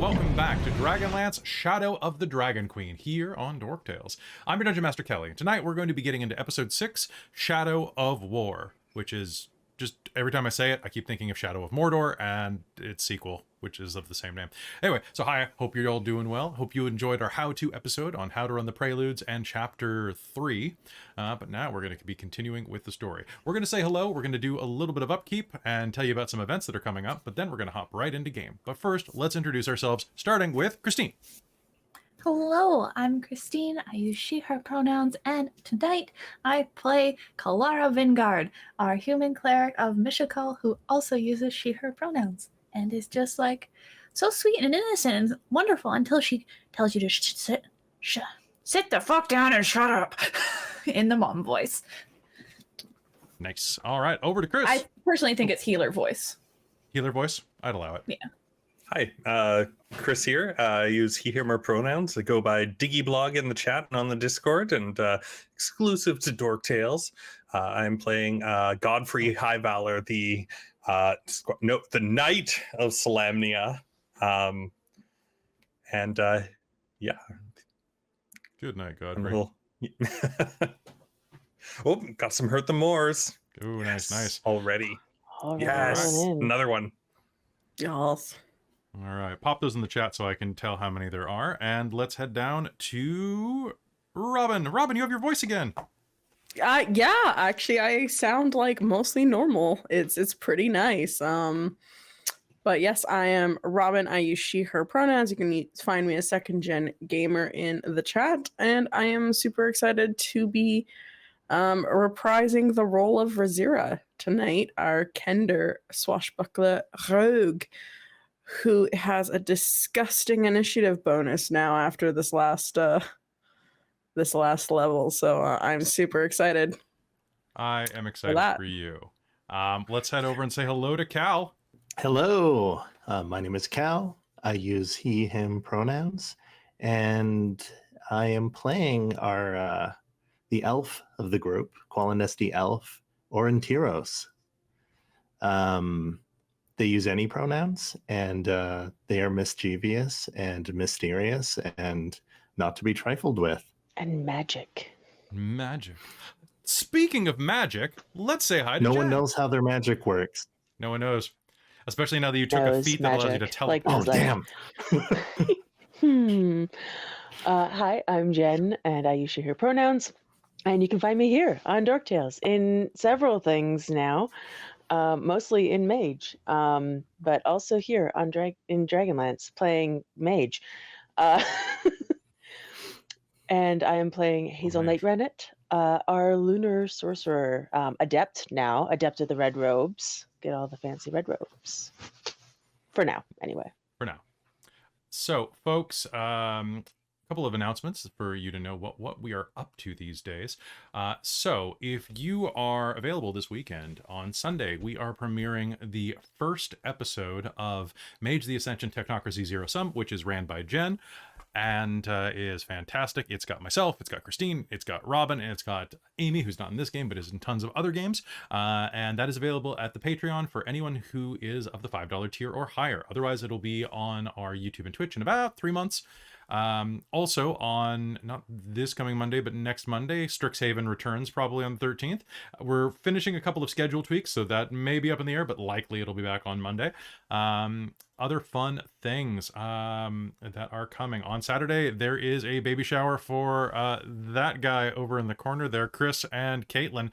welcome back to Dragonlance Shadow of the Dragon Queen here on Dork Tales. I'm your Dungeon Master Kelly. Tonight we're going to be getting into episode 6, Shadow of War, which is just every time I say it, I keep thinking of Shadow of Mordor and its sequel, which is of the same name. Anyway, so hi, hope you're all doing well. Hope you enjoyed our how-to episode on how to run the Preludes and chapter 3. But now we're going to be continuing with the story. We're going to say hello, we're going to do a little bit of upkeep and tell you about some events that are coming up, but then we're going to hop right into game. But first, let's introduce ourselves, starting with Christine. Hello, I'm Christine. I use she, her pronouns, and tonight I play Kelara Vingard, our human cleric of Mishakal who also uses she, her pronouns, and is just like so sweet and innocent and wonderful until she tells you to sit the fuck down and shut up in the mom voice. Nice. All right, over to Chris. I personally think it's healer voice. Healer voice? I'd allow it. Yeah. Hi, Chris here. I use he, him, or pronouns. I go by Blogg in the chat and on the Discord, and exclusive to Dork Tales. I'm playing Godfrey Highvalor, the Knight of Solamnia. Yeah. Good night, Godfrey. Oh, got some Hurt the Moors. Ooh, yes, nice. Already. All yes, right. another one. Yes. All right, pop those in the chat so I can tell how many there are, and let's head down to Robin. Robin, you have your voice again. Yeah, actually, I sound like mostly normal. It's pretty nice. But yes, I am Robin. I use she, her pronouns. You can find me a second gen gamer in the chat, and I am super excited to be reprising the role of Rizira tonight, our Kender swashbuckler rogue, who has a disgusting initiative bonus now after this last level. So I'm super excited. I am excited for you. Let's head over and say hello to Cal. Hello, my name is Cal. I use he, him pronouns, and I am playing our the elf of the group, Qualinesti elf, Aurontiros. They use any pronouns, and they are mischievous and mysterious and not to be trifled with. And magic. Magic. Speaking of magic, let's say hi to No Jen. one knows how their magic works. No one knows. Especially now that you took a feat that allows you to teleport. Like, damn. Hi, I'm Jen, and I use she, her pronouns. And you can find me here on Dork Tales in several things now. Mostly in Mage, but also here on in Dragonlance playing Mage. And I am playing Hazeal Nightgranite, our lunar sorcerer, adept of the red robes. Get all the fancy red robes. For now, anyway. For now. So, folks, couple of announcements for you to know what we are up to these days. So if you are available this weekend, on Sunday, we are premiering the first episode of Mage the Ascension Technocracy Zero Sum, which is ran by Jen, and is fantastic. It's got myself, it's got Christine, it's got Robin, and it's got Amy, who's not in this game, but is in tons of other games. And that is available at the Patreon for anyone who is of the $5 tier or higher. Otherwise, it'll be on our YouTube and Twitch in about 3 months. Also on not this coming Monday, but next Monday, Strixhaven returns probably on the 13th. We're finishing a couple of schedule tweaks, so that may be up in the air, but likely it'll be back on Monday. Other fun things that are coming on Saturday, there is a baby shower for that guy over in the corner there. Chris and Caitlin,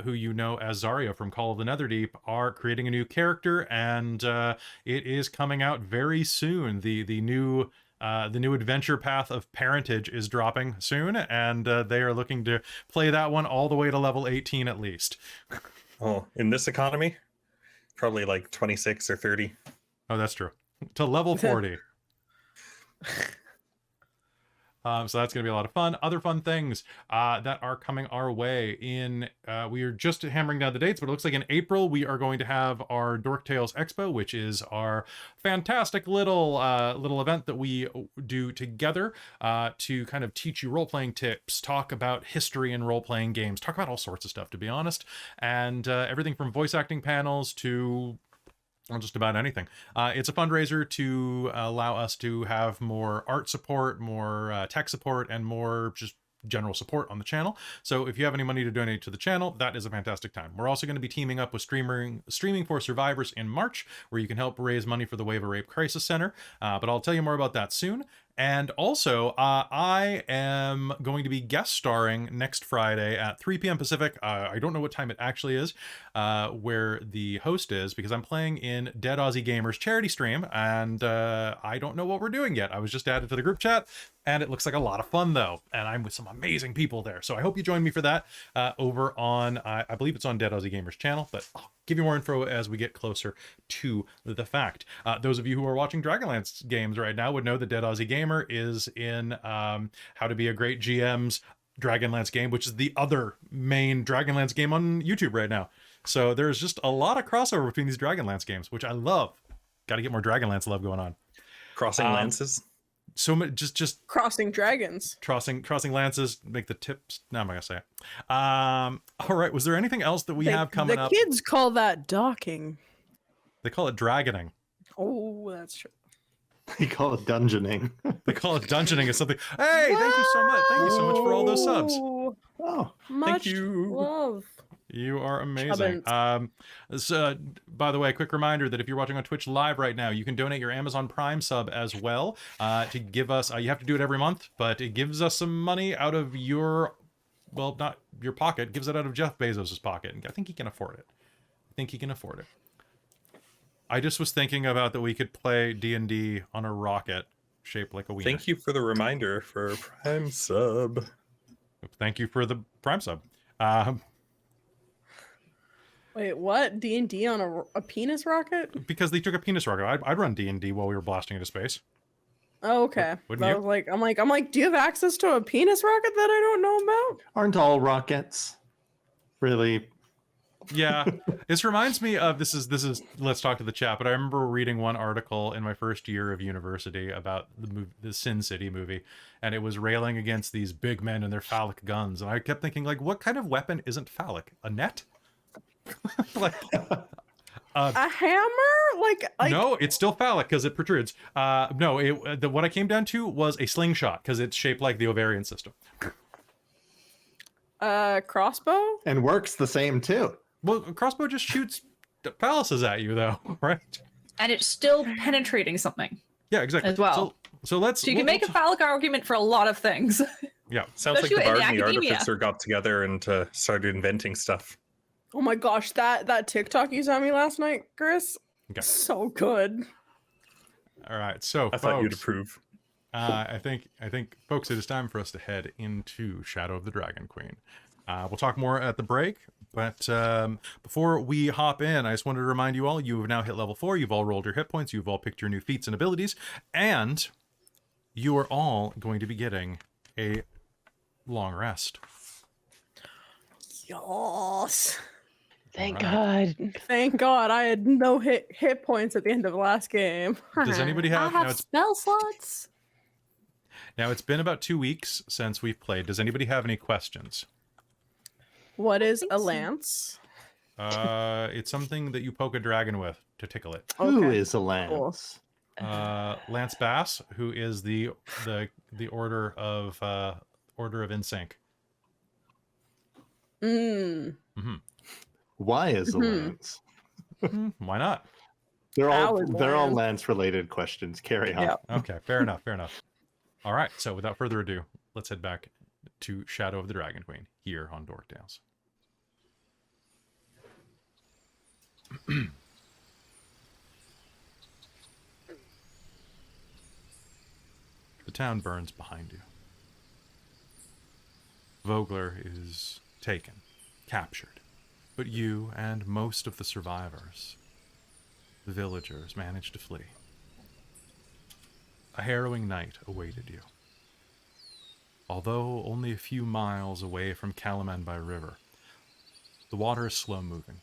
who you know as Zarya from Call of the Netherdeep, are creating a new character, and it is coming out very soon. The new adventure path of parentage is dropping soon, and they are looking to play that one all the way to level 18 at least. Oh, in this economy, probably like 26 or 30. Oh, that's true. To level 40. So that's going to be a lot of fun. Other fun things that are coming our way we are just hammering down the dates, but it looks like in April we are going to have our Dork Tales Expo, which is our fantastic little event that we do together to kind of teach you role-playing tips, talk about history in role-playing games, talk about all sorts of stuff, to be honest, and everything from voice acting panels to on just about anything. It's a fundraiser to allow us to have more art support, more tech support, and more just general support on the channel. So if you have any money to donate to the channel, that is a fantastic time. We're also going to be teaming up with Streaming for Survivors in March, where you can help raise money for the Wave of Rape Crisis Center. But I'll tell you more about that soon. And also, I am going to be guest starring next Friday at 3 p.m. Pacific. I don't know what time it actually is, where the host is, because I'm playing in Dead Aussie Gamers charity stream, and I don't know what we're doing yet. I was just added to the group chat, and it looks like a lot of fun, though. And I'm with some amazing people there. So I hope you join me for that over on, I believe it's on Dead Aussie Gamers channel, but I'll give you more info as we get closer to the fact. Those of you who are watching Dragonlance games right now would know that Dead Aussie Gamer is in How to Be a Great GM's Dragonlance game, which is the other main Dragonlance game on YouTube right now. So there's just a lot of crossover between these Dragonlance games, which I love. Got to get more Dragonlance love going on. Crossing lances. So just Crossing dragons. crossing lances, make the tips. No, I'm not gonna say it. All right. Was there anything else that we have coming up? The kids call that docking. They call it dragoning. Oh, that's true. We call it dungeoning. They call it dungeoning or something. Hey, thank you so much. Thank you so much for all those subs. Oh, Much you. love. You are amazing. So, by the way, a quick reminder that if you're watching on Twitch live right now, you can donate your Amazon Prime sub as well to give us, you have to do it every month, but it gives us some money out of your, well, not your pocket, gives it out of Jeff Bezos' pocket. And I think he can afford it. I just was thinking about that we could play D&D on a rocket shaped like a wiener. Thank you for the reminder for Prime sub. Thank you for the Prime sub. Wait, what? D&D on a penis rocket? Because they took a penis rocket. I'd run D&D while we were blasting into space. Oh, okay. Wouldn't I you? was like, I'm like, do you have access to a penis rocket that I don't know about? aren't all rockets really? Yeah, this reminds me of this is let's talk to the chat. But I remember reading one article in my first year of university about the Sin City movie, and it was railing against these big men and their phallic guns. And I kept thinking, like, what kind of weapon isn't phallic? A net? Like A hammer? Like no, it's still phallic because it protrudes. No, what I came down to was a slingshot because it's shaped like the ovarian system. Crossbow? And works the same too. Well, a crossbow just shoots phalluses at you, though, right? And it's still penetrating something Yeah, exactly. as well. So let's. So you can make a phallic argument for a lot of things. Yeah. Sounds like Especially the in Bard and the academia. Artificer got together and started inventing stuff. Oh my gosh, that TikTok you sent me last night, Chris. Okay. So good. All right. So I thought you'd folks, approve. I think, folks, it is time for us to head into Shadow of the Dragon Queen. We'll talk more at the break, but before we hop in, I just wanted to remind you all, you have now hit level 4, you've all rolled your hit points, you've all picked your new feats and abilities, and you are all going to be getting a long rest. Yes. Thank Alright. God. Thank God I had no hit points at the end of the last game. Does anybody I have... have spell slots. Now, it's been about 2 weeks since we've played. Does anybody have any questions? What is think a so. lance? It's something that you poke a dragon with to tickle it. Who Okay. is a lance? Lance Bass, who is the Order of InSync. Why is a lance? Why not? They're all Valid all lance. lance related questions. Carry on. Yep. Okay, fair enough. All right, so without further ado, let's head back to Shadow of the Dragon Queen here on Dork Tales. The town burns behind you. Vogler is taken, captured, but you and most of the survivors, the villagers, managed to flee. A harrowing night awaited you. Although only a few miles away from Kalaman by river, the water is slow moving,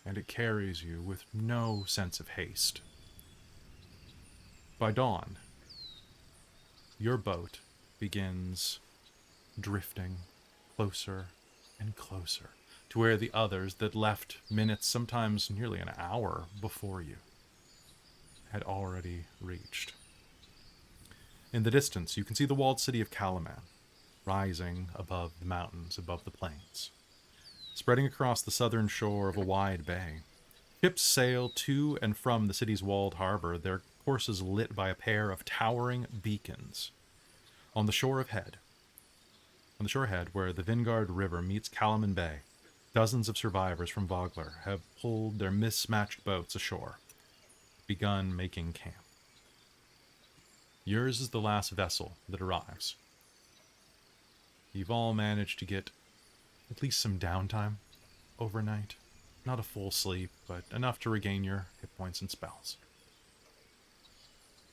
and it carries you with no sense of haste. By dawn, your boat begins drifting closer and closer to where the others that left minutes, sometimes nearly an hour before you, had already reached. In the distance, you can see the walled city of Kalaman, rising above the mountains, above the plains. Spreading across the southern shore of a wide bay, ships sail to and from the city's walled harbor, their courses lit by a pair of towering beacons. On the shore ahead, where the Vingard River meets Kalaman Bay, dozens of survivors from Vogler have pulled their mismatched boats ashore, begun making camp. Yours is the last vessel that arrives. You've all managed to get at least some downtime overnight. Not a full sleep, but enough to regain your hit points and spells.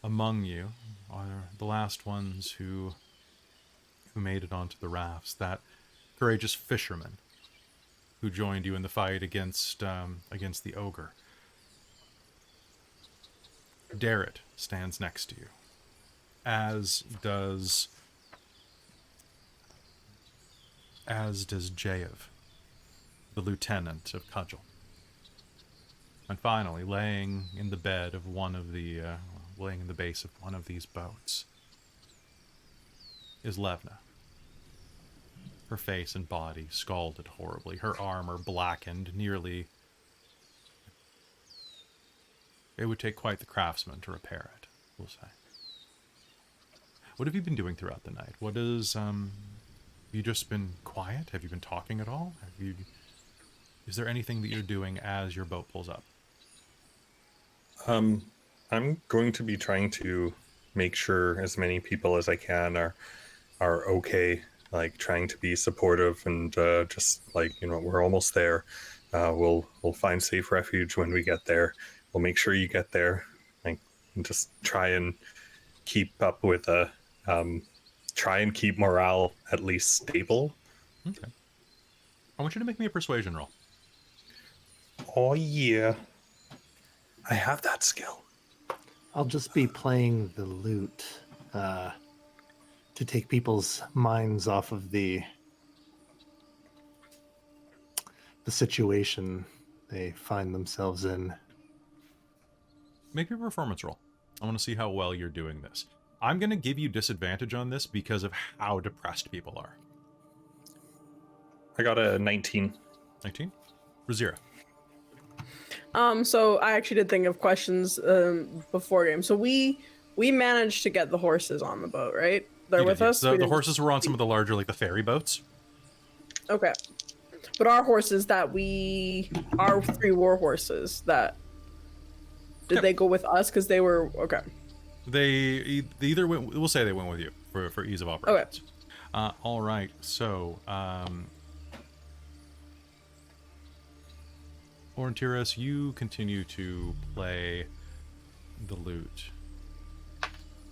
Among you are the last ones who made it onto the rafts, that courageous fisherman who joined you in the fight against the ogre. Darrett stands next to you, as does Jaev, the lieutenant of Cudgel. And finally, laying in the bed of laying in the base of one of these boats, is Levna. Her face and body scalded horribly, her armor blackened nearly. It would take quite the craftsman to repair it, we'll say. What have you been doing throughout the night? Have you just been quiet? Have you been talking at all? Is there anything that you're doing as your boat pulls up? I'm going to be trying to make sure as many people as I can are okay, like trying to be supportive and just like, we're almost there. We'll find safe refuge when we get there. We'll make sure you get there. Like, just try and keep up with try and keep morale at least stable. Okay. I want you to make me a persuasion roll. Oh yeah, I have that skill. I'll just be playing the lute to take people's minds off of the situation they find themselves in. Make me a performance roll. I want to see how well you're doing this. I'm going to give you disadvantage on this because of how depressed people are. I got a 19. 19? Rizira. So I actually did think of questions before game. So we managed to get the horses on the boat, right? They're with us. The horses were on some of the larger, like the ferry boats. Okay, but our horses our 3 war horses did they go with us because they were okay? They either went. We'll say they went with you for ease of operations. Okay. All right. So, Aurontiros, you continue to play the lute,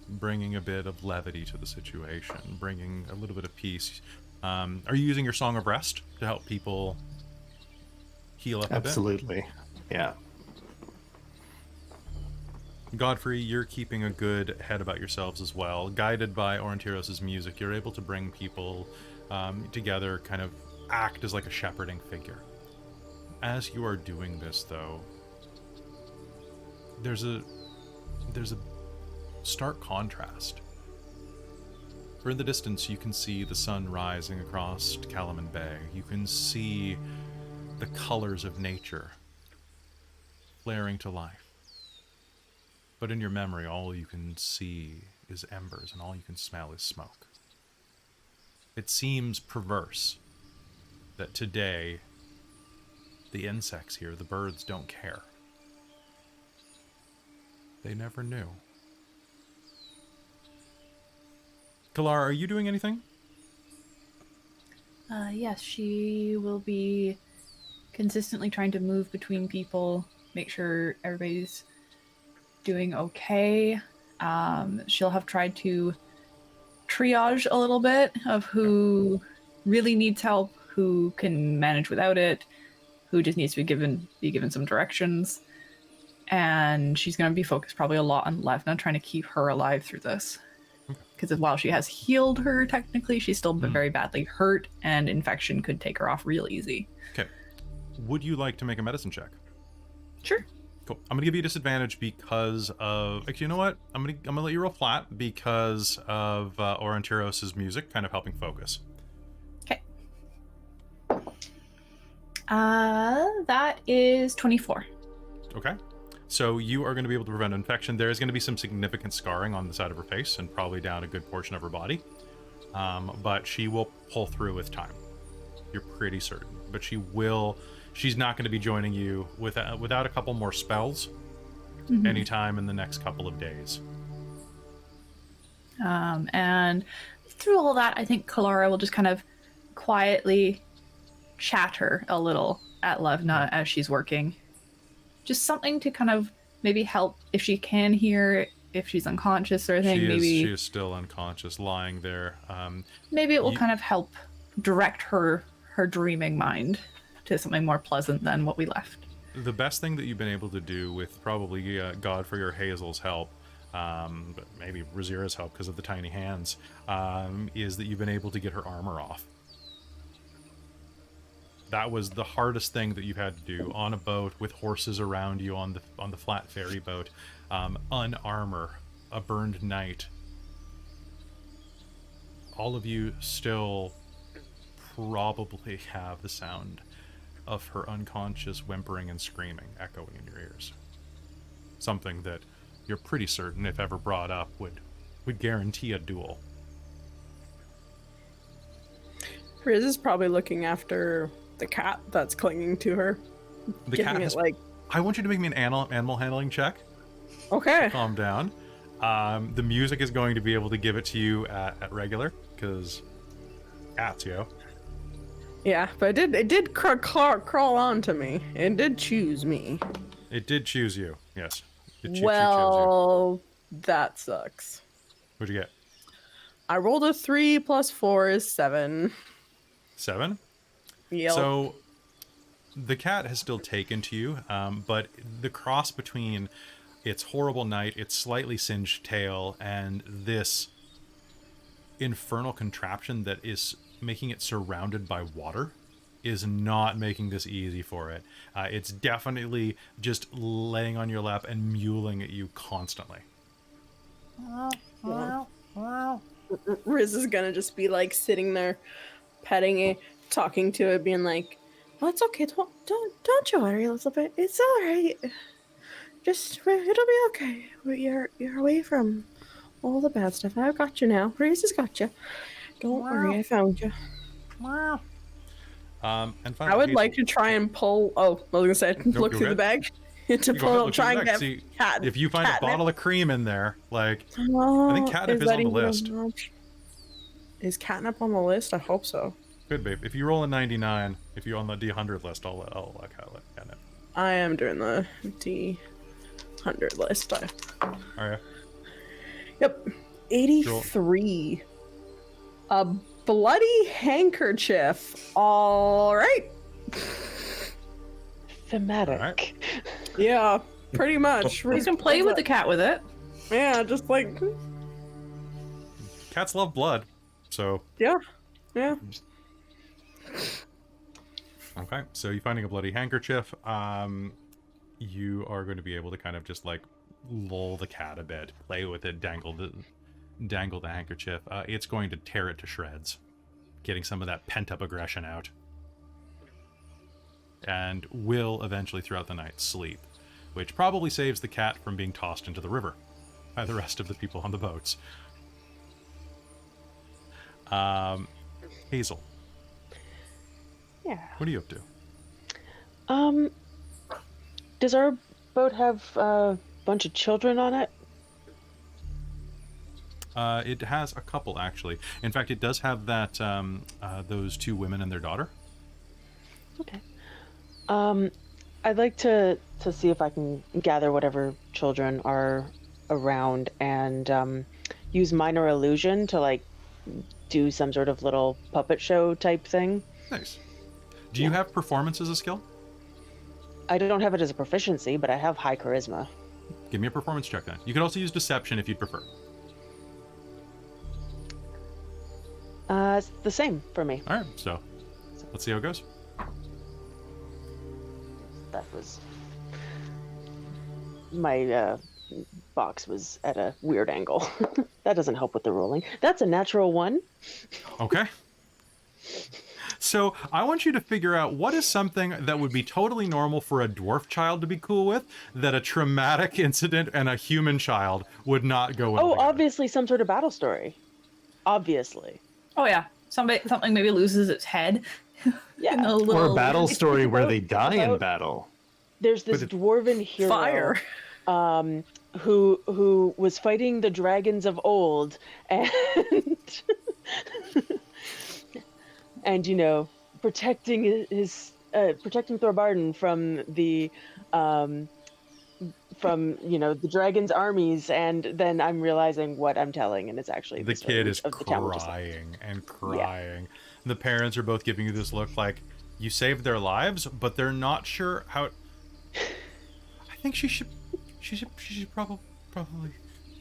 bringing a bit of levity to the situation, bringing a little bit of peace. Are you using your Song of Rest to help people heal up a bit? Absolutely. Yeah. Godfrey, you're keeping a good head about yourselves as well. Guided by Aurontiros' music, you're able to bring people together, kind of act as like a shepherding figure. As you are doing this, though, there's a stark contrast. For in the distance, you can see the sun rising across Kalaman Bay. You can see the colors of nature flaring to life. But in your memory, all you can see is embers, and all you can smell is smoke. It seems perverse that today, the insects here, the birds, don't care. They never knew. Kelara, are you doing anything? Yes, she will be consistently trying to move between people, make sure everybody's doing okay. She'll have tried to triage a little bit of who really needs help, who can manage without it, who just needs to be given some directions. And she's going to be focused probably a lot on Levna, trying to keep her alive through this. Because while she has healed her, technically, she's still been very badly hurt, and infection could take her off real easy. Okay. Would you like to make a medicine check? Sure. Cool. I'm gonna give you disadvantage because of. Actually, you know what? I'm gonna let you roll flat because of Aurontiros' music kind of helping focus. Okay. That is 24. Okay. So you are going to be able to prevent infection. There is going to be some significant scarring on the side of her face and probably down a good portion of her body. But she will pull through with time. You're pretty certain. But she will. She's not going to be joining you without a couple more spells anytime in the next couple of days. And through all that, I think Kelara will just kind of quietly chatter a little at Levna as she's working. Just something to kind of maybe help if she can hear, if she's unconscious or anything. She is still unconscious, lying there. Maybe it will kind of help direct her dreaming mind to something more pleasant than what we left. The best thing that you've been able to do with probably Godfrey or Hazeal's help, but maybe Rizira's help because of the tiny hands, is that you've been able to get her armor off. That was the hardest thing that you've had to do on a boat with horses around you on the flat ferry boat. Unarmor a burned knight. All of you still probably have the sound of her unconscious whimpering and screaming echoing in your ears. Something that you're pretty certain, if ever brought up, would guarantee a duel. Riz is probably looking after the cat that's clinging to her. The cat has, I want you to make me an animal handling check. Okay. Calm down. The music is going to be able to give it to you at regular, because cats, yo. Yeah, but it did crawl onto me. It did choose me. It did choose you, yes. Well, that sucks. What'd you get? I rolled a 3 plus 4 is 7. 7? Yep. So the cat has still taken to you, but the cross between its horrible night, its slightly singed tail, and this infernal contraption that is making it surrounded by water is not making this easy for it. It's definitely just laying on your lap and mewling at you constantly. Riz is gonna just be like sitting there petting it, talking to it, being like, "Oh, it's okay. Don't you worry, Elizabeth. It's all right. Just it'll be okay. You're away from all the bad stuff. I've got you now. Riz has got you. Don't worry, I found you." And finally, I would like to try and pull. Oh, I was gonna say look through the bag to pull. Try and get cat. If you find catnip. a bottle of cream in there, like I think catnip is on the list. Is catnip on the list? I hope so. Good, babe. If you roll a 99, if you're on the D100 list, I'll let catnip. I am doing the D100 list. Are you? Yep. 83. A bloody handkerchief. All right. Thematic. All right. Yeah, pretty much. You can play with the cat with it. Yeah, just like. Cats love blood, so. Yeah. Okay, so you're finding a bloody handkerchief. You are going to be able to kind of just like lull the cat a bit, play with it, dangle the handkerchief. It's going to tear it to shreds, getting some of that pent-up aggression out, and will eventually throughout the night sleep, which probably saves the cat from being tossed into the river by the rest of the people on the boats. Hazeal. Yeah. What are you up to? Does our boat have a bunch of children on it? It has a couple, actually. In fact, it does have that those two women and their daughter. Okay. I'd like to see if I can gather whatever children are around and use minor illusion to like do some sort of little puppet show type thing. Nice. Do you have performance as a skill? I don't have it as a proficiency, but I have high charisma. Give me a performance check then. You could also use deception if you'd prefer. It's the same for me. All right, so let's see how it goes. That was my box was at a weird angle. That doesn't help with the rolling. That's a natural 1. Okay. So I want you to figure out what is something that would be totally normal for a dwarf child to be cool with, that a traumatic incident and a human child would not go well Oh, together. obviously some sort of battle story. Obviously. Oh yeah, something maybe loses its head. Yeah. In a Or little a battle story where about- they die in about- battle. There's this But dwarven hero Fire. who was fighting the dragons of old and and you know, protecting his protecting Thorbarden from the the dragon's armies, and then I'm realizing what I'm telling, and it's actually The story kid is of the town we just left. crying and crying. The parents are both giving you this look like, you saved their lives, but they're not sure how. I think she should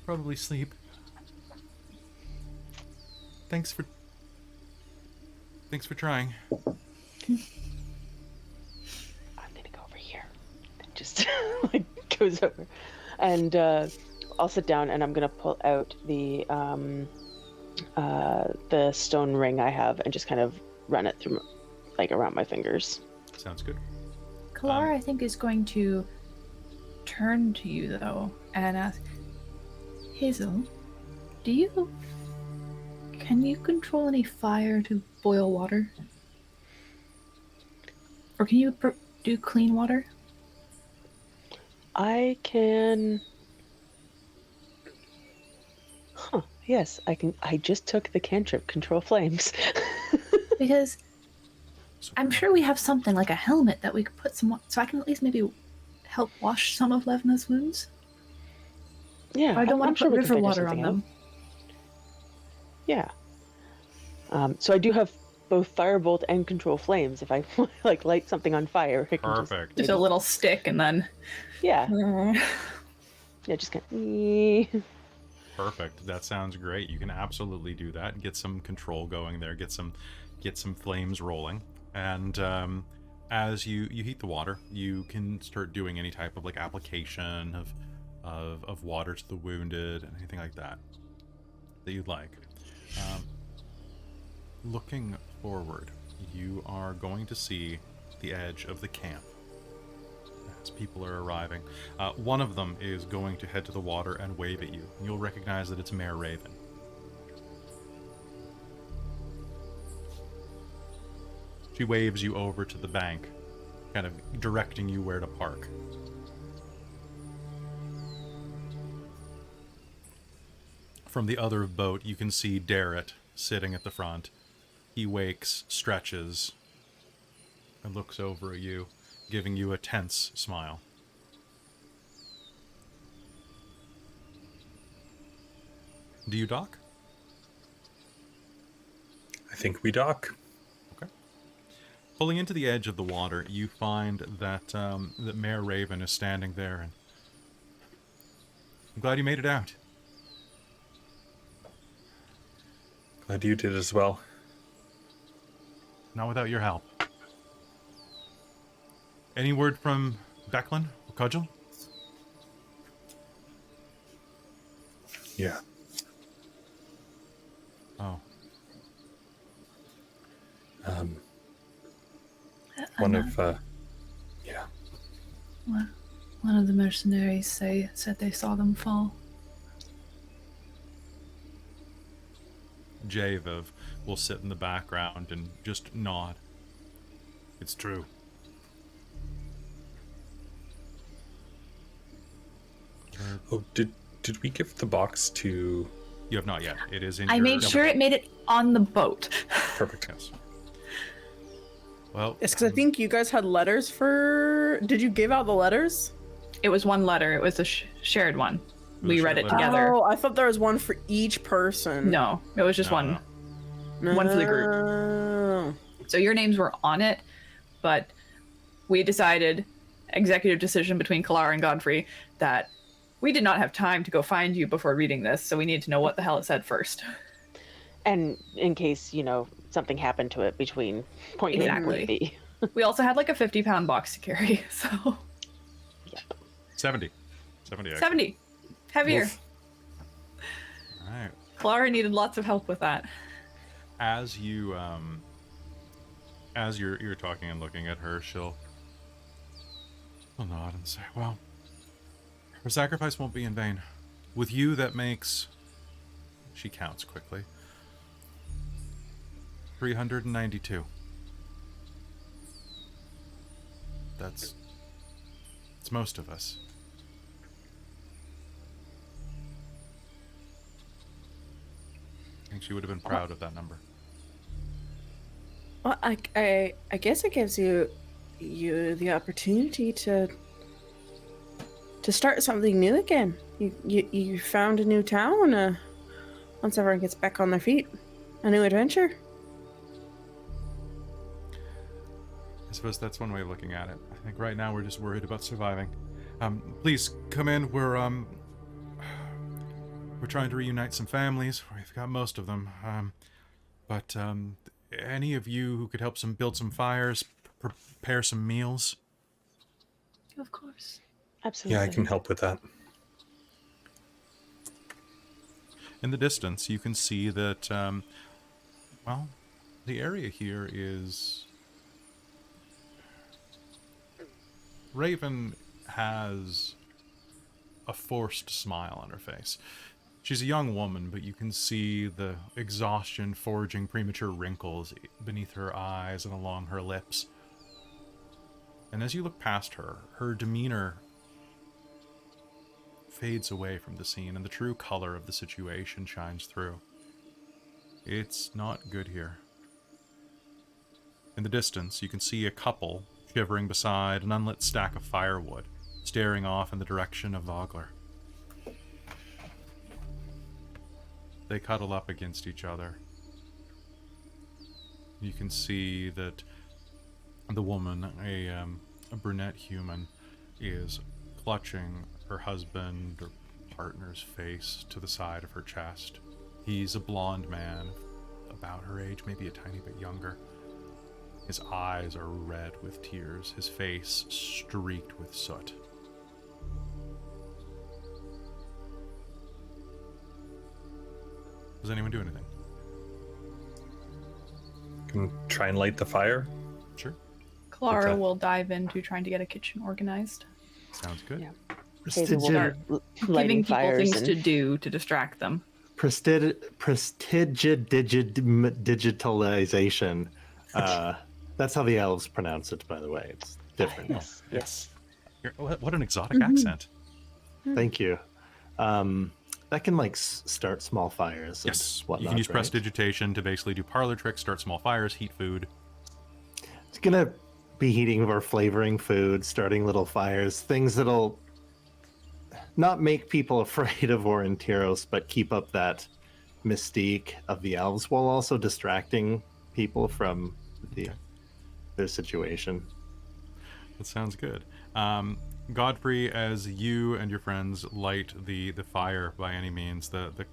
probably sleep. Thanks for trying. I'm gonna go over here. And just like goes over, and I'll sit down, and I'm gonna pull out the stone ring I have, and just kind of run it through, like around my fingers. Sounds good. Kelara, I think, is going to turn to you though and ask, Hazeal, can you control any fire to boil water? Or can you do clean water? I can. Huh. Yes, I can. I just took the cantrip Control Flames. Because I'm sure we have something like a helmet that we could put some, so I can at least maybe help wash some of Levna's wounds. Yeah, I don't want to sure put we can river figure water on something them. out. Yeah. So I do have both Firebolt and Control Flames. If I like light something on fire, I can Perfect. Just a little stick and then. yeah, just kind of. Perfect. That sounds great. You can absolutely do that. Get some control going there. Get some flames rolling. And as you heat the water, you can start doing any type of like application of water to the wounded and anything like that you'd like. Looking forward, you are going to see the edge of the camp as people are arriving. One of them is going to head to the water and wave at you. You'll recognize that it's Mare Raven. She waves you over to the bank, kind of directing you where to park. From the other boat, you can see Darrett sitting at the front. He wakes, stretches, and looks over at you, giving you a tense smile. Do you dock? I think we dock. Okay. Pulling into the edge of the water, you find that that Mare Raven is standing there, and I'm glad you made it out. Glad you did as well. Not without your help. Any word from Becklin or Cudgel? Yeah. Oh. One of yeah. One of the mercenaries said they saw them fall. Javiv will sit in the background and just nod. It's true. Oh, did we give the box to? You have not yet. It is in I your... made sure it made it on the boat. Perfect. Yes. Well... It's because I think you guys had letters for... Did you give out the letters? It was one letter. It was a shared one. was We a read shared it letter. together. Oh, I thought there was one for each person. No, it was just No, one. no. One for the group. Oh. So your names were on it, but we decided, executive decision between Kelara and Godfrey, that we did not have time to go find you before reading this, so we need to know what the hell it said first. And in case, something happened to it between point A and point B. We also had like a 50-pound box to carry, so... 70. 70. Actually. 70. Heavier. Oof. All right. Kelara needed lots of help with that. As you as you're talking and looking at her, she'll nod and say, "Well, her sacrifice won't be in vain. With you, that makes..." She counts quickly. 392. It's most of us. I think she would have been proud of that number. Well, I guess it gives you the opportunity to start something new again. You found a new town. Once everyone gets back on their feet, a new adventure. I suppose that's one way of looking at it. I think right now we're just worried about surviving. Please come in. We're trying to reunite some families. We've got most of them. But any of you who could help build some fires, prepare some meals. Of course. Absolutely. Yeah, I can help with that. In the distance, you can see that, well, the area here is... Raven has a forced smile on her face. She's a young woman, but you can see the exhaustion forging premature wrinkles beneath her eyes and along her lips. And as you look past her, her demeanor fades away from the scene, and the true color of the situation shines through. It's not good here. In the distance, you can see a couple shivering beside an unlit stack of firewood, staring off in the direction of Vogler. They cuddle up against each other. You can see that the woman, a brunette human, is clutching her husband or partner's face to the side of her chest. He's a blonde man, about her age, maybe a tiny bit younger. His eyes are red with tears, his face streaked with soot. Does anyone do anything? Can try and light the fire. Sure. Kelara Okay. will dive into trying to get a kitchen organized. Sounds good. Yeah. Hazel will start lighting Giving people fires things and to do to distract them. Prestidigitalization. That's how the elves pronounce it, by the way. It's different. yes, yes. What an exotic accent. Thank you. That can start small fires. And Yes, whatnot, you can use right? prestidigitation to basically do parlor tricks, start small fires, heat food. It's gonna be heating or flavoring food, starting little fires, things that'll not make people afraid of Aurontiros, but keep up that mystique of the elves while also distracting people from their situation. That sounds good. Godfrey, as you and your friends light the fire by any means, the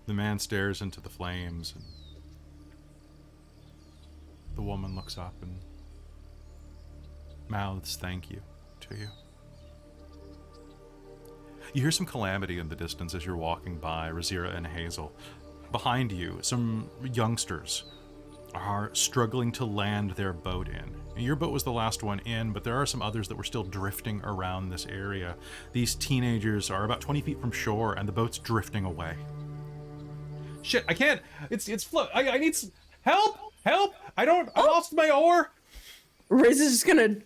man stares into the flames, and the woman looks up and mouths thank you to you. You hear some calamity in the distance as you're walking by Rizira and Hazeal. Behind you, some youngsters are struggling to land their boat in. And your boat was the last one in, but there are some others that were still drifting around this area. These teenagers are about 20 feet from shore, and the boat's drifting away. Shit, I can't. It's float. I need help. Help! I lost my oar. Riz is just gonna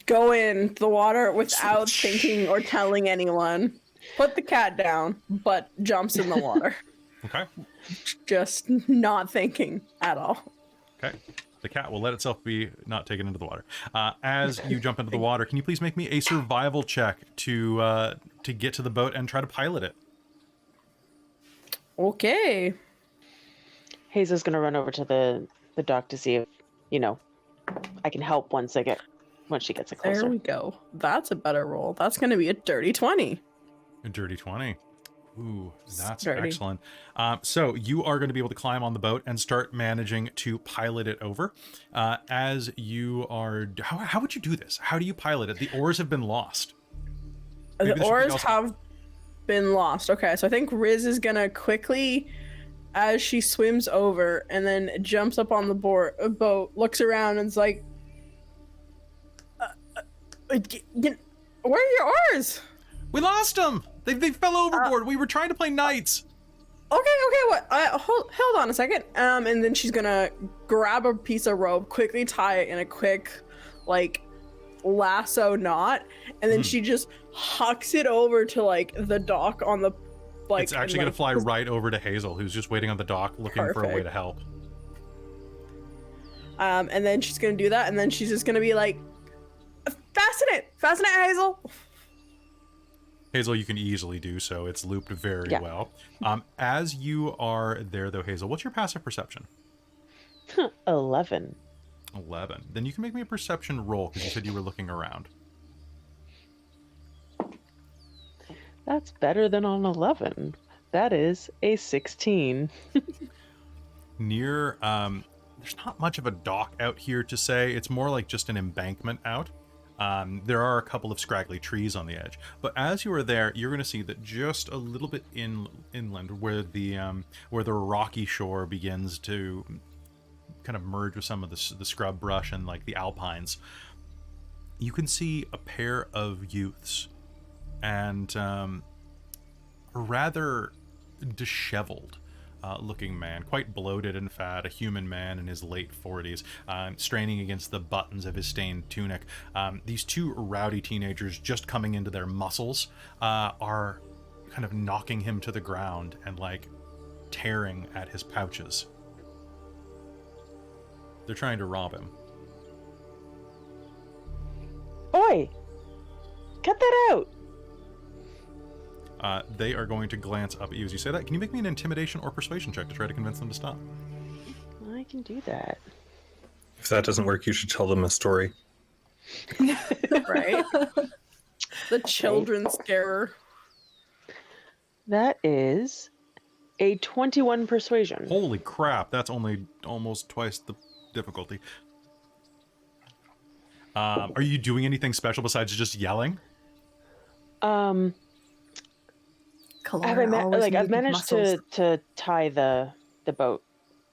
go in the water without thinking or telling anyone. Put the cat down, but jumps in the water. Okay. Just not thinking at all. Okay. The cat will let itself be not taken into the water. As you jump into the water, can you please make me a survival check to get to the boat and try to pilot it? Okay. Hazel's gonna run over to the dock to see if, I can help once she gets it closer. There we go. That's a better roll. That's gonna be a dirty 20. A dirty 20. Ooh, that's Dirty. excellent. So you are going to be able to climb on the boat and start managing to pilot it over. As you are... How would you do this? How do you pilot it? The oars have been lost. Maybe The there should be oars also- have been lost. Okay, so I think Riz is gonna quickly, as she swims over and then jumps up on the boat, looks around and is like, where are your oars? We lost them. They fell overboard. We were trying to play knights. Okay, what? Hold on a second. And then she's gonna grab a piece of rope, quickly tie it in a quick, like, lasso knot, and then she just hucks it over to like the dock on the, like. It's actually gonna fly right over to Hazeal, who's just waiting on the dock, looking for a way to help. And then she's gonna do that, and then she's just gonna be like, fasten it, Hazeal. Hazeal, you can easily do so. It's looped very Yeah. well. As you are there, though, Hazeal, what's your passive perception? 11. 11. Then you can make me a perception roll, because you said you were looking around. That's better than on 11. That is a 16. Near, there's not much of a dock out here to say. It's more like just an embankment out. There are a couple of scraggly trees on the edge, but as you are there, you're going to see that just a little bit inland, where the rocky shore begins to kind of merge with some of the scrub brush and like the alpines, you can see a pair of youths and a rather disheveled looking man, quite bloated and fat, a human man in his late 40s, straining against the buttons of his stained tunic. These two rowdy teenagers, just coming into their muscles, are kind of knocking him to the ground and like tearing at his pouches. They're trying to rob him. Oi! Cut that out! They are going to glance up at you as you say that. Can you make me an intimidation or persuasion check to try to convince them to stop? I can do that. If that doesn't work, you should tell them a story. Right? The children's scarer. That is a 21 persuasion. Holy crap, that's only almost twice the difficulty. Are you doing anything special besides just yelling? Kalara I've managed to tie the boat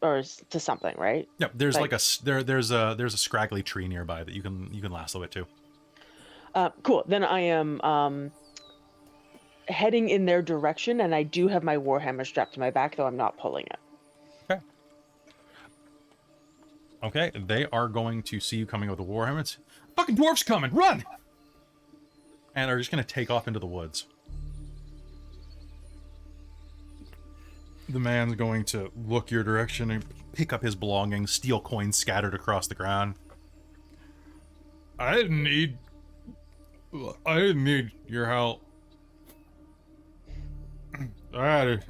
or to something, right? Yeah, there's like there's a scraggly tree nearby that you can lasso it to. Cool. Then I am heading in their direction, and I do have my warhammer strapped to my back, though I'm not pulling it. Okay, they are going to see you coming with the warhammer. It's, fucking dwarf's coming, run! And are just going to take off into the woods. The man's going to look your direction and pick up his belongings, steel coins scattered across the ground. I didn't need your help. I had it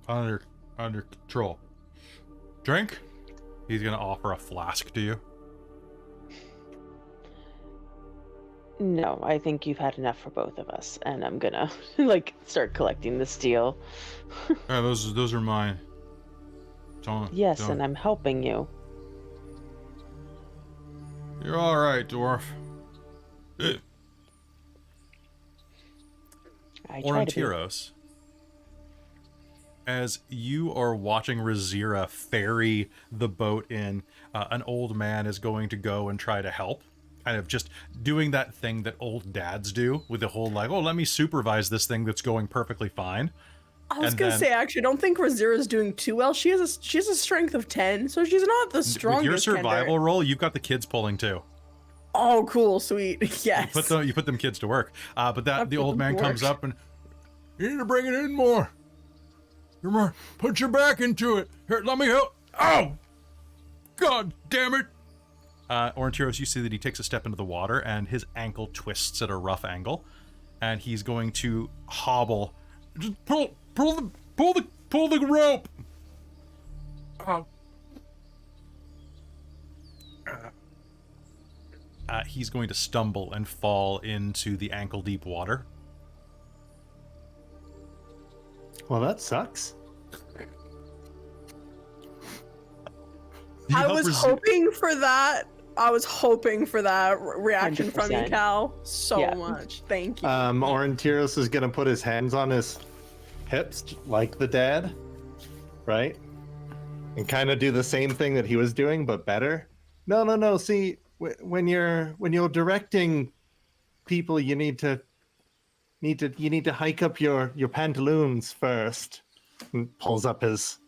under control. Drink? He's gonna offer a flask to you. No, I think you've had enough for both of us, and I'm gonna like start collecting the steel. Yeah, those are mine. Yes, and I'm helping you. You're all right, dwarf. Aurontiros, as you are watching Rizira ferry the boat in, an old man is going to go and try to help. Kind of just doing that thing that old dads do with the whole like, oh, let me supervise this thing that's going perfectly fine. I was gonna say, actually, I don't think Rizira's doing too well. She has a strength of 10, so she's not the strongest. With your survival roll, you've got the kids pulling too. Oh, cool, sweet, yes. You put them kids to work. But the old man comes up and, you need to bring it in more. Come on, put your back into it. Here, let me help. Oh, God damn it. Aurontiros, you see that he takes a step into the water and his ankle twists at a rough angle, and he's going to hobble. Just pull the rope. He's going to stumble and fall into the ankle deep water. Well, that sucks. I was hoping for that. I was hoping for that reaction from you, 100%. Cal. So Yeah. much. Thank you. Aurontiros is gonna put his hands on his hips like the dad, right? And kind of do the same thing that he was doing, but better. No. See, when you're directing people, you need to hike up your pantaloons first. And pulls up his.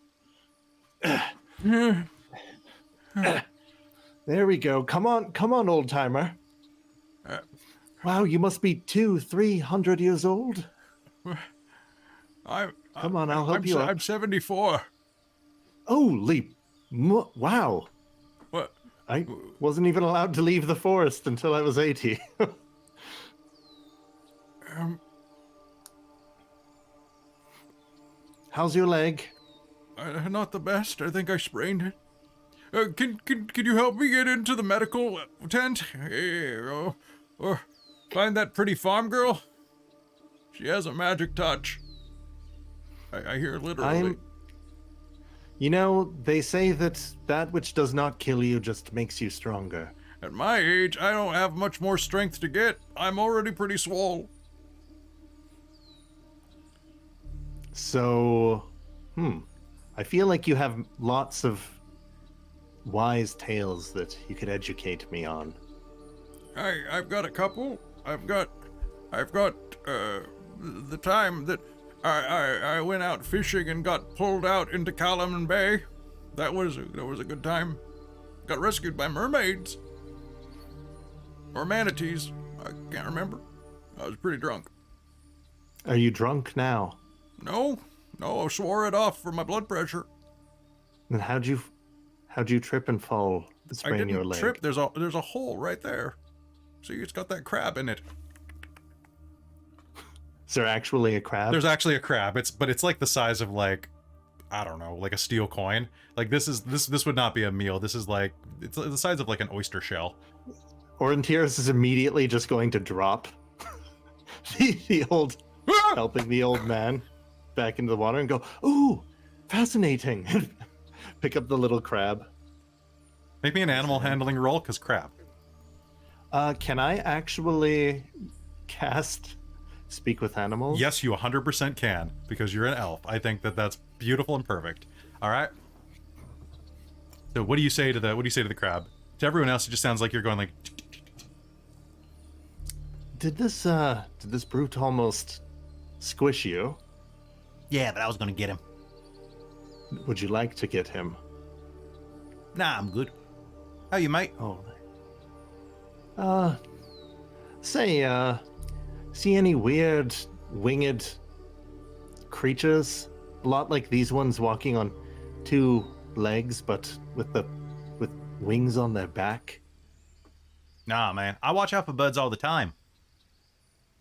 There we go. Come on, old timer. Wow, you must be 200-300 years old. Come on, I'll help you up. I'm 74. Holy, wow! What? I wasn't even allowed to leave the forest until I was 80. How's your leg? Not the best. I think I sprained it. Can you help me get into the medical tent? Or find that pretty farm girl? She has a magic touch. I hear literally. You know, they say that which does not kill you just makes you stronger. At my age, I don't have much more strength to get. I'm already pretty swole. So, I feel like you have lots of wise tales that you could educate me on. I've got a couple. I've got the time that I went out fishing and got pulled out into Kalaman Bay. That was a good time. Got rescued by mermaids. Or manatees. I can't remember. I was pretty drunk. Are you drunk now? No, I swore it off for my blood pressure. Then how'd you trip and fall, I sprain didn't your leg? trip. There's a hole right there. See, it's got that crab in it. Is there actually a crab? There's actually a crab. It's like the size of like, I don't know, like a steel coin. Like this would not be a meal. This is like, it's the size of like an oyster shell. Aurontiros is immediately just going to drop the old, helping the old man back into the water and go, ooh, fascinating. Pick up the little crab. Make me an animal handling roll, cause crab. Can I actually cast Speak with Animals? Yes, you 100% can, because you're an elf. I think that's beautiful and perfect. All right. So what do you say to the crab? To everyone else, it just sounds like you're going like. Did this brute almost squish you? Yeah, but I was gonna get him. Would you like to get him? Nah, I'm good. How you, mate? Oh. See any weird winged creatures? A lot like these ones walking on two legs, but with wings on their back. Nah, man. I watch out for birds all the time.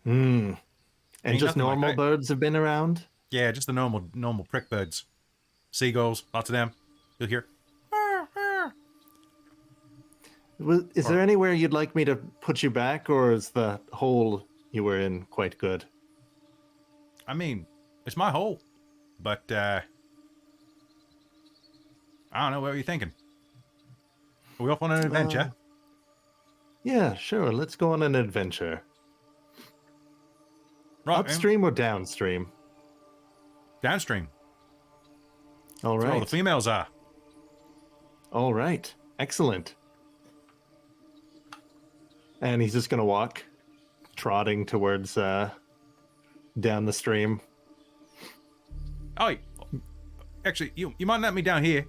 And Ain't just nothing like normal that. birds have been around? Yeah, just the normal prick birds. Seagulls, lots of them. You'll hear. Is there anywhere you'd like me to put you back, or is the hole you were in quite good? I mean, it's my hole, but I don't know. What are you thinking? Are we off on an adventure? Yeah, sure. Let's go on an adventure. Right, Upstream or downstream? downstream. All That's where all the right. females are. All right. Excellent. And he's just going to walk, trotting towards down the stream. Oh, actually, you might let me down here.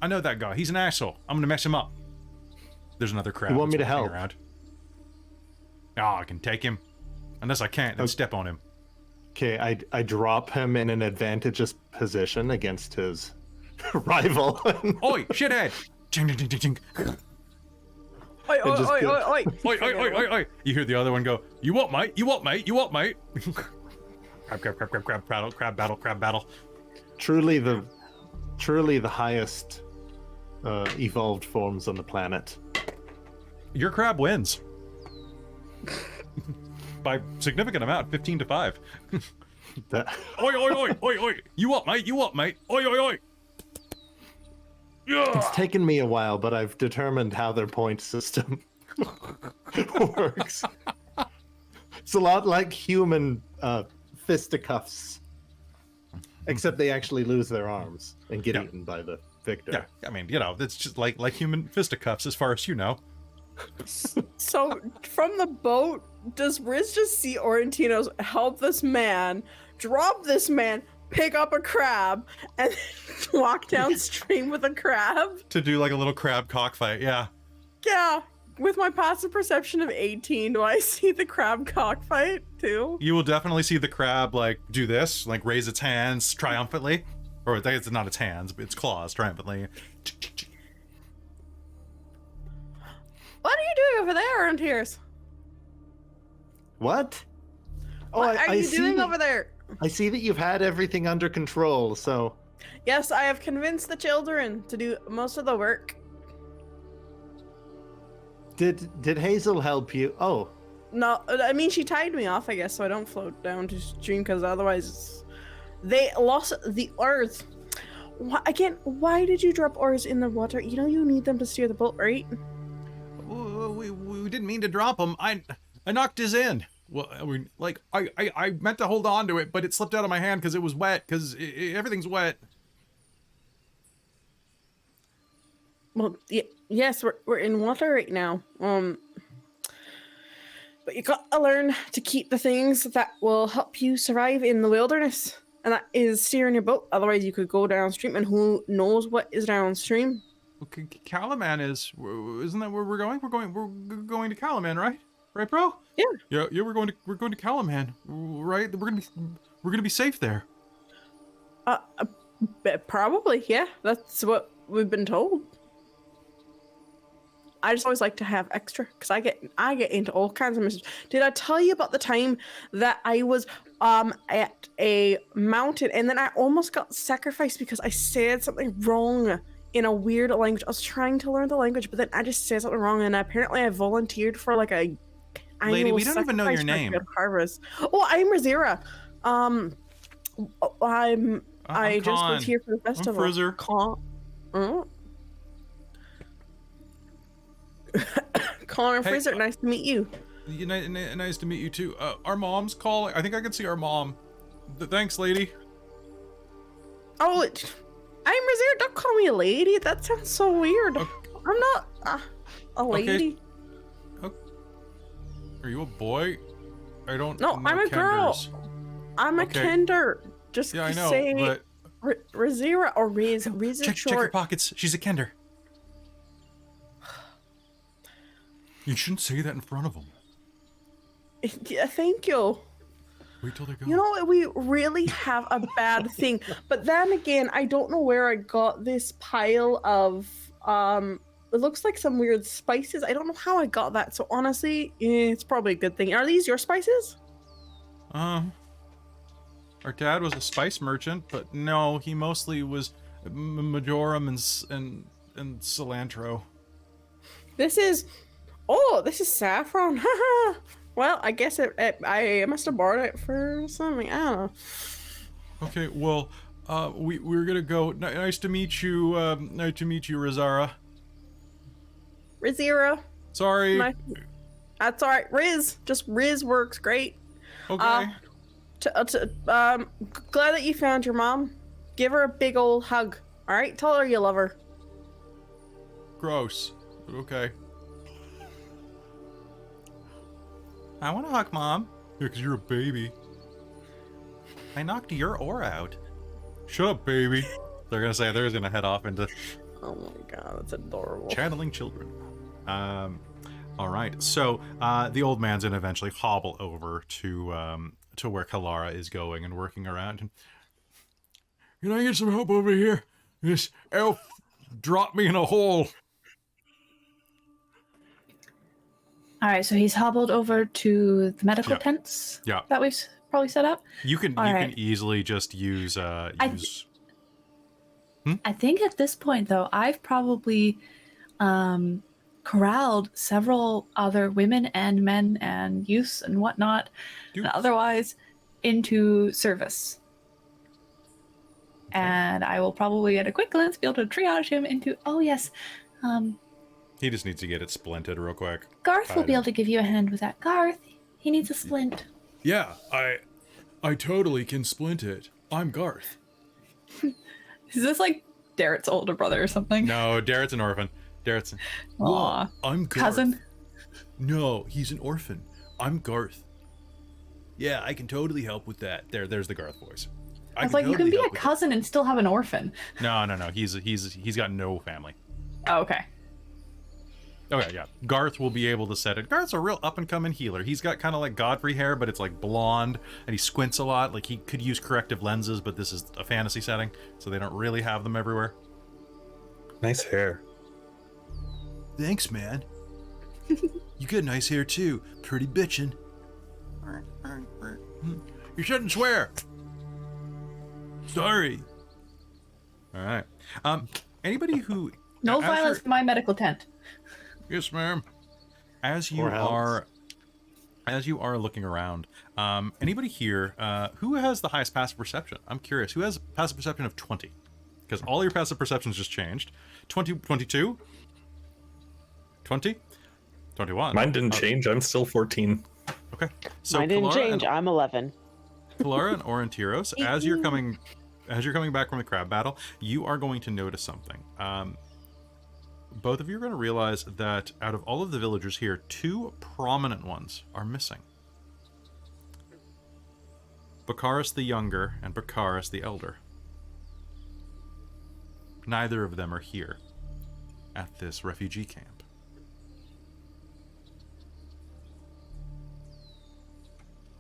I know that guy. He's an asshole. I'm gonna mess him up. There's another crab. You want me that's to walking help? Around. Oh, I can take him. Unless I can't, then Okay. step on him. Okay, I drop him in an advantageous position against his rival. Oi, shithead! Ching, ching, ching, ching. Oi, oi, just oi, go- oi, oi. Oi, oi, oi, oi, oi! You hear the other one go, "You what, mate? You what, mate? You what, mate?" Crab battle. truly the highest evolved forms on the planet. Your crab wins. By significant amount, 15-5. That, Oi, oi, oi, oi, oi! You what, mate? You what, mate? Oi, oi, oi! It's taken me a while, but I've determined how their point system works. It's a lot like human fisticuffs, except they actually lose their arms and get eaten by the victor. Yeah, I mean, it's just like human fisticuffs as far as you know. So from the boat, does Riz just see Aurontiros help this man, drop this man, pick up a crab, and then walk downstream with a crab? To do like a little crab cockfight, yeah. Yeah. With my passive perception of 18, do I see the crab cockfight too? You will definitely see the crab like do this, like raise its hands triumphantly. Or I think it's not its hands, but its claws triumphantly. What are you doing over there, Aurontiros? What? Oh, What are you see doing that- over there? I see that you've had everything under control, so... Yes, I have convinced the children to do most of the work. Did Hazeal help you? Oh, No, I mean, she tied me off, I guess, so I don't float down to stream, because otherwise they lost the oars. Again, why did you drop oars in the water? You know you need them to steer the boat, right? We didn't mean to drop him. I knocked his in. Well, I mean, like I meant to hold on to it, but it slipped out of my hand because it was wet. Because everything's wet. Well, yes, we're in water right now. But you gotta learn to keep the things that will help you survive in the wilderness, and that is steering your boat. Otherwise, you could go downstream, and who knows what is downstream? Okay, Kalaman isn't that where we're going? We're going to Kalaman, right? Right, bro? Yeah. Yeah. We're going to Kalaman, right? We're gonna be safe there. Probably, yeah. That's what we've been told. I just always like to have extra because I get into all kinds of missions. Did I tell you about the time that I was at a mountain and then I almost got sacrificed because I said something wrong in a weird language? I was trying to learn the language, but then I just said something wrong, and apparently I volunteered for like a Lady, we don't even know your name. Harvest. Oh, I'm Rizira. I just Con. was here for the festival. I'm Frizzer. Connor Hey, Fraser, nice to meet you. Nice to meet you too. Our mom's calling. I think I can see our mom. Thanks, lady. Oh, I'm Rizira. Don't call me a lady. That sounds so weird. Okay. I'm not a lady. Okay. Are you a boy? I don't. No, know I'm a girl. Kenders. I'm a Okay. Kender. Just Yeah, I know, say but Rizira or Riz. Riz is check your short. pockets. She's a Kender. You shouldn't say that in front of them. Yeah, thank you. Wait till they go. You know, we really have a bad thing. But then again, I don't know where I got this pile of it looks like some weird spices. I don't know how I got that. So honestly, it's probably a good thing. Are these your spices? Our dad was a spice merchant, but no, he mostly was majoram and cilantro. This is saffron. Well, I guess I must have borrowed it for something. I don't know. Okay, well, we're gonna go. Nice to meet you. Nice to meet you, Rizara. Rizira. Sorry. That's all right. Just Riz works great. Okay. Glad that you found your mom. Give her a big old hug. All right, tell her you love her. Gross. But okay. I want to hug Mom. Yeah, because you're a baby. I knocked your oar out. Shut up, baby. They're going to say they're going to head off into Oh my god, that's adorable. channeling children. All right. So the old man's going to eventually hobble over to where Kelara is going and working around. And, can I get some help over here? This elf dropped me in a hole. All right, so he's hobbled over to the medical Yeah. tents Yeah. that we've probably set up. You can All you right. can easily just use I think at this point, though, I've probably corralled several other women and men and youths and whatnot, Dude. and otherwise, into service. And I will probably at a quick glance be able to triage him into, oh yes, He just needs to get it splinted real quick. Garth will be able to give you a hand with that. Garth, he needs a splint. Yeah, I totally can splint it. I'm Garth. Is this like Darrett's older brother or something? No, Darrett's an orphan. Darrett's an... Aw. I'm Garth. Cousin? No, he's an orphan. I'm Garth. Yeah, I can totally help with that. There's the Garth voice. I was like, you can be a cousin and still have an orphan. No. He's got no family. Oh, okay. Okay, yeah. Garth will be able to set it. Garth's a real up-and-coming healer. He's got kind of like Godfrey hair, but it's like blonde, and he squints a lot. Like, he could use corrective lenses, but this is a fantasy setting, so they don't really have them everywhere. Nice hair. Thanks, man. You got nice hair, too. Pretty bitchin'. You shouldn't swear! Sorry. All right. Anybody who... No as violence you're- in my medical tent. Yes, ma'am. As you Or else. are looking around, anybody here who has the highest passive perception? I'm curious. Who has passive perception of 20? Because all your passive perceptions just changed. 20, 22? 20? 21. Mine didn't change. I'm still 14. Okay. So Mine didn't Kelara change. and- I'm 11. Kelara and Aurontiros, as you're coming back from the crab battle, you are going to notice something. Both of you are going to realize that out of all of the villagers here, 2 prominent ones are missing. Bakaris the Younger and Bakaris the Elder. Neither of them are here at this refugee camp.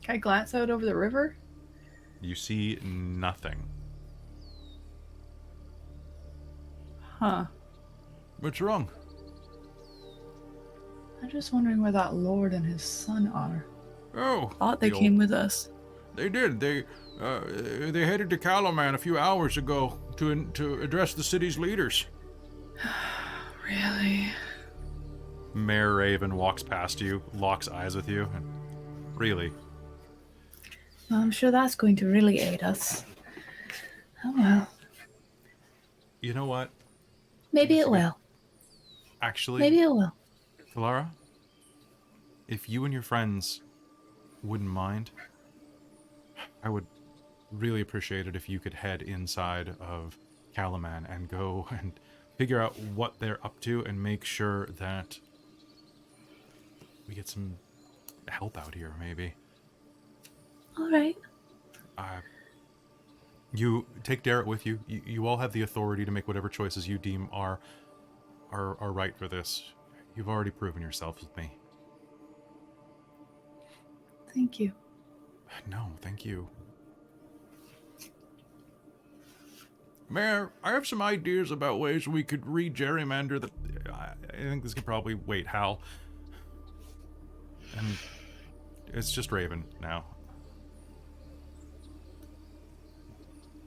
Can I glance out over the river? You see nothing. Huh. What's wrong? I'm just wondering where that lord and his son are. Oh, Thought they the came with us. They did. They headed to Kalaman a few hours ago to address the city's leaders. Really? Mayor Raven walks past you, locks eyes with you, and really, Well, I'm sure that's going to really aid us. Oh well. you know what? Maybe it will. Actually, Maybe it will. Kelara, if you and your friends wouldn't mind, I would really appreciate it if you could head inside of Kalaman and go and figure out what they're up to and make sure that we get some help out here, maybe. All right. You take Darrett with you. You all have the authority to make whatever choices you deem are right for this. You've already proven yourself with me. Thank you. No, thank you. Mayor, I have some ideas about ways we could re-gerrymander the... I think this could probably wait, Hal. And it's just Raven now.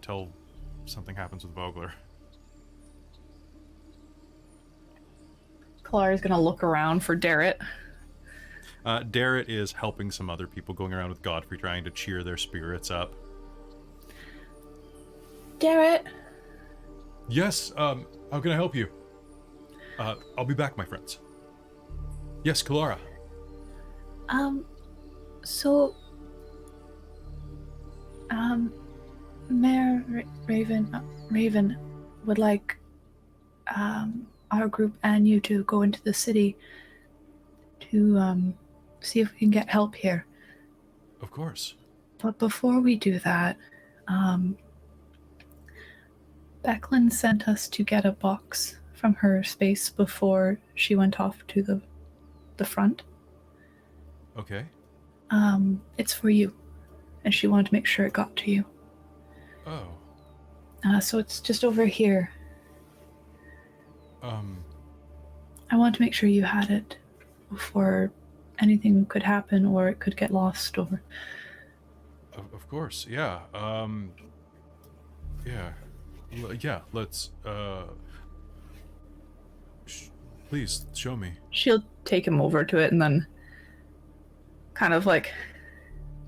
Till something happens with Vogler. Kalara's gonna look around for Darrett. Darrett is helping some other people, going around with Godfrey, trying to cheer their spirits up. Darrett! Yes, how can I help you? I'll be back, my friends. Yes, Kelara. So... Mayor Raven would like, our group and you to go into the city to, see if we can get help here. Of course. But before we do that, Becklin sent us to get a box from her space before she went off to the front. Okay. It's for you, and she wanted to make sure it got to you. Oh. So it's just over here. I want to make sure you had it before anything could happen, or it could get lost, or... Of course, yeah. Yeah, let's, please, show me. She'll take him over to it and then kind of like...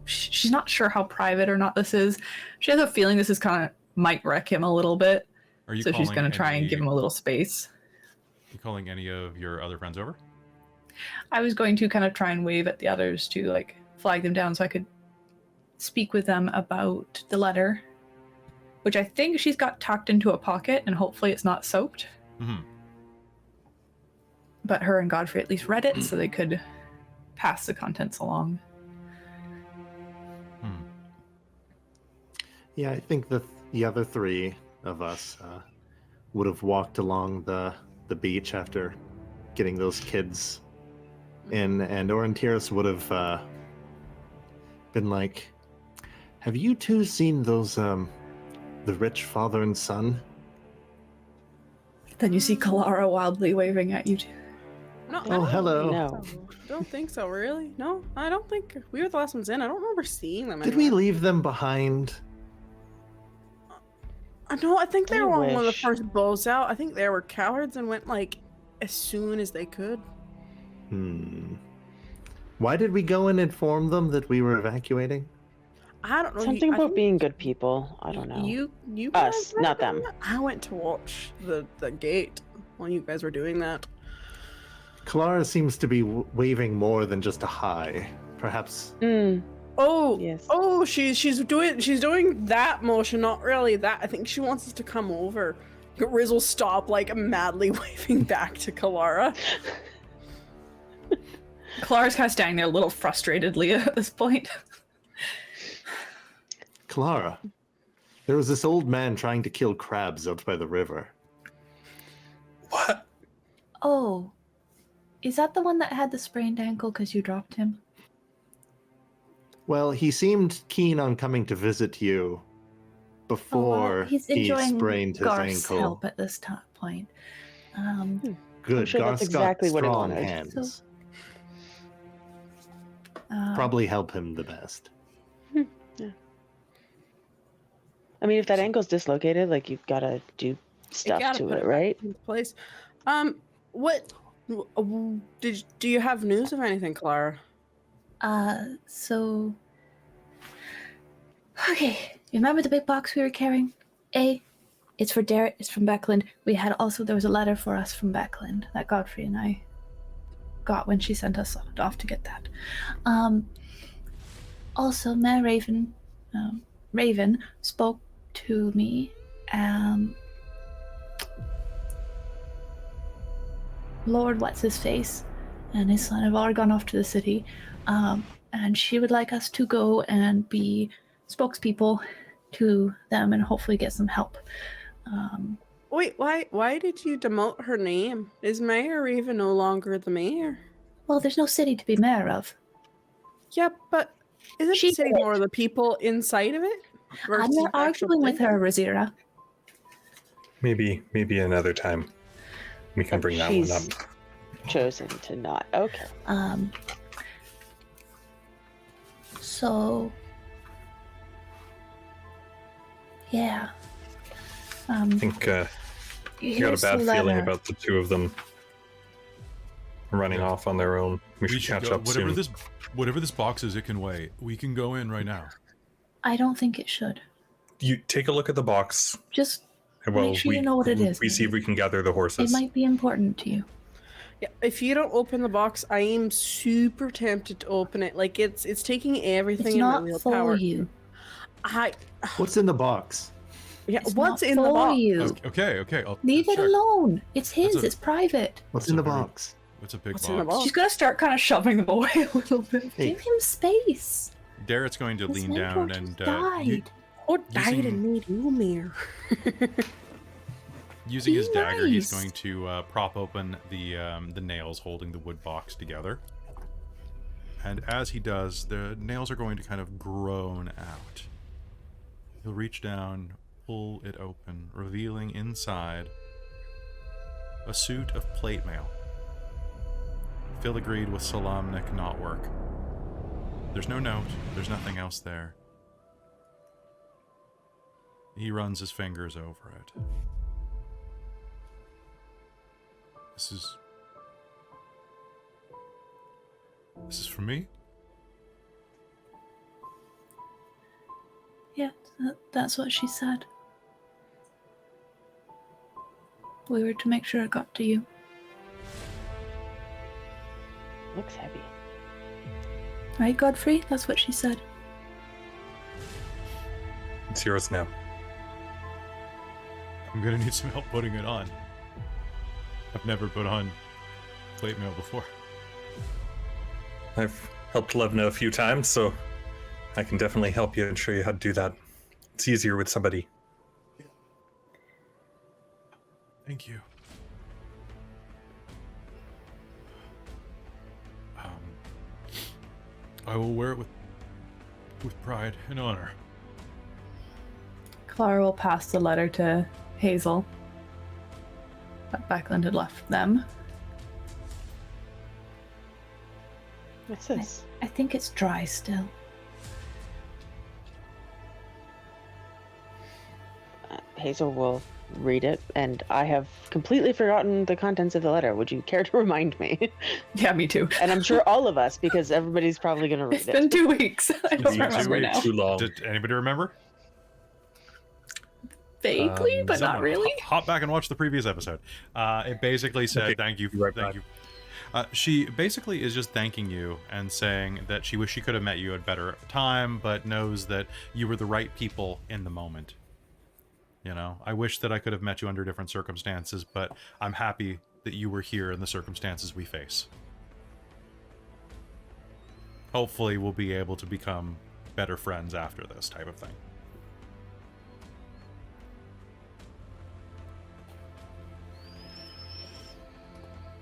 She's not sure how private or not this is. She has a feeling this is kind of might wreck him a little bit. Are you So she's calling going to try and give him a little space. You calling any of your other friends over? I was going to kind of try and wave at the others to like flag them down so I could speak with them about the letter, which I think she's got tucked into a pocket and hopefully it's not soaked. Mm-hmm. But her and Godfrey at least read it so they could pass the contents along. Yeah, I think the other three of us would have walked along the beach after getting those kids in, and Aurontiros would have been like, "Have you two seen those the rich father and son?" Then you see Kelara wildly waving at you two. No, Oh, hello. No. Don't think so, really. No, I don't think we were the last ones in. I don't remember seeing them. Did we anywhere. leave them behind? No, I think they I were one of the wish. first bows out. I think they were cowards and went like as soon as they could. Why did we go and inform them that we were evacuating? I don't know. Something I about think being good people. I don't know. You Us, guys not were them. doing that? I went to watch the gate when you guys were doing that. Kelara seems to be waving more than just a hi. Perhaps. Oh, Yes. oh, she's doing that motion, not really that. I think she wants us to come over. Riz will stop like madly waving back to Kelara. Kelara's kind of standing there a little frustratedly at this point. Kelara, there was this old man trying to kill crabs out by the river. What? Oh, is that the one that had the sprained ankle because you dropped him? Well, he seemed keen on coming to visit you before He's he enjoying sprained his Garth's ankle. help at this point. Good, I'm sure that's Garth's exactly got what he strong wanted. hands. So, Probably help him the best. I mean, if that ankle's dislocated, like you've got to do stuff gotta to put it, back right? into place. What do you have news of anything, Kelara? so okay. You remember the big box we were carrying? It's for Derek. It's from Beckland. There was a letter for us from Beckland that Godfrey and I got when she sent us off to get that. Also, Mayor Raven spoke to me. Lord what's his face and his son have already gone off to the city, and she would like us to go and be spokespeople to them and hopefully get some help. Wait, why did you demote her name? Is Mayor Raven no longer the mayor? Well, there's no city to be mayor of. Yeah, but isn't She the city did. more the people inside of it? I'm versus not the actual arguing with thing? her, Rizira. Maybe another time we can bring that one up. She's chosen to not. Okay. So yeah. I think you got a bad feeling about the two of them running off on their own. We should catch up soon. Whatever this box is, it can wait. We can go in right now. I don't think it should. You take a look at the box. Just Well, make sure you know what it is. We see if we can gather the It horses. might be important to you. Yeah, if you don't open the box, I am super tempted to open it. Like it's taking everything It's in my not willpower. for you. What's in the box? What's not in the for box? you. Okay. Leave it check. alone. It's his. That's a- It's private. What's That's in a the very- box? It's a big What's box. in the box? She's gonna start kind of shoving them away a little bit. Hey. Give him space. Darrett's going to His lean mentor down just and died. Or died Using- and made you mayor. using his Be dagger, he's nice. going to prop open the nails holding the wood box together. And as he does, the nails are going to kind of groan out. He'll reach down, pull it open, revealing inside a suit of plate mail, filigreed with Salamnic knotwork. There's no note, there's nothing else there. He runs his fingers over it. This is for me? Yeah, that's what she said. We were to make sure it got to you. Looks heavy. Right, Godfrey? That's what she said. It's yours now. I'm gonna need some help putting it on. I've never put on plate mail before. I've helped Levna a few times, so I can definitely help you and show you how to do that. It's easier with somebody. Thank you. I will wear it with pride and honor. Kelara will pass the letter to Hazeal that Beckland had left them. What's this? I think it's dry still. Hazeal will read it, and I have completely forgotten the contents of the letter. Would you care to remind me? Yeah, me too. And I'm sure all of us, because everybody's probably going to read It's been 2 weeks. I don't remember now. Too long. Did anybody remember? Vaguely, but not Someone really. Hop back and watch the previous episode. It basically said, Okay, thank you. be right Thank you. She basically is just thanking you and saying that she wished she could have met you at a better time, but knows that you were the right people in the moment. You know, I wish that I could have met you under different circumstances, but I'm happy that you were here in the circumstances we face. Hopefully we'll be able to become better friends after this type of thing.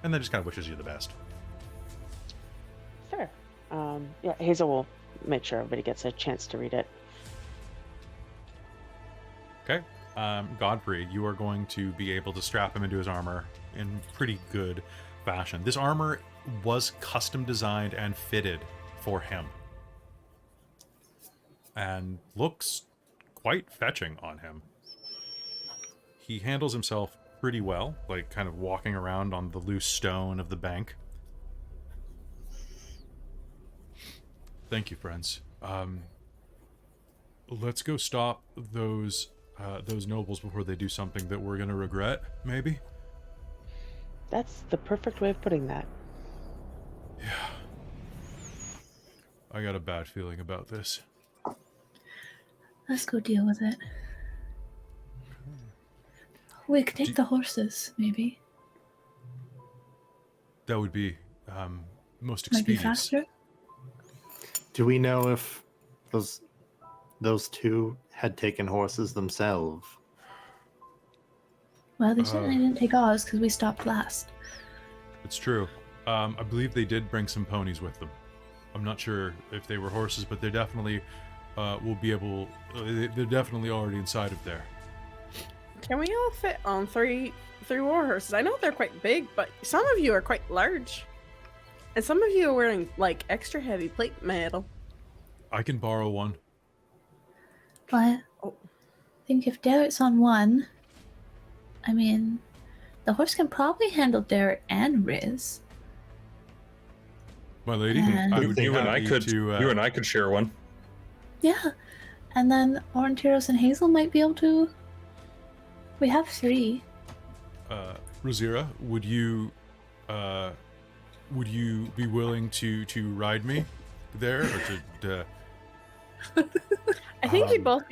And then just kind of wishes you the best. Fair. Yeah, Hazeal will make sure everybody gets a chance to read it. Okay. Godfrey, you are going to be able to strap him into his armor in pretty good fashion. This armor was custom designed and fitted for him. And looks quite fetching on him. He handles himself pretty well, like kind of walking around on the loose stone of the bank. Thank you, friends. Let's go stop those nobles before they do something that we're gonna regret, maybe? That's the perfect way of putting that. Yeah. I got a bad feeling about this. Let's go deal with it. We could take the horses, maybe. That would be most Might be expedient. faster. Do we know if those two had taken horses themselves? Well, they certainly didn't take ours because we stopped last. It's true. I believe they did bring some ponies with them. I'm not sure if they were horses, but they definitely will be able... they're definitely already inside of there. Can we all fit on three war horses? I know they're quite big, but some of you are quite large. And some of you are wearing, like, extra heavy plate mail. I can borrow one. But I think if Derek's on one, I mean, the horse can probably handle Derek and Riz. My lady, And- I would be You and I happy could. to... You and I could share one. Yeah. And then Aurontiros and Hazeal might be able to... We have 3. Rizira, would you be willing to ride me there, or to I think we'd both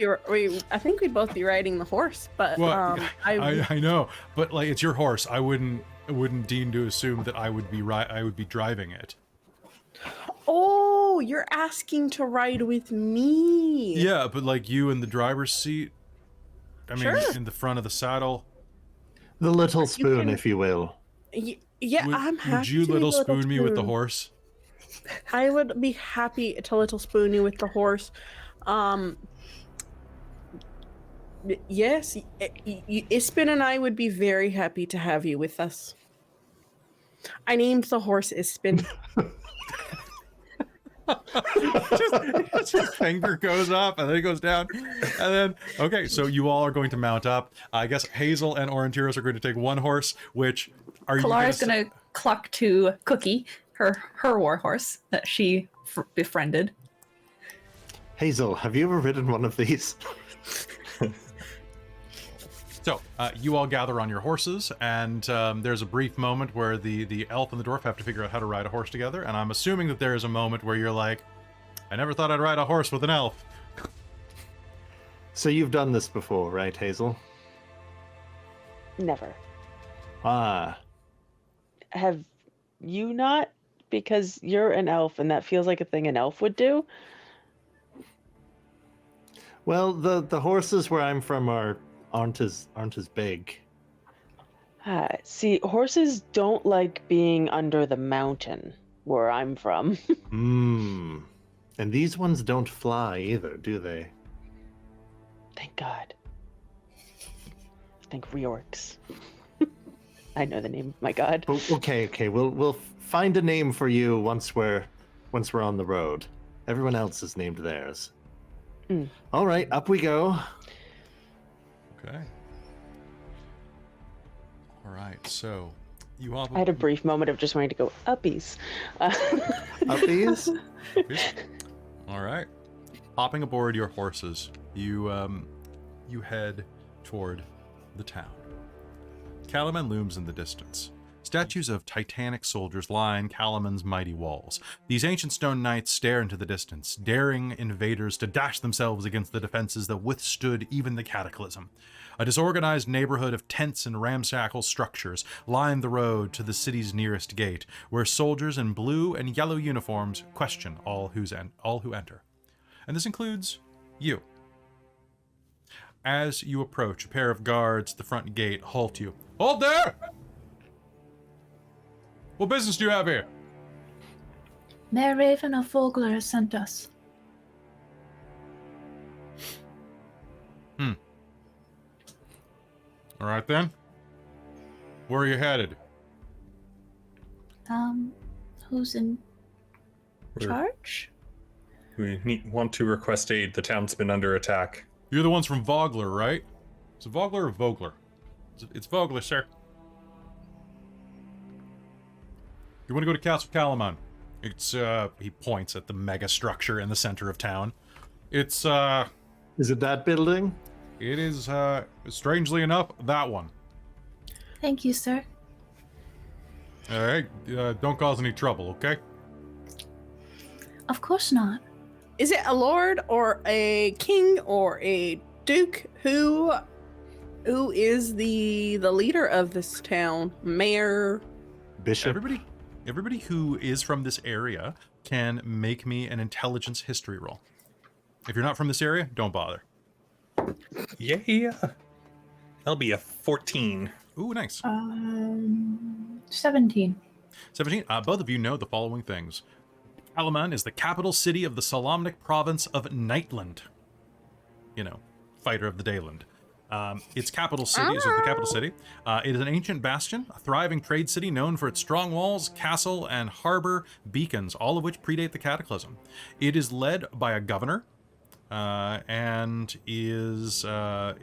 be riding the horse, but Well, I know, but like it's your horse. I wouldn't deem to assume that I would be driving it. Oh, you're asking to ride with me. Yeah, but like you in the driver's seat. I mean, Sure. in the front of the saddle. The little spoon, can- if you will. Yeah, I'm happy Would you to be little the spoon me with the spoon. horse? I would be happy to little spoon you with the horse. Yes, Ispin and I would be very happy to have you with us. I named the horse Ispin. just his finger goes up and then it goes down, and then okay, so you all are going to mount up. I guess Hazeal and Aurontiros are going to take one horse. Which are you? Kalara's gonna gonna cluck to Cookie, her war horse that she befriended. Hazel, have you ever ridden one of these? So, you all gather on your horses, and there's a brief moment where the elf and the dwarf have to figure out how to ride a horse together, and I'm assuming that there is a moment where you're like, I never thought I'd ride a horse with an elf. So you've done this before, right, Hazel? Never. Ah, Have you not? Because you're an elf, and that feels like a thing an elf would do. well, the horses where I'm from aren't as big. See, horses don't like being under the mountain where I'm from. Hmm. And these ones don't fly either, do they? Thank God. Thank Reorcs. I know the name of my god. Okay. We'll find a name for you once we're on the road. Everyone else has named theirs. All right, up we go. Okay. All right, so you all... I had a brief moment of just wanting to go uppies. Uppies? All right. Hopping aboard your horses, you head toward the town. Kalaman looms in the distance. Statues of titanic soldiers line Kalaman's mighty walls. These ancient stone knights stare into the distance, daring invaders to dash themselves against the defenses that withstood even the cataclysm. A disorganized neighborhood of tents and ramshackle structures line the road to the city's nearest gate, where soldiers in blue and yellow uniforms question all who enter. And this includes you. As you approach, a pair of guards at the front gate halt you. Hold there! What business do you have here? Mayor Raven of Vogler has sent us. All right then. Where are you headed? Who's in We're- charge? We want to request aid. The town's been under attack. You're the ones from Vogler, right? Is it Vogler or Vogler? It's Vogler, sir. You want to go to Castle Kalaman? It's, he points at the mega structure in the center of town. It's, Is it that building? it is, strangely enough, that one. Thank you, sir. All right, don't cause any trouble, okay? Of course not. Is it a lord or a king or a duke? Who is the leader of this town? Mayor? Bishop? Everybody who is from this area can make me an intelligence history roll. If you're not from this area, don't bother. Yeah. That'll be a 14. Ooh, nice. 17. 17. Both of you know the following things. Kalaman is the capital city of the Solamnic province of Nightland. You know, fighter of the Dayland. Its capital city is the capital city. It is an ancient bastion, a thriving trade city known for its strong walls, castle, and harbor beacons, all of which predate the Cataclysm. It is led by a governor, and is a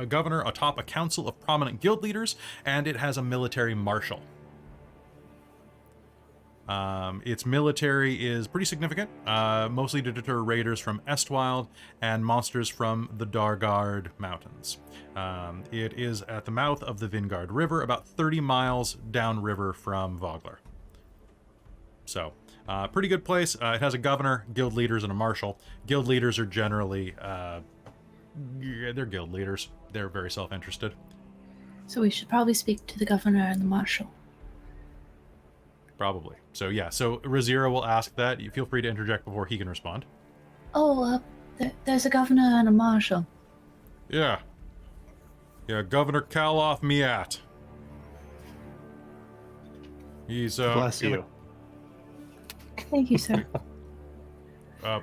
governor atop a council of prominent guild leaders, and it has a military marshal. Its military is pretty significant, mostly to deter raiders from Estwild and monsters from the Dargard Mountains. It is at the mouth of the Vingard River, about 30 miles downriver from Vogler. So, pretty good place. It has a governor, guild leaders, and a marshal. Guild leaders are generally, they're guild leaders. They're very self-interested. So we should probably speak to the governor and the marshal. Probably. So yeah, so Rizira will ask that. You feel free to interject before he can respond. Oh, there's a governor and a marshal. Yeah. Yeah, Governor Kaloth Miat. He's, Bless you. Thank you, sir. I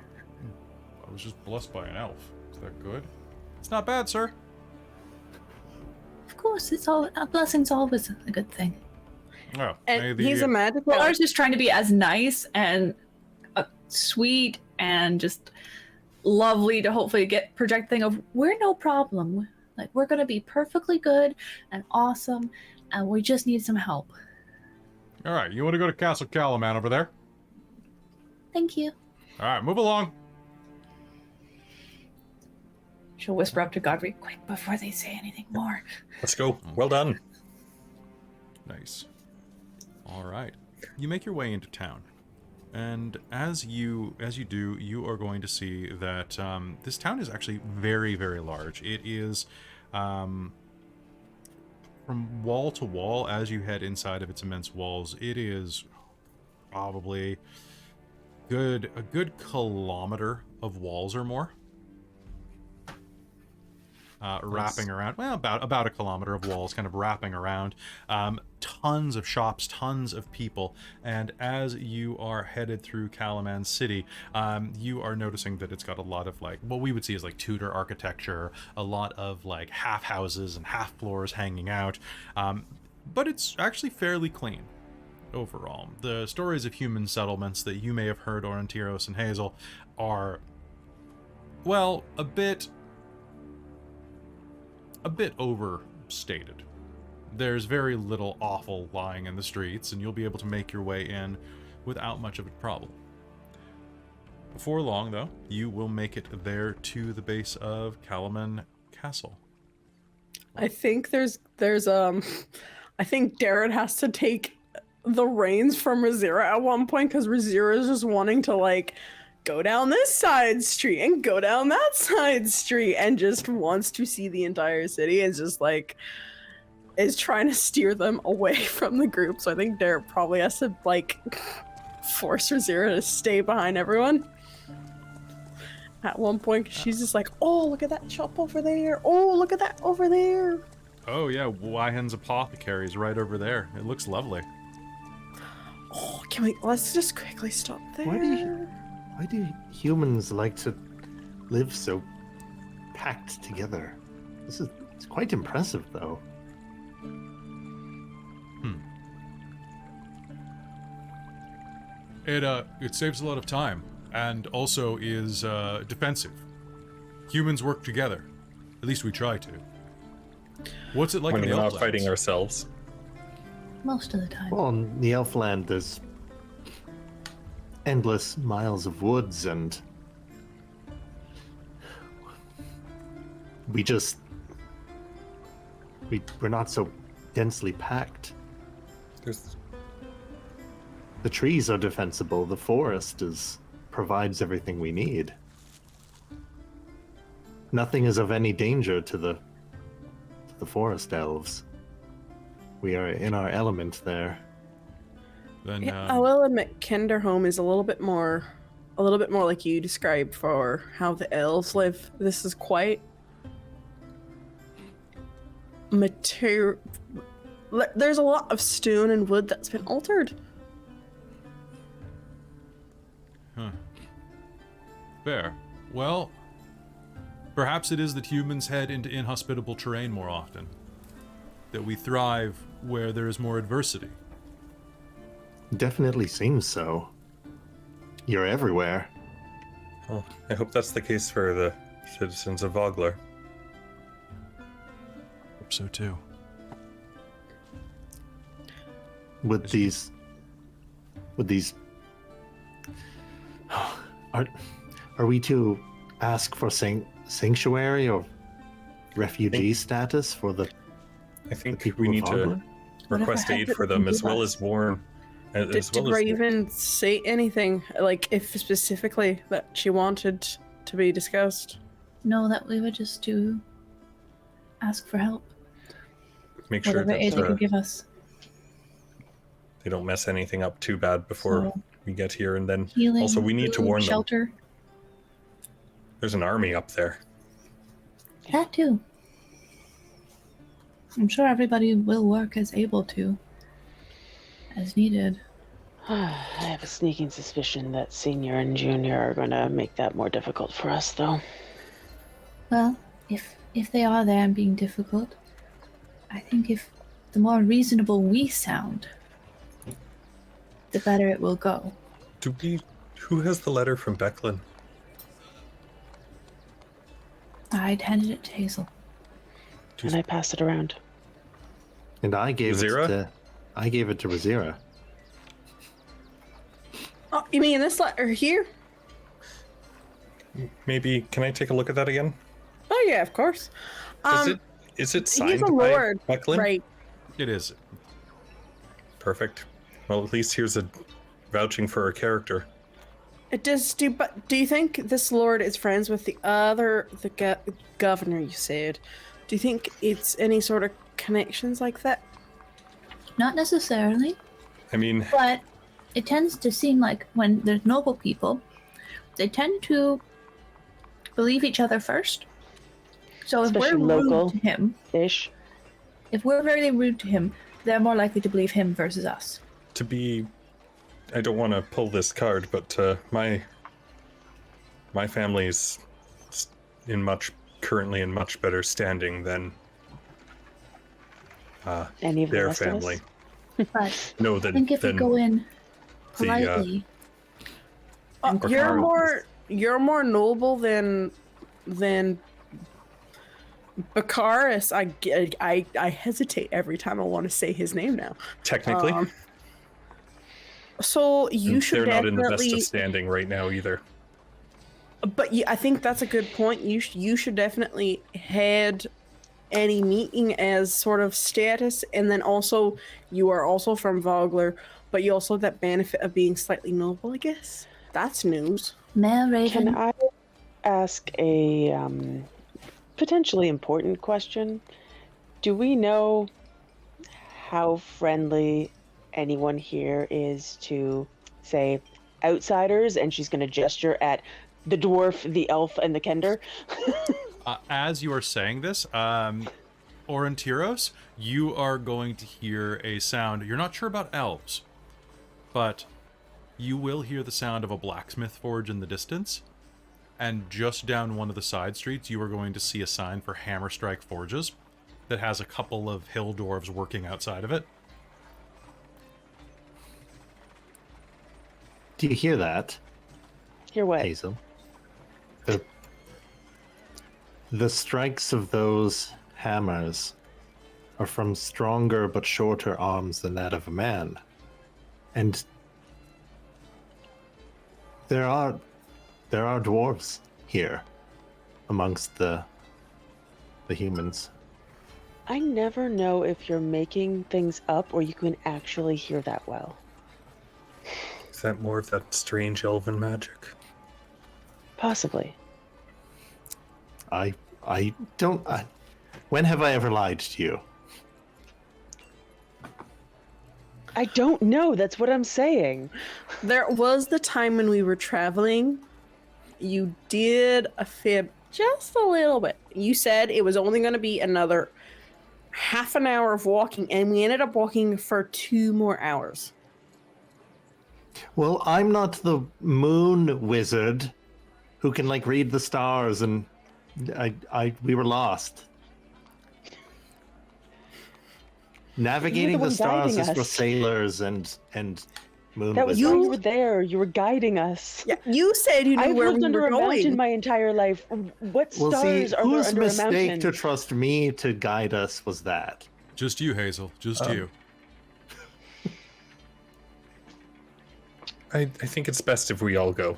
was just blessed by an elf. Is that good? It's not bad, sir. Of course, a blessing's always a good thing. Oh, And he's a magical. Well, ours is trying to be as nice and sweet and just lovely to hopefully get project thing of we're no problem. Like we're gonna be perfectly good and awesome, and we just need some help. All right, you want to go to Castle Kalaman over there? Thank you. All right, move along. She'll whisper up to Godfrey, quick, before they say anything more. Let's go. Well done. Nice. All right. You make your way into town. And as you do, you are going to see that this town is actually very, very large. It is from wall to wall, as you head inside of its immense walls, it is probably a good kilometer of walls or more. Wrapping around, well, about a kilometer of walls, kind of wrapping around. Tons of shops, tons of people, and as you are headed through Kalaman City, you are noticing that it's got a lot of like what we would see as like Tudor architecture, a lot of like half houses and half floors hanging out, but it's actually fairly clean overall. The stories of human settlements that you may have heard Aurontiros and Hazeal are, well, a bit overstated. There's very little offal lying in the streets, and you'll be able to make your way in without much of a problem. Before long, though, you will make it there to the base of Kalaman Castle. I think there's I think Darren has to take the reins from Rizira at one point, because Rizira is just wanting to like go down this side street and go down that side street and just wants to see the entire city and just like is trying to steer them away from the group. So I think Derek probably has to like force Rizira to stay behind everyone at one point, because she's just like, oh, look at that shop over there. Oh, look at that over there. Oh yeah, Wyhan's Apothecary is right over there. It looks lovely. Oh, let's just quickly stop there. Why do humans like to live so packed together? It's quite impressive, though. It saves a lot of time, and also is defensive. Humans work together. At least we try to. What's it like when in we're the not Elflands? fighting ourselves? Most of the time. Well, in the Elfland, there's endless miles of woods, and we're not so densely packed. The trees are defensible. The forest provides everything we need. Nothing is of any danger to the forest elves. We are in our element there. Then, Yeah, I will admit, Kinderhome is a little bit more like you described for how the elves live. This is quite material. There's a lot of stone and wood that's been altered. Huh. Fair. Well, perhaps it is that humans head into inhospitable terrain more often. That we thrive where there is more adversity. Definitely seems so. You're everywhere. Oh, I hope that's the case for the citizens of Vogler. Hope so too. With these are we to ask for sanctuary or refugee status for the I think people we of need to Vogler? request aid for them as well as warn. Did Raven say anything, like if specifically that she wanted to be discussed? No, that we would just do ask for help. Make sure Whatever aid they that could give us. they don't mess anything up too bad before So, we get here, and then healing, also we need to food, warn them. shelter. There's an army up there. That too. I'm sure everybody will work as able to, as needed. I have a sneaking suspicion that Senior and Junior are going to make that more difficult for us, though. Well, if they are there and being difficult, I think if the more reasonable we sound, the better it will go. Who has the letter from Becklin? I'd handed it to Hazeal. And I passed it around. And I gave Rizira? it to Rizira. Oh, you mean this letter here? Maybe, can I take a look at that again? Oh yeah, of course. Is it He's signed a by lord, Buckland? right? It is. Perfect. Well, at least here's a vouching for a character. But do you think this lord is friends with the governor? You said. Do you think it's any sort of connections like that? Not necessarily, I mean, but it tends to seem like when there's noble people, they tend to believe each other first. So if Especially we're rude local. to him, Ish. if we're very rude to him, they're more likely to believe him versus us. I don't want to pull this card, but my family's currently in much better standing than Any of the their rest of us? family. But No, I think if we go in politely, You're more noble than Bakaris. I hesitate every time I want to say his name now. Technically, so you should they're not in the best definitely. of standing right now either. But I think that's a good point. You should definitely head any meeting as sort of status, and then also you are also from Vogler, but you also have that benefit of being slightly noble, I guess. That's news. Male Raven, Can I ask a potentially important question? Do we know how friendly anyone here is to, say, outsiders? And she's going to gesture at the dwarf, the elf, and the kender. As you are saying this, Aurontiros, you are going to hear a sound. You're not sure about elves, but you will hear the sound of a blacksmith forge in the distance. And just down one of the side streets, you are going to see a sign for Hammerstrike Forges that has a couple of hill dwarves working outside of it. Do you hear that, Hear what? Hazeal? The strikes of those hammers are from stronger but shorter arms than that of a man. And there are dwarves here amongst the humans. I never know if you're making things up or you can actually hear that well. Is that more of that strange elven magic? Possibly. I don't. When have I ever lied to you? I don't know. That's what I'm saying. There was the time when we were traveling. You did a fib just a little bit. You said it was only going to be another half an hour of walking, and we ended up walking for 2 more hours. Well, I'm not the moon wizard who can read the stars, and we were lost. Navigating the one stars guiding is for us. sailors and moon That was wizards. you were there. You were guiding us. Yeah, you said you knew I've where lived we under were a mountain going. my entire life. What Well, stars see, are there whose under a mistake mountain? to trust me to guide us was that? Just you, Hazeal. Just you. I think it's best if we all go.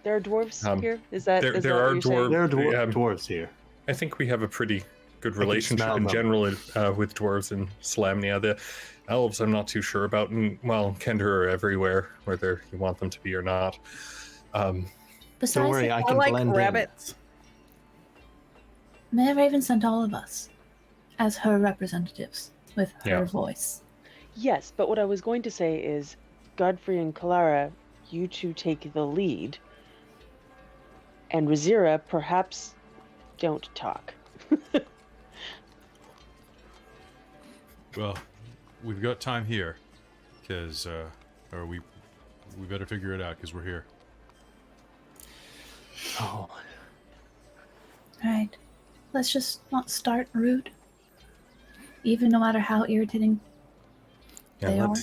There are dwarves Um, here? Is that there is there that are what you're saying? There are Yeah. dwarves here. I think we have a pretty good can relationship smell in them. general with dwarves in Slamnia. The elves I'm not too sure about, and well, Kender are everywhere, whether you want them to be or not. besides Don't worry, that, I I can like blend rabbits. Male Raven sent all of us as her representatives with her Yeah. voice. Yes, but what I was going to say is, Godfrey and Kelara, you two take the lead, and Rizira, perhaps don't talk. Well, we've got time here, because or we better figure it out because we're here. Oh, Alright, let's just not start rude. Even no matter how irritating they are.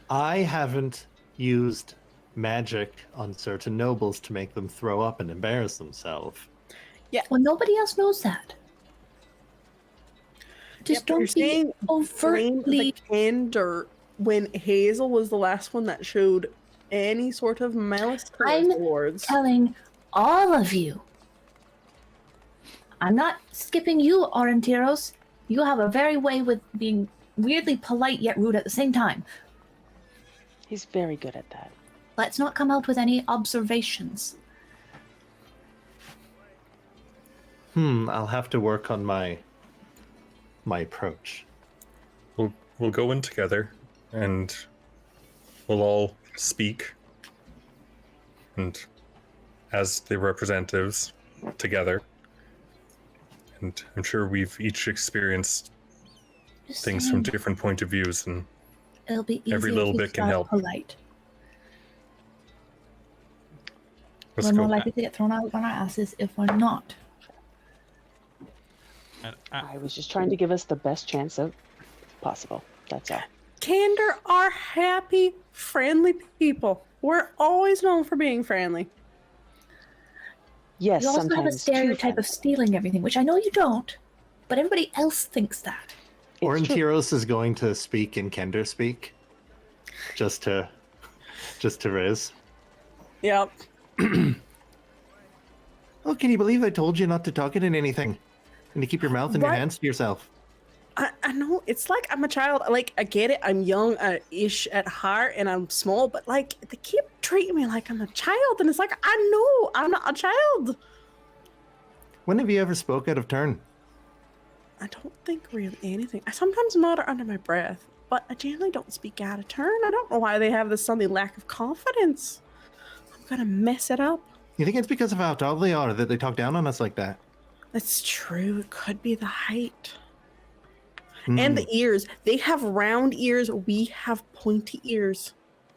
I haven't used magic on certain nobles to make them throw up and embarrass themselves. Well, nobody else knows that. Just but you're don't be saying Blame overtly. the candor when Hazeal was the last one that showed any sort of malice I'm towards. telling all of you. I'm not skipping you, Aurontiros. You have a very way with being weirdly polite yet rude at the same time. He's very good at that. Let's not come out with any observations. I'll have to work on my approach. We'll go in together, and we'll all speak, and as the representatives together. And I'm sure we've each experienced Just things saying, from different point of views, and it'll be easier every little if we bit can start help. polite. let's We're go. more likely to get thrown out on our asses if we're not. And, I was just trying to give us the best chance of possible. That's all. Candor are happy, friendly people. We're always known for being friendly. Yes, You also have a sometimes too stereotype friendly. of stealing everything, which I know you don't, but everybody else thinks that. It's true. Aurontiros is going to speak in Kender speak, just to Riz. Yep. Oh, can you believe I told you not to talk it in anything, and to keep your mouth and your Right. hands to yourself? I know, it's like I'm a child. Like, I get it. I'm young-ish at heart, and I'm small, but, like, they keep treating me like I'm a child, and it's like, I know I'm not a child. When have you ever spoke out of turn? I don't think really anything. I sometimes mutter under my breath, but I generally don't speak out of turn. I don't know why they have this sudden lack of confidence. I'm gonna mess it up. You think it's because of how tall they are that they talk down on us like that? That's true. It could be the height. Hmm. And the ears. They have round ears. We have pointy ears.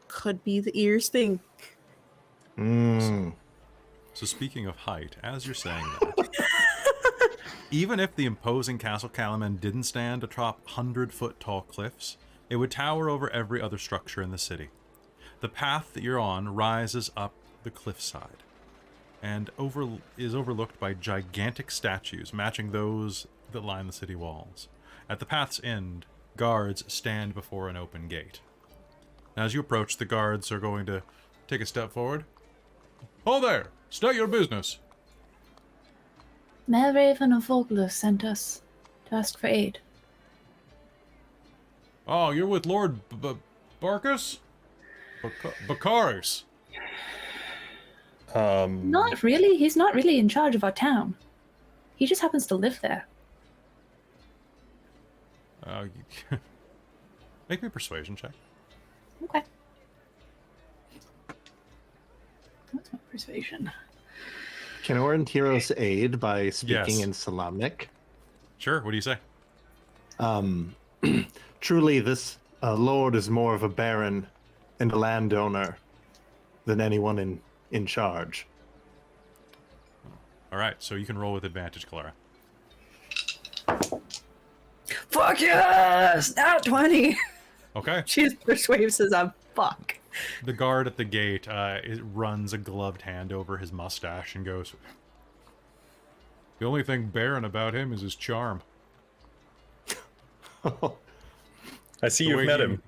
Could be the ears thing. So speaking of height, as you're saying that, even if the imposing Castle Kalaman didn't stand atop 100-foot tall cliffs, it would tower over every other structure in the city. The path that you're on rises up the cliffside, and is overlooked by gigantic statues matching those that line the city walls. At the path's end, guards stand before an open gate. Now, as you approach, the guards are going to take a step forward. Hold there! State your business! Mayor Raven of Vogler sent us to ask for aid. Oh, you're with Lord Barkus? Bakaris? Not really. He's not really in charge of our town. He just happens to live there. Make me a persuasion check. Okay. What's my persuasion? Can Aurontiros aid by Yes. speaking in Salamnic? Sure, what do you say? Truly, this lord is more of a baron and a landowner than anyone in charge. Alright, so you can roll with advantage, Kelara. Fuck yes! Not 20! Okay. She's persuasive as a fuck. The guard at the gate runs a gloved hand over his mustache and goes, "The only thing barren about him is his charm." I see The way you've met he- him.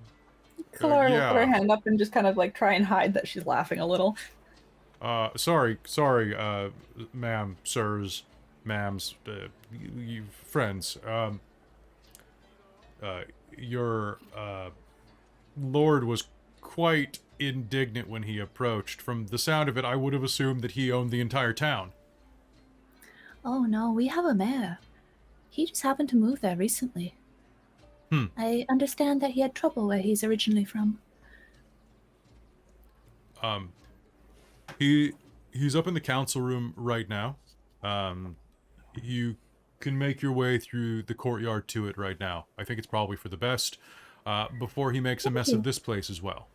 Clara will yeah. put her hand up and just kind of like try and hide that she's laughing a little. Sorry, ma'am, sirs, ma'ams, you friends. Your lord was quite indignant when he approached. From the sound of it, I would have assumed that he owned the entire town. Oh no, we have a mayor. He just happened to move there recently. I understand that he had trouble where he's originally from. He's up in the council room right now. You can make your way through the courtyard to it right now. I think it's probably for the best, before he makes a mess of this place as well.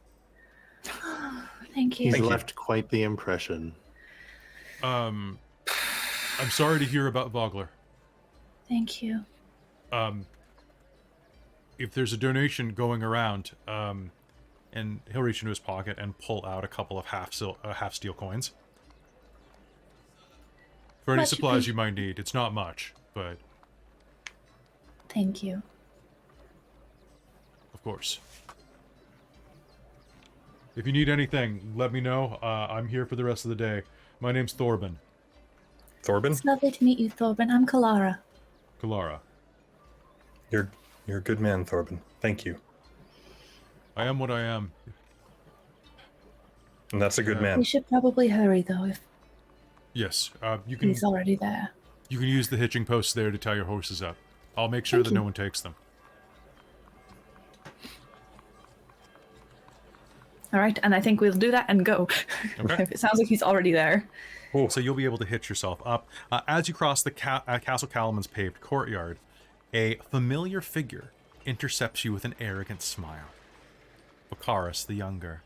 Thank you. He's left quite the impression. I'm sorry to hear about Vogler. Thank you. If there's a donation going around, and he'll reach into his pocket and pull out a couple of half steel coins. For any Much supplies you might need. It's not much, but Thank you. of course. If you need anything, let me know. I'm here for the rest of the day. My name's Thorben. Thorben. It's lovely to meet you, Thorben. I'm Kelara. Kelara. You're a good man, Thorben. Thank you. I am what I am. And that's a good Yeah. man. We should probably hurry, though, if Yes, you can he's already there. use the hitching posts there to tie your horses up. I'll make sure Thank that you. no one takes them. All right, and I think we'll do that and go. Okay. If it sounds like he's already there. So you'll be able to hitch yourself up. As you cross the Castle Kalaman's paved courtyard, a familiar figure intercepts you with an arrogant smile. Bakaris the Younger.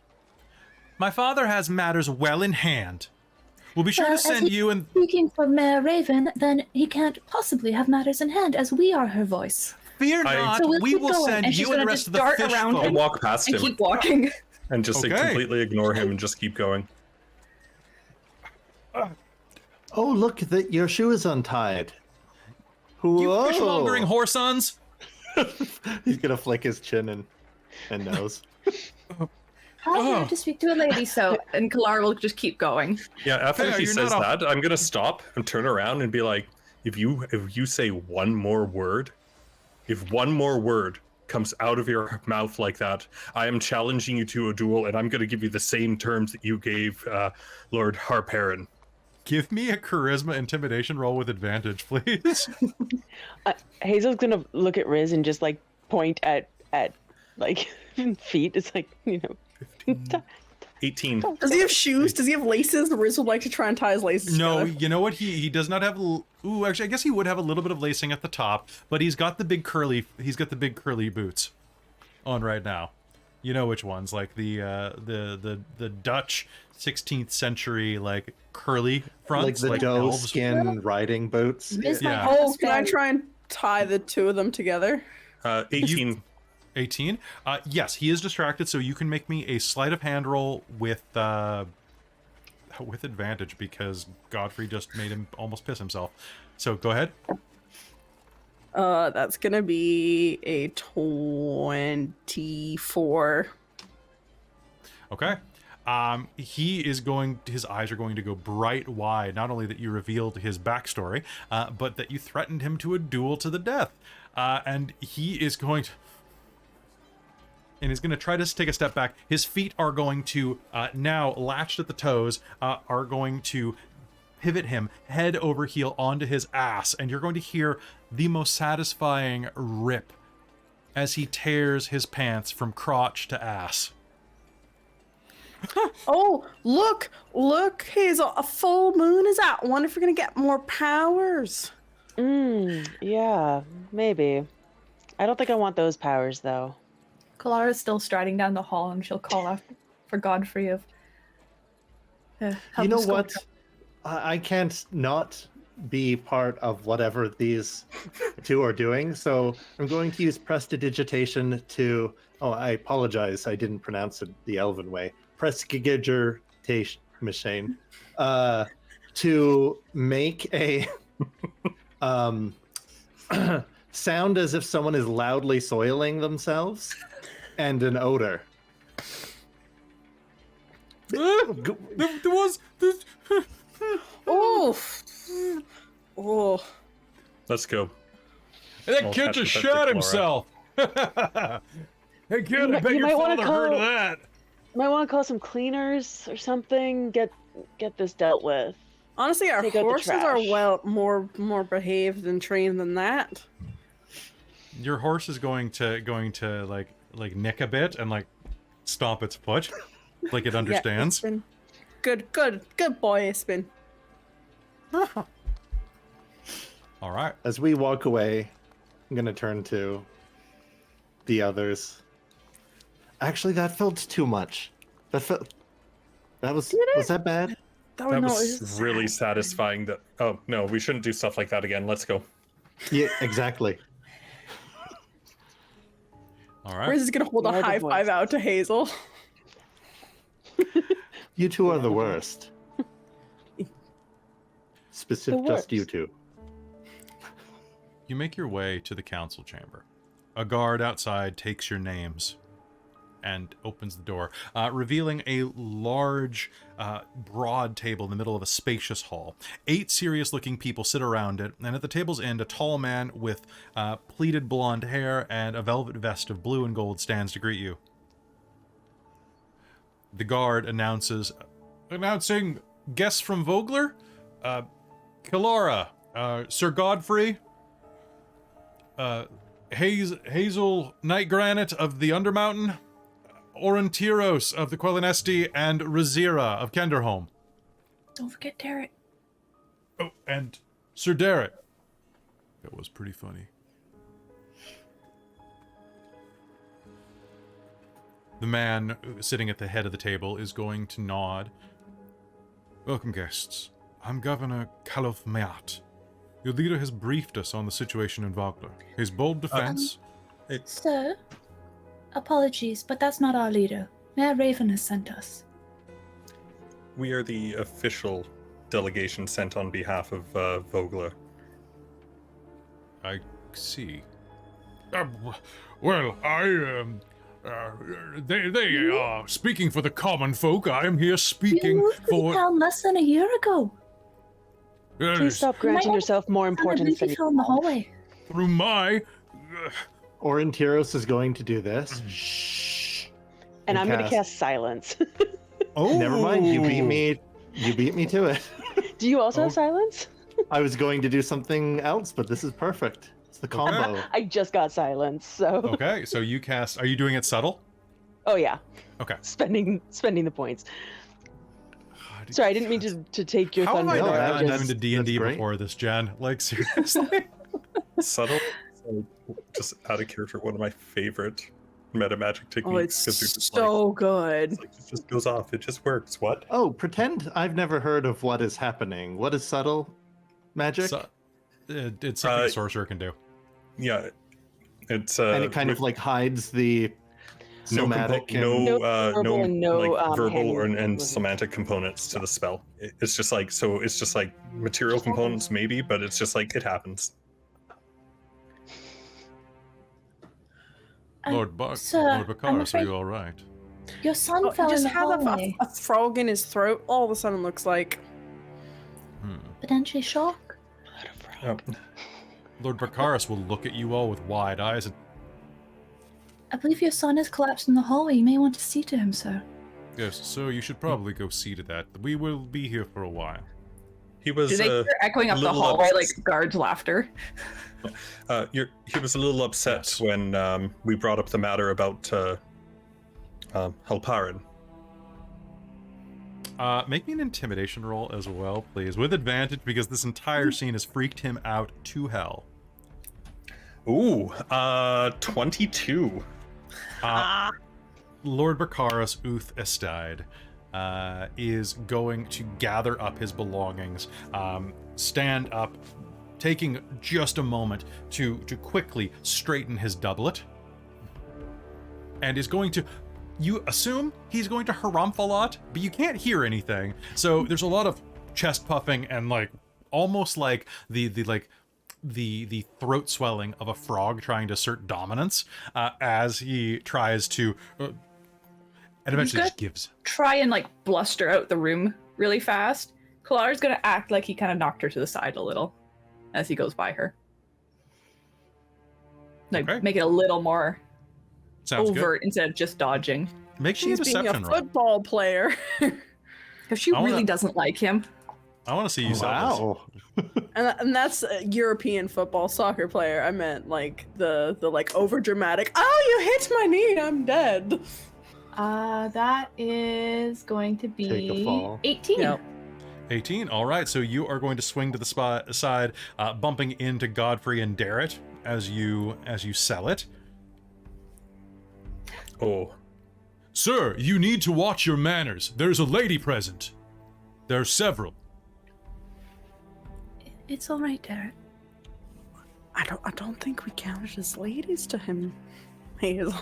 My father has matters well in hand. We'll be sure Well, to send as you and... Speaking for Mayor Raven, then he can't possibly have matters in hand, as we are her voice. Fear not, So we'll we keep will going, send and she's you and the gonna rest just of the dart fish around folk. I'll walk past And him keep walking. and just like, Okay. completely ignore him and just keep going. Oh, look, your shoe is untied. You Whoa! fishmongering whoresons! He's gonna flick his chin and nose. How Oh. to speak to a lady, so and Kelara will just keep going. Yeah, after Hey, he you're says not that, I'm gonna stop and turn around and be like, if you say one more word, if one more word comes out of your mouth like that, I am challenging you to a duel, and I'm gonna give you the same terms that you gave Lord Harperin. Give me a charisma intimidation roll with advantage, please. Hazel's gonna look at Riz and just like point at like feet. It's like, you know. 18. Does he have shoes? Does he have laces? Riz would like to try and tie his laces No, together. you know what? He does not have. Ooh, actually, I guess he would have a little bit of lacing at the top, but he's got the big curly. He's got the big curly boots on right now. You know which ones? Like the Dutch 16th century like curly fronts, Like the doe elves. skin riding boots. Riz Yeah. might have Oh, to can I spell- try and tie the two of them together? 18. 18. Yes, he is distracted, so you can make me a sleight of hand roll with advantage because Godfrey just made him almost piss himself. So go ahead. That's gonna be a 24. Okay. His eyes are going to go bright wide. Not only that you revealed his backstory, but that you threatened him to a duel to the death. And he is going to... And he's going to try to take a step back. His feet are going to, now latched at the toes, are going to pivot him head over heel onto his ass. And you're going to hear the most satisfying rip as he tears his pants from crotch to ass. Oh, look, Hazel, a full moon is out. I wonder if we're gonna get more powers. Yeah, maybe. I don't think I want those powers though. Kalara's still striding down the hall, and she'll call out for Godfrey of. Help You know escort what? her. I can't not be part of whatever these two are doing, so I'm going to use prestidigitation to... Oh, I apologize, I didn't pronounce it the Elven way. Prestidigitation machine. To make a sound as if someone is loudly soiling themselves, and an odor. There was... Oh, oh. Let's go. That I'll kid catch just up to shot Kelara. himself. Hey kid, I You bet your might wanna father heard of call- that. Might want to call some cleaners or something. Get this dealt with. Honestly, our Take out the horses are trash. more behaved and trained than that. Your horse is going to like nick a bit and like stomp its foot, like it understands. Yeah, good boy, Ispin. All right. As we walk away, I'm gonna turn to the others. Actually, that felt too much. That was that bad? Oh, That no, was it's- really satisfying. That oh no, we shouldn't do stuff like that again. Let's go. Yeah, exactly. All right. Riz is gonna hold a More the high five voice. out to Hazel. You two are the worst. Specific, The just you worst. two. You make your way to the council chamber. A guard outside takes your names. and opens the door, revealing a large, broad table in the middle of a spacious hall. 8 serious-looking people sit around it, and at the table's end, a tall man with pleated blonde hair and a velvet vest of blue and gold stands to greet you. The guard announcing guests from Vogler, Kelara, Sir Godfrey, Hazeal Nightgranite of the Undermountain, Aurontiros of the Quellinesti, and Rizira of Kenderholm. Don't forget Derek. Oh, and Sir Derek. That was pretty funny. The man sitting at the head of the table is going to nod. Welcome, guests. I'm Governor Kaloth Mayat. Your leader has briefed us on the situation in Vogler. His bold defense... Sir, apologies, but that's not our leader. Mayor Raven has sent us. We are the official delegation sent on behalf of Vogler. I see. Well, they are speaking for the common folk. I am here speaking You moved for... to town less than a year ago. Please stop granting yourself more importance than you in the hallway. Through my... Aurontiros is going to do this. Shh. And I'm going to cast silence. Oh, never mind. You beat me. You beat me to it. Do you also have silence? I was going to do something else, but this is perfect. It's the combo. I just got silence, so. Okay, so you cast... Are you doing it subtle? Oh yeah. Okay. Spending the points. Sorry, I didn't mean to take your How have thunder. I there. not gotten into D&D great. before this, Jen? Like, seriously? Subtle, so just out of character, one of my favorite meta magic techniques. Oh, it's 'cause you're just so good. like, it just goes off. It just works. What? Oh, pretend I've never heard of what is happening. What is subtle magic? It's something a sorcerer can do. Yeah, it's and it kind of like hides the somatic no verbal and no, like verbal hand or and movement. somatic components to the spell. It's just like it's just like material components maybe, but it's just like it happens. Lord sir, Baccaris, I'm are afraid you all right? your son Oh, fell he in just the had hallway. a frog in his throat. All of a sudden, looks like. Potentially shock. Lord Baccaris will look at you all with wide eyes and... I believe your son has collapsed in the hallway. You may want to see to him, sir. Yes, so you should probably go see to that. We will be here for a while. He was Do they hear echoing up the little hallway ups- like guards' laughter? he was a little upset Yes. when we brought up the matter about Halparin. Make me an intimidation roll as well, please, with advantage, because this entire scene has freaked him out to hell. Ooh, 22. Lord Baccaris Uth Estide is going to gather up his belongings, stand up, taking just a moment to quickly straighten his doublet, and is going to... You assume he's going to harumph a lot, but you can't hear anything. So there's a lot of chest puffing and like almost like the throat swelling of a frog trying to assert dominance as he tries to, and eventually just gives. Try and like bluster out the room really fast. Kalara's gonna act like he kind of knocked her to the side a little as he goes by her. Like Okay. make it a little more Sounds overt instead of just dodging. good. Make me a She's being a deception roll. football player. Because she I wanna- really doesn't like him. I want to see you sell this. Wow. And that's a European football soccer player. I meant like the like over dramatic. Oh, you hit my knee. I'm dead. That is going to Take a be fall. 18. Yep. 18. All right, so you are going to swing to the side, bumping into Godfrey and Darrett as you sell it. Oh, Sir, you need to watch your manners. There's a lady present. There are several. It's all right, Derek. I don't think we counted as ladies to him. Hazel.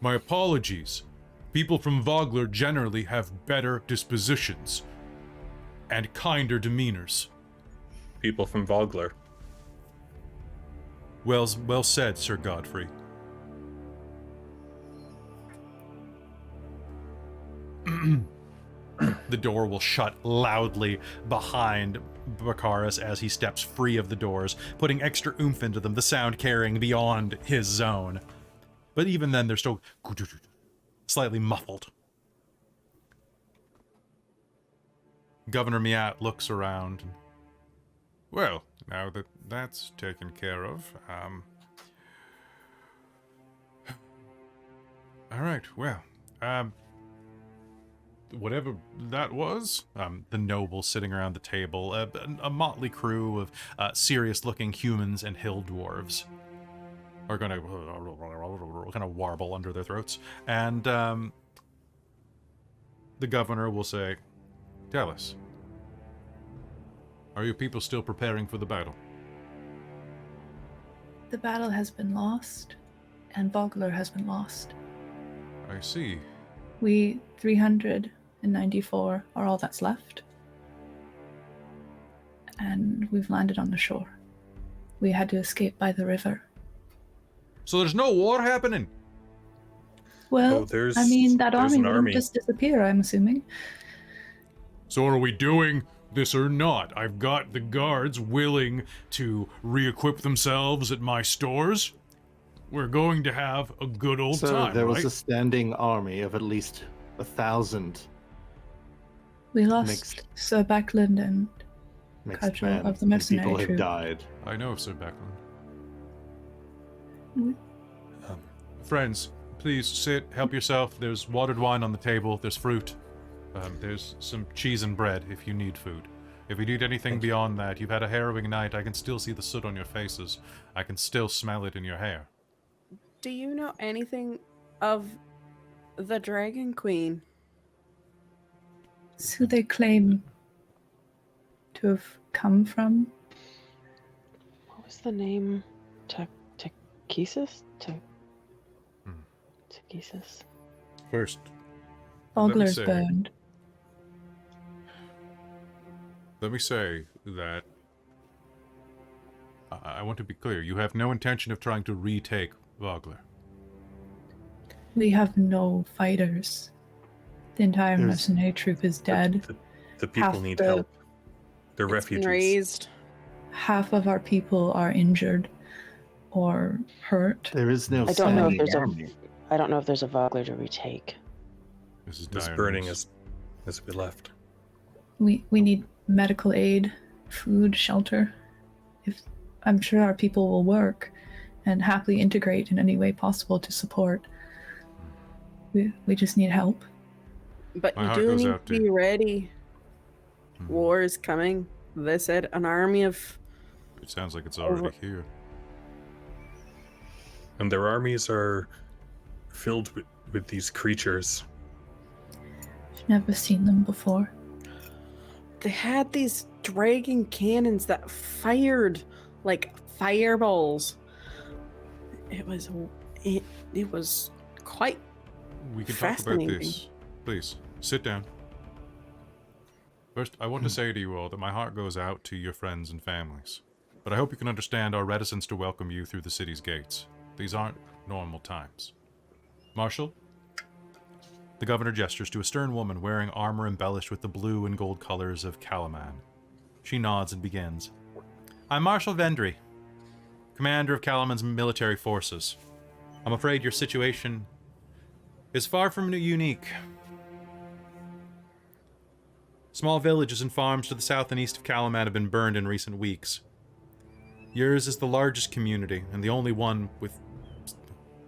My apologies. People from Vogler generally have better dispositions and kinder demeanors. people from Vogler. Well said, Sir Godfrey. The door will shut loudly behind Bakaris as he steps free of the doors, putting extra oomph into them, the sound carrying beyond his zone. But even then, they're still slightly muffled. Governor Miat looks around. Well, now that that's taken care of, all right, well, whatever that was, the nobles sitting around the table, a motley crew of serious-looking humans and hill dwarves are gonna kind of warble under their throats, and the governor will say, "Tell us, are your people still preparing for the battle?" The battle has been lost, and Vogler has been lost. I see. We 394 are all that's left. And we've landed on the shore. We had to escape by the river. So there's no war happening? Well, there's that army an wouldn't army. just disappear, I'm assuming. So are we doing this or not? I've got the guards willing to re-equip themselves at my stores. We're going to have a good old So time, there right? was a standing army of at least 1,000 We lost Mixed. Sir Backlund and mixed Cudgel men, of the and mercenary people have troop. died. I know, Sir Backlund. Mm. Friends, please sit, help yourself. There's watered wine on the table, there's fruit. There's some cheese and bread if you need food. If you need anything beyond that, you've had a harrowing night. I can still see the soot on your faces. I can still smell it in your hair. Do you know anything of the Dragon Queen? It's who they claim to have come from. What was the name? Takesis? Takesis. First, let me Vogler's say- burned. let me say that I want to be clear. You have no intention of trying to retake Vogler. We have no fighters. The entire There's- mercenary troop is dead. The people Half need the- help. They're It's been refugees. raised. Half of our people are injured or hurt. There is no I don't know if standing there's army. I don't know if there's a Vogler to retake. This is It's dire burning news. as we left. We need medical aid, food, shelter. If I'm sure our people will work and happily integrate in any way possible to support. We just need help. But My you heart do goes need out to to- be ready. Hmm. War is coming. They said an army of... It sounds like it's already here. And their armies are filled with these creatures. I've never seen them before. They had these dragon cannons that fired like fireballs. It was quite... We can talk about Fascinating. this. Please, sit down. First, I want to say to you all that my heart goes out to your friends and families. But I hope you can understand our reticence to welcome you through the city's gates. These aren't normal times. Marshal? The governor gestures to a stern woman wearing armor embellished with the blue and gold colors of Kalaman. She nods and begins. I'm Marshal Vendry, commander of Kalaman's military forces. I'm afraid your situation is far from unique. Small villages and farms to the south and east of Kalaman have been burned in recent weeks. Yours is the largest community, and the only one with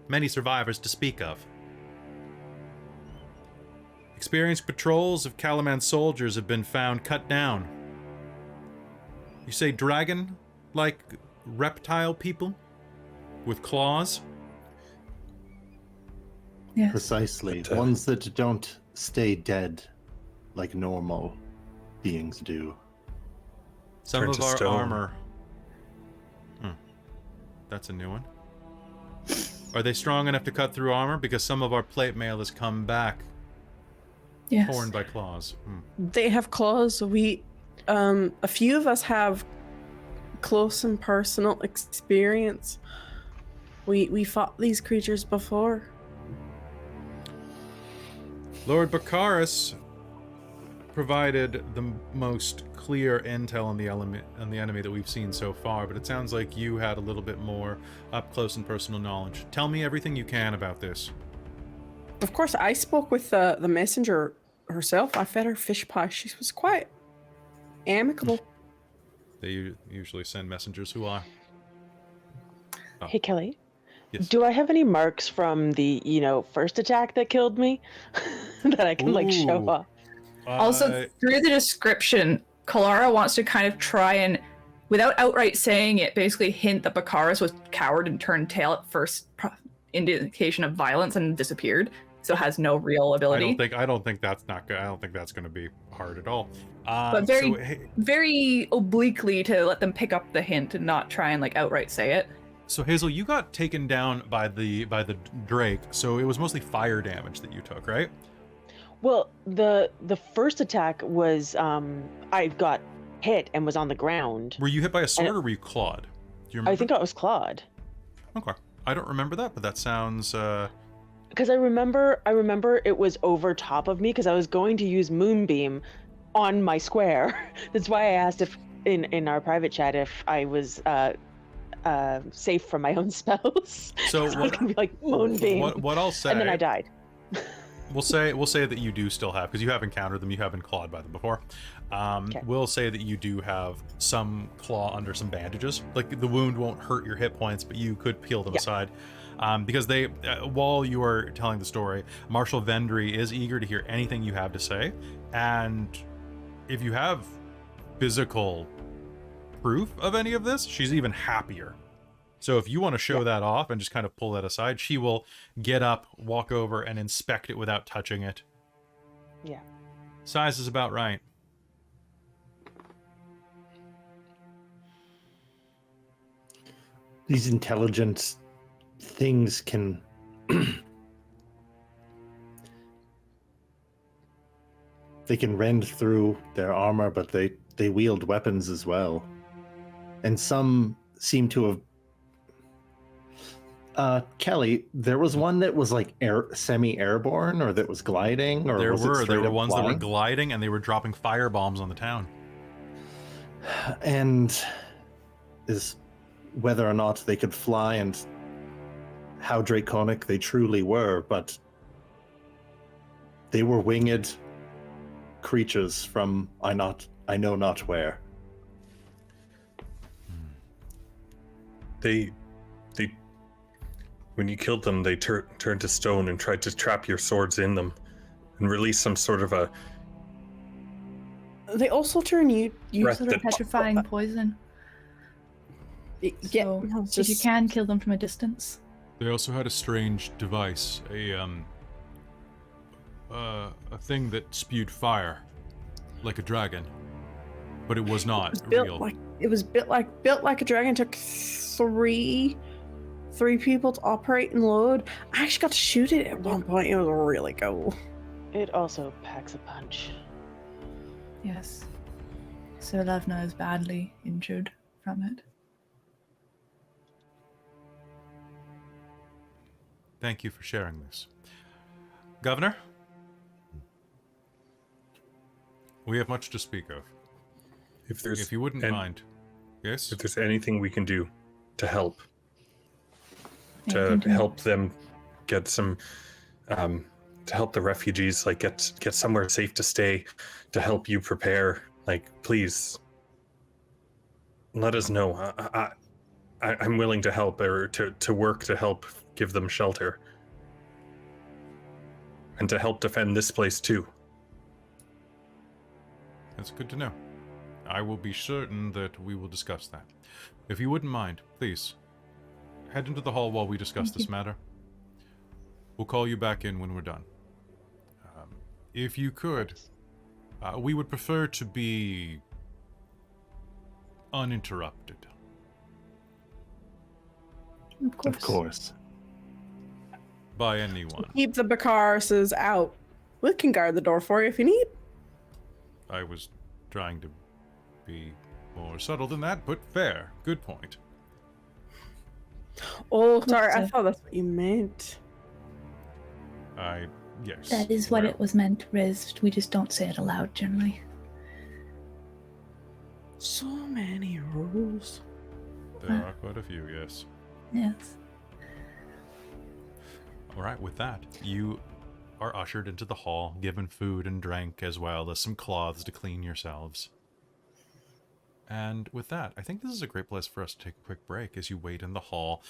many survivors to speak of. Experienced patrols of Kalaman soldiers have been found cut down. You say dragon? Like reptile people? With claws? Yes. Precisely. But, Ones that don't stay dead like normal beings do. Some Turn of to our stone. armor. That's a new one. Are they strong enough to cut through armor? Because some of our plate mail has come back Yes. torn by claws. They have claws. A few of us have close and personal experience. We fought these creatures before. Lord Baccharis provided the most clear intel on the enemy that we've seen so far, but it sounds like you had a little bit more up close and personal knowledge. Tell me everything you can about this. Of course, I spoke with the messenger herself. I fed her fish pie. She was quite amicable. They usually send messengers who are. Oh. Hey, Kelly. Yes. Do I have any marks from the, first attack that killed me that I can show Ooh. off? Also, through the description, Kelara wants to kind of try and, without outright saying it, basically hint that Baccharis was coward and turned tail at first indication of violence and disappeared, so has no real ability. I don't think that's not good. I don't think that's going to be hard at all. But very obliquely to let them pick up the hint and not try and outright say it. So Hazeal, you got taken down by the Drake, so it was mostly fire damage that you took, right? Well, the first attack was I got hit and was on the ground. Were you hit by a sword or were you clawed? Do you remember? I think I was clawed. Okay. I don't remember that, but that sounds Because I remember it was over top of me because I was going to use Moonbeam on my square. That's why I asked if in our private chat if I was safe from my own spells. So I was gonna be Moonbeam. What I'll say, and then I died. We'll say that you do still have, because you have encountered them, you have been clawed by them before. Okay. We'll say that you do have some claw under some bandages. The wound won't hurt your hit points, but you could peel them aside. Because they, while you are telling the story, Marshal Vendry is eager to hear anything you have to say, and if you have physical proof of any of this, she's even happier. So if you want to show that off and just kind of pull that aside, she will get up, walk over, and inspect it without touching it. Yeah. Size is about right. These intelligent things can they can rend through their armor, but they wield weapons as well. And some seem to have Kelly, there was one that was semi-airborne, or that was gliding, or There were ones that were flying? gliding, and they were dropping fire bombs on the town. And is whether or not they could fly and how draconic they truly were, but they were winged creatures from I know not where. They when you killed them, they turned to stone and tried to trap your swords in them and release some sort of a... They also turn you Breath Sort of petrifying poison. Yeah, So, no, if you can kill them from a distance. They also had a strange device, a thing that spewed fire, like a dragon, but it was not real. It was built like a dragon. Took three people to operate and load. I actually got to shoot it at one point. It was really cool. It also packs a punch. Yes. Sir Levna is badly injured from it. Thank you for sharing this. Governor? We have much to speak of. If you wouldn't mind. Yes? If there's anything we can do to help, Anything to help them get some, to help the refugees, get somewhere safe to stay, to help you prepare, please, let us know. I'm willing to help, or to work to help give them shelter. And to help defend this place too. That's good to know. I will be certain that we will discuss that. If you wouldn't mind, please, head into the hall while we discuss this matter. We'll call you back in when we're done. If you could, we would prefer to be uninterrupted. Of course. Of course. By anyone. Keep the Baccharises out. We can guard the door for you if you need. I was trying to be more subtle than that, but fair. Good point. Oh, sorry. I thought that's what you meant. I Yes. That is what well, it was meant, Riz. We just don't say it aloud generally. So many rules. There are quite a few, yes. Yes. All right, with that, you are ushered into the hall, given food and drink, as well as some cloths to clean yourselves. And with that, I think this is a great place for us to take a quick break as you wait in the hall,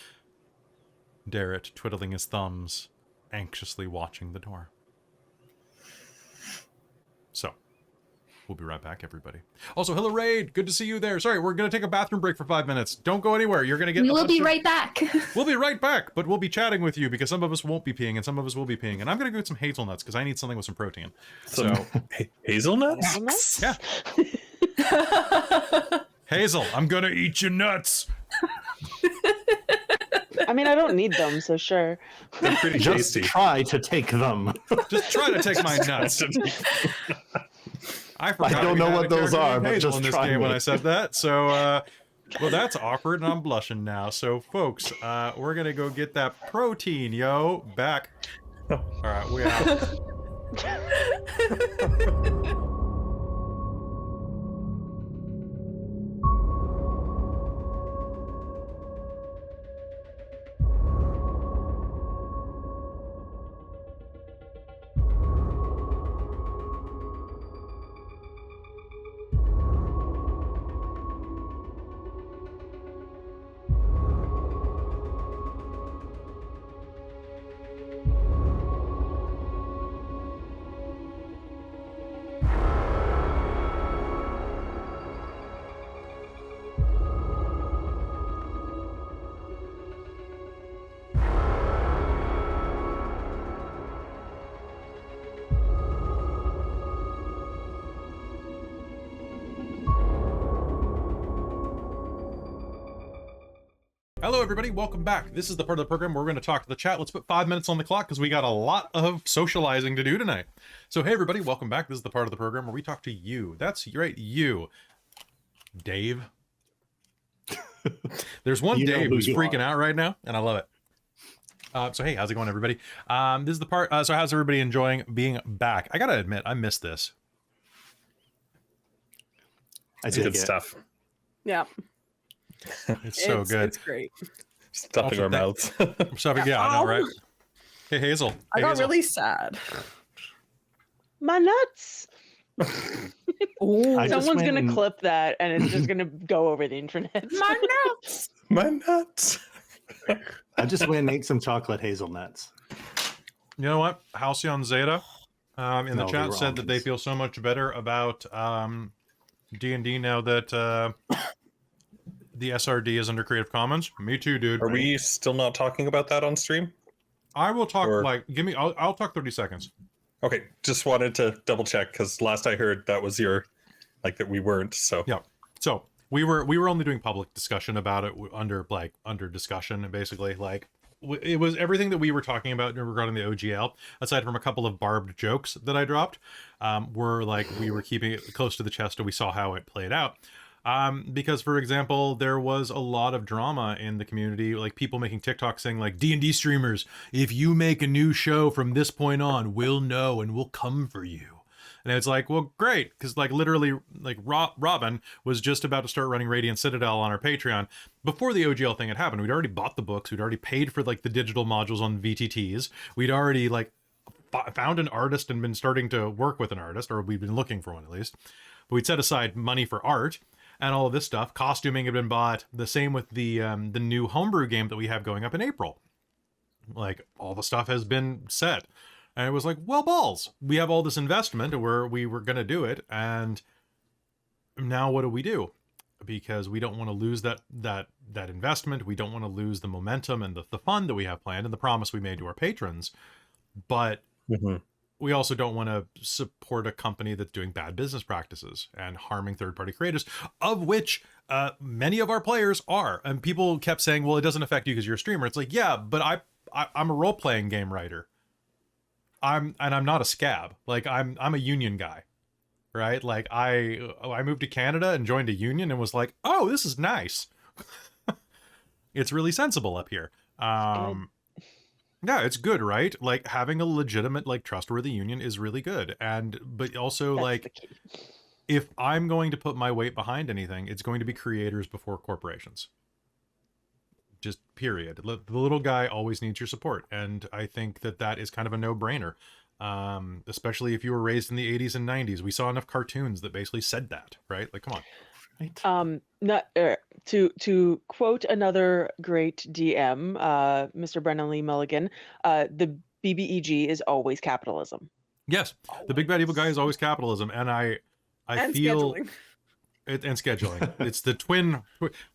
Darrett twiddling his thumbs, anxiously watching the door. So, we'll be right back, everybody. Also, hello, Raid! Good to see you there. Sorry, we're going to take a bathroom break for 5 minutes. Don't go anywhere. You're going to get... We will be right back. We'll be right back, but we'll be chatting with you because some of us won't be peeing and some of us will be peeing. And I'm going to go get some hazelnuts because I need something with some protein. So, hazelnuts? Hazelnuts? Yeah. Hazel, I'm going to eat your nuts. I mean, I don't need them, so sure. They're pretty Just tasty. try to take them. Just try to take my nuts. I forgot don't we know had what a those character are, named but Hazel just in this try game when me. I said that. So, well, that's awkward, and I'm blushing now. So, folks, we're gonna go get that protein, yo. Back. All right, we out. Hello, everybody. Welcome back. This is the part of the program where we're going to talk to the chat. Let's put 5 minutes on the clock because we got a lot of socializing to do tonight. So, hey, everybody. Welcome back. This is the part of the program where we talk to you. That's right, you. Dave. There's one You know Dave who who's you freaking are. out right now, and I love it. So, hey, how's it going, everybody? This is the part. So, how's everybody enjoying being back? I got to admit, I missed this. I It's did good get stuff. Yeah. It's so good. It's great. Stuffing Also, our mouths. Stuff, yeah, I know, right? Hey, Hazel. I Hey, got Hazel. really sad. My nuts. Ooh. I just Someone's went gonna and- clip that, and it's just gonna go over the internet. My nuts. My nuts. I just went and ate some chocolate hazelnuts. You know what? Halcyon Zeta in the No, chat the said that they almonds. feel so much better about D&D now that the SRD is under Creative Commons. Me too, dude. Are we still not talking about that on stream? I will talk or- I'll talk 30 seconds. Okay, just wanted to double check because last I heard that was your, like that we weren't. So Yeah. So we were only doing public discussion about it under discussion, and basically it was everything that we were talking about regarding the OGL, aside from a couple of barbed jokes that I dropped, we were keeping it close to the chest and we saw how it played out. Because, for example, there was a lot of drama in the community, like people making TikToks saying, like, D&D streamers, if you make a new show from this point on, we'll know and we'll come for you. And it's like, well, great, because like literally, like Robin was just about to start running Radiant Citadel on our Patreon before the OGL thing had happened. We'd already bought the books, we'd already paid for like the digital modules on VTTs, we'd already like found an artist and been starting to work with an artist, or we've been looking for one at least. But we'd set aside money for art and all of this stuff. Costuming had been bought. The same with the new homebrew game that we have going up in April. Like all the stuff has been set. And it was like, well, balls. We have all this investment where we were going to do it. And now what do? Because we don't want to lose that investment. We don't want to lose the momentum and the fun that we have planned and the promise we made to our patrons. But we also don't want to support a company that's doing bad business practices and harming third-party creators, of which many of our players are. And people kept saying, well, it doesn't affect you because you're a streamer. It's like, yeah, but I'm a role-playing game writer. I'm not a scab. Like I'm a union guy, right? Like I moved to Canada and joined a union and was like, oh, this is nice. It's really sensible up here. Yeah, Yeah, it's good, right? Like having a legitimate, like trustworthy union is really good. But also That's like the key. if I'm going to put my weight behind anything, it's going to be creators before corporations. Just period. The little guy always needs your support. And I think that is kind of a no-brainer. Especially if you were raised in the 80s and 90s. We saw enough cartoons that basically said that, right? Like, come on. Right. Not to quote another great DM, Mr. Brennan Lee Mulligan, the BBEG is always capitalism. Yes, the big bad evil guy is always capitalism, and I And feel scheduling. and scheduling. It's the twin,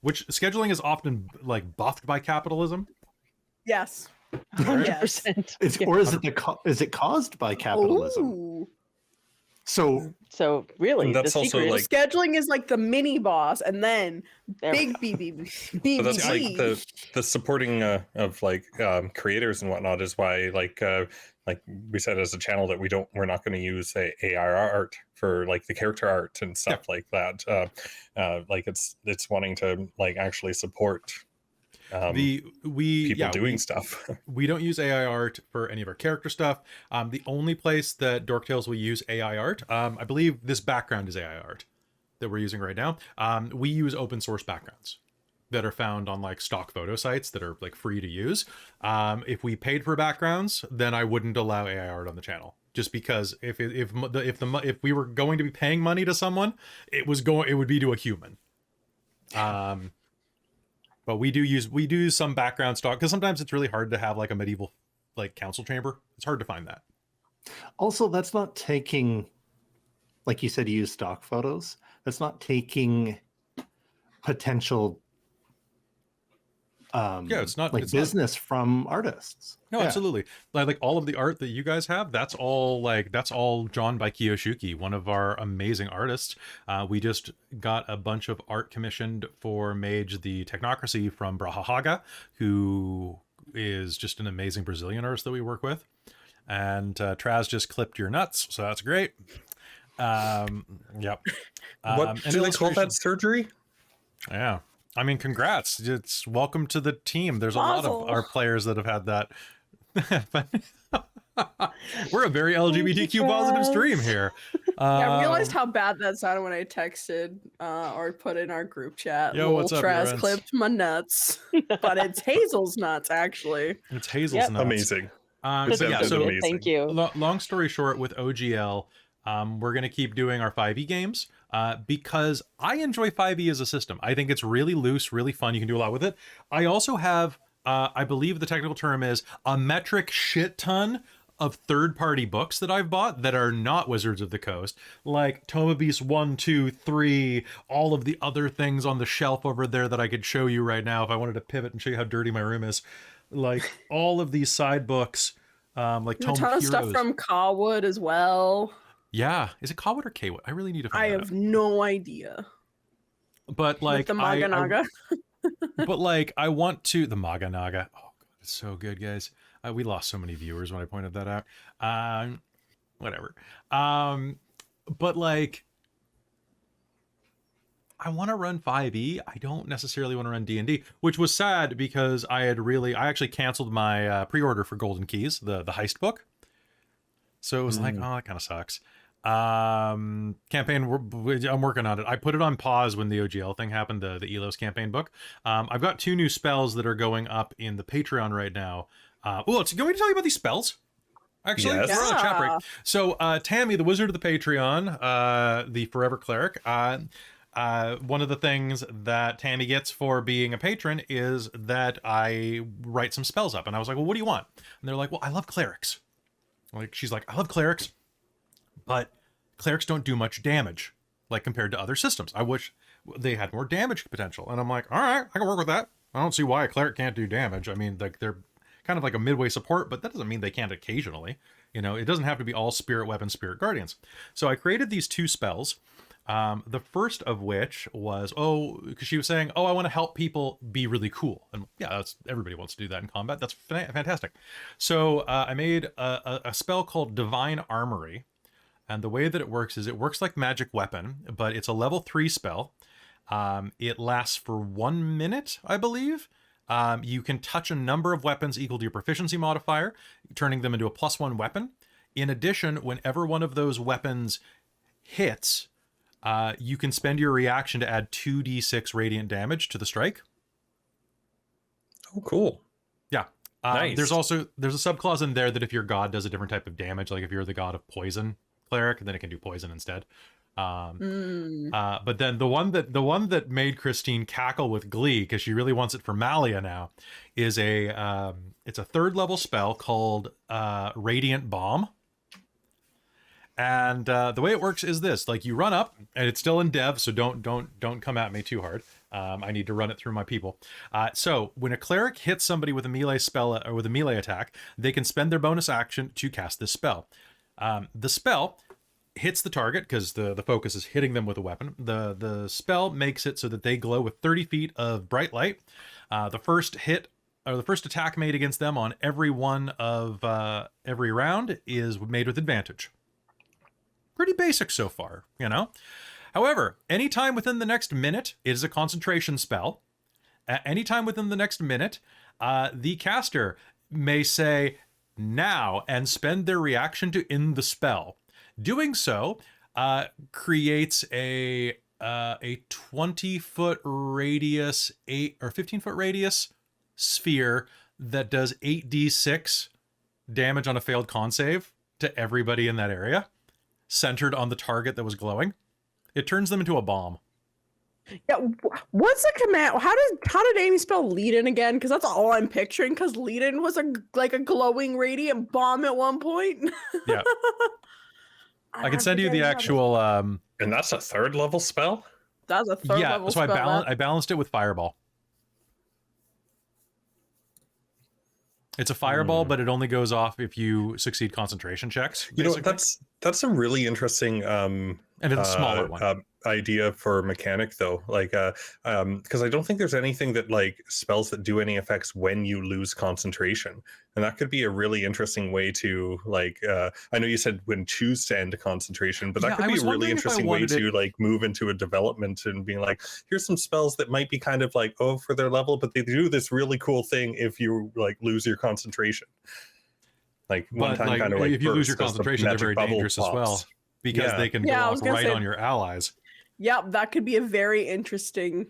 which scheduling is often like buffed by capitalism. Yes. 100%. Or is it caused by capitalism? Ooh. So really, And that's the also, secret like- Scheduling is like the mini boss, and then There we big go. BBB. But that's like the supporting of like creators and whatnot is why like we said as a channel that we're not going to use AR art for like the character art and stuff like that. Like it's wanting to like actually support people doing stuff. We don't use AI art for any of our character stuff. The only place that Dork Tales will use AI art, I believe this background is AI art that we're using right now. We use open source backgrounds that are found on like stock photo sites that are like free to use. If we paid for backgrounds, then I wouldn't allow AI art on the channel. Just because if we were going to be paying money to someone, it would be to a human. But we do use some background stock because sometimes it's really hard to have like a medieval like council chamber. It's hard to find that. also, that's not taking, like you said, you use stock photos. That's not taking potential It's not business from artists. No, Yeah. absolutely. Like all of the art that you guys have, that's all drawn by Kiyoshuki, one of our amazing artists. We just got a bunch of art commissioned for Mage the Technocracy from Brahahaga, who is just an amazing Brazilian artist that we work with. And Traz just clipped your nuts, so that's great. Yep. What and do they call that surgery? Yeah. I mean, congrats. It's welcome to the team. There's a lot of Mazel. our players that have had that. We're a very LGBTQ positive stream here. I realized how bad that sounded when I texted or put in our group chat. Yo, what's up, Traz Revens? clipped my nuts, but it's Hazel's nuts actually. It's Hazel's Yep. nuts. Amazing. But yeah, Sounded so amazing. Thank you. long story short, with OGL, we're going to keep doing our 5e games because I enjoy 5e as a system. I think it's really loose, really fun. You can do a lot with it. I also have, I believe the technical term is a metric shit ton of third-party books that I've bought that are not Wizards of the Coast, like Tome of Beasts 1, 2, 3, all of the other things on the shelf over there that I could show you right now if I wanted to pivot and show you how dirty my room is. Like all of these side books, like A Tome ton of of stuff Heroes. from Cawood as well. Yeah, is it Kawad or Kwood? I really need to find I that have out. no idea. But like With the Maga Naga. but like I want to the Maga Naga. Oh god, it's so good, guys. We lost so many viewers when I pointed that out. Whatever. But like I want to run 5e. I don't necessarily want to run D&D, which was sad because I actually canceled my pre-order for Golden Keys, the heist book. So it was like, oh, that kind of sucks. Campaign, I'm working on it. I put it on pause when the OGL thing happened, the Elos campaign book. I've got 2 new spells that are going up in the Patreon right now. Well, do you want me to tell you about these spells? Actually, Yes. we're on a chat break. Yeah. So, Tammy, the Wizard of the Patreon, the Forever Cleric, one of the things that Tammy gets for being a patron is that I write some spells up. And I was like, well, what do you want? And they're like, well, I love clerics. Like, she's like, I love clerics, but clerics don't do much damage, like compared to other systems. I wish they had more damage potential. And I'm like, all right, I can work with that. I don't see why a cleric can't do damage. I mean, like they're kind of like a midway support, but that doesn't mean they can't occasionally. You know, it doesn't have to be all spirit weapons, spirit guardians. So I created these 2 spells. The first of which was, because she was saying, I want to help people be really cool. And yeah, everybody wants to do that in combat. That's fantastic. So I made a spell called Divine Armory. And the way that it works is it works like magic weapon, but it's a level 3 spell. It lasts for 1 minute, I believe. You can touch a number of weapons equal to your proficiency modifier, turning them into a +1 weapon. In addition, whenever one of those weapons hits, you can spend your reaction to add 2d6 radiant damage to the strike. Oh, cool. Yeah. Nice. There's a subclause in there that if your god does a different type of damage, like if you're the god of poison cleric, then it can do poison instead. But then the one that made Christine cackle with glee because she really wants it for Malia now is it's a 3rd level spell called Radiant Bomb. And the way it works is this: like you run up, and it's still in dev, so don't come at me too hard. I need to run it through my people. So when a cleric hits somebody with a melee spell or with a melee attack, they can spend their bonus action to cast this spell. The spell hits the target because the focus is hitting them with a weapon. The spell makes it so that they glow with 30 feet of bright light. The first hit or the first attack made against them on every one of every round is made with advantage. Pretty basic so far, you know? However, anytime within the next minute, it is a concentration spell. Anytime within the next minute, the caster may say now and spend their reaction to end the spell. Doing so creates a 20-foot radius, 8 or 15-foot radius sphere that does 8d6 damage on a failed con save to everybody in that area, centered on the target that was glowing. It turns them into a bomb. Yeah, what's the command? How did Amy spell lead in again? Because that's all I'm picturing. Because lead in was like a glowing radiant bomb at one point. Yeah. I can send you the actual. And that's a 3rd level spell? That's a 3rd level so spell. I balanced it with Fireball. It's a fireball, but it only goes off if you succeed concentration checks. You know, that's a really interesting and it's a smaller one. Idea for mechanic though, like because I don't think there's anything that like spells that do any effects when you lose concentration, and that could be a really interesting way to like I know you said when choose to end concentration, but that could be a really interesting way to like move into a development and being like, here's some spells that might be kind of like for their level, but they do this really cool thing if you like lose your concentration. Like one time, kind of like if you lose your concentration, they're very dangerous as well because they can go off right on your allies. Yeah, that could be a very interesting.